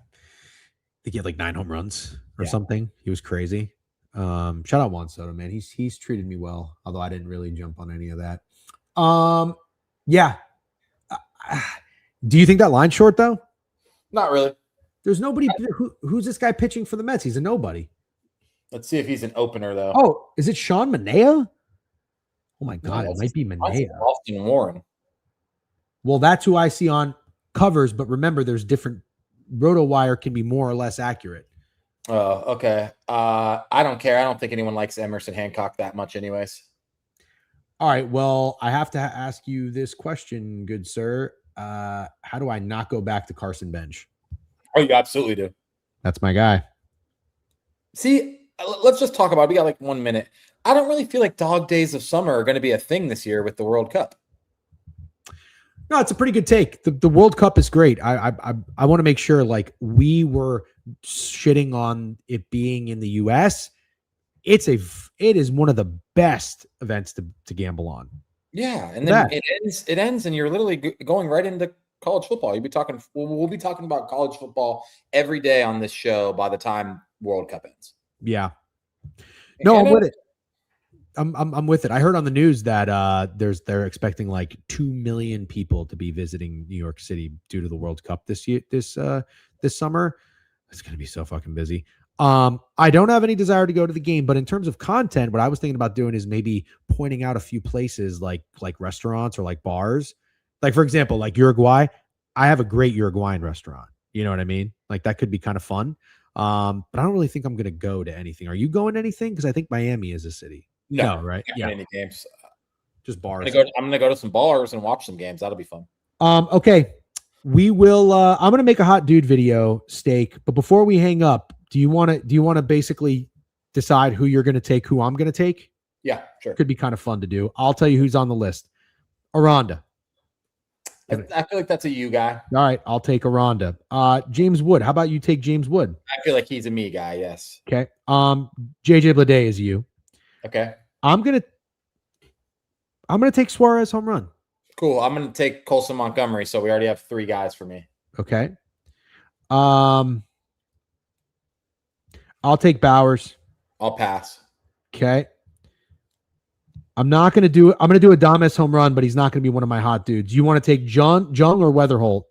B: think he had like 9 home runs or something. He was crazy. Shout out Juan Soto, man. He's treated me well, although I didn't really jump on any of that. Do you think that line's short though?
A: Not really.
B: There's nobody. Who's this guy pitching for the Mets? He's a nobody.
A: Let's see if he's an opener though.
B: Oh, is it Sean Manaea? Oh my God, it might be Manaea.
A: Austin Warren.
B: Well, that's who I see on covers, but remember, there's different. RotoWire can be more or less accurate.
A: Oh, okay. I don't care. I don't think anyone likes Emerson Hancock that much, anyways.
B: All right. Well, I have to ask you this question, good sir. How do I not go back to Carson Bench?
A: Oh, you absolutely do.
B: That's my guy.
A: See, let's just talk about it. We got like 1 minute. I don't really feel like dog days of summer are going to be a thing this year with the World Cup.
B: No, it's a pretty good take. The World Cup is great. I want to make sure, like, we were shitting on it being in the U.S. It is one of the best events to gamble on.
A: Yeah, and then it ends, and you're literally going right into college football. We'll be talking about college football every day on this show by the time World Cup ends.
B: Yeah. No, I'm with it. I'm with it. I heard on the news that they're expecting like 2 million people to be visiting New York City due to the World Cup this summer. It's going to be so fucking busy. I don't have any desire to go to the game, but in terms of content, what I was thinking about doing is maybe pointing out a few places like restaurants or like bars. Like, for example, like Uruguay. I have a great Uruguayan restaurant. You know what I mean? Like that could be kind of fun. But I don't really think I'm going to go to anything. Are you going to anything? Because I think Miami is a city. No, right?
A: Yeah. Any games.
B: Just bars.
A: I'm gonna go to some bars and watch some games. That'll be fun.
B: Okay. We will I'm gonna make a hot dude video, Steak. But before we hang up, do you wanna basically decide who you're gonna take, who I'm gonna take?
A: Yeah, sure.
B: Could be kind of fun to do. I'll tell you who's on the list. Aranda.
A: I feel like that's a you guy.
B: All right, I'll take Aranda. James Wood. How about you take James Wood?
A: I feel like he's a me guy, yes.
B: Okay. JJ Bleday is you.
A: Okay.
B: I'm gonna take Suarez home run.
A: Cool. I'm gonna take Colson Montgomery, so we already have 3 guys for me.
B: Okay. I'll take Bowers.
A: I'll pass.
B: Okay. I'm going to do Adames home run, but he's not going to be one of my hot dudes. You want to take Jung or Weatherholt?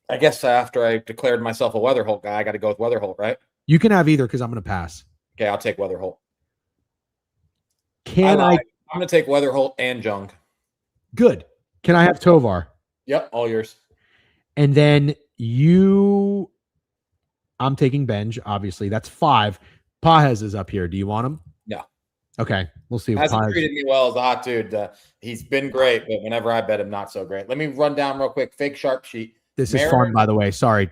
A: I guess after I declared myself a Weatherholt guy, I got to go with Weatherholt, right?
B: You can have either because I'm going to pass.
A: Okay, I'll take Weatherholt.
B: I'm
A: going to take Weatherholt and Jung.
B: Good. Can I have Tovar?
A: Yep, all yours.
B: And then I'm taking Benj, obviously. That's 5. Pajes is up here. Do you want him?
A: No.
B: Okay, we'll see.
A: Hasn't treated me well as a hot dude. He's been great, but whenever I bet him, not so great. Let me run down real quick. Fake sharp sheet.
B: This is fun, by the way. Sorry.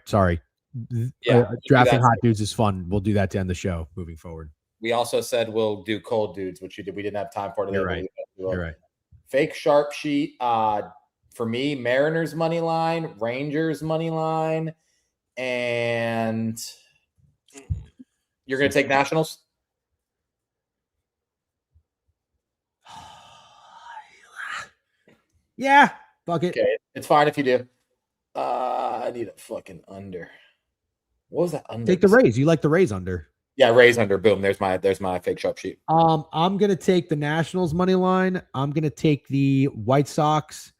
A: Yeah,
B: drafting hot dudes is fun. We'll do that to end the show moving forward.
A: We also said we'll do cold dudes, which we didn't have time for today.
B: You're right. You're right.
A: Fake sharp sheet. For me, Mariners money line, Rangers money line, and you're going to take Nationals?
B: Yeah, fuck it.
A: Okay, it's fine if you do. I need a fucking under. What was that under?
B: Take the Rays. You like the Rays under?
A: Yeah, Rays under. Boom. There's my fake sharp sheet.
B: I'm gonna take the Nationals money line. I'm gonna take the White Sox,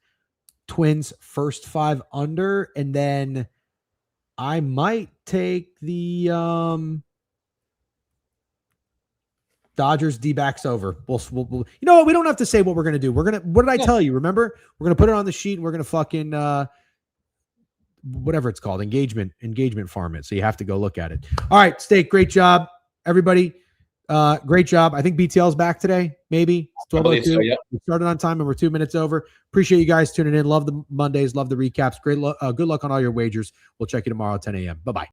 B: Twins first 5 under, and then I might take the Dodgers D-backs over. We'll you know what? We don't have to say what we're gonna do. What did I tell you? Remember? We're gonna put it on the sheet and we're gonna fucking whatever it's called, engagement farm it. So you have to go look at it. All right, Steak, great job, everybody. Great job. I think BTL's back today. Maybe it's 12:02. So, yeah. We started on time and we're 2 minutes over. Appreciate you guys tuning in. Love the Mondays. Love the recaps. Good luck on all your wagers. We'll check you tomorrow at 10 a.m. Bye-bye.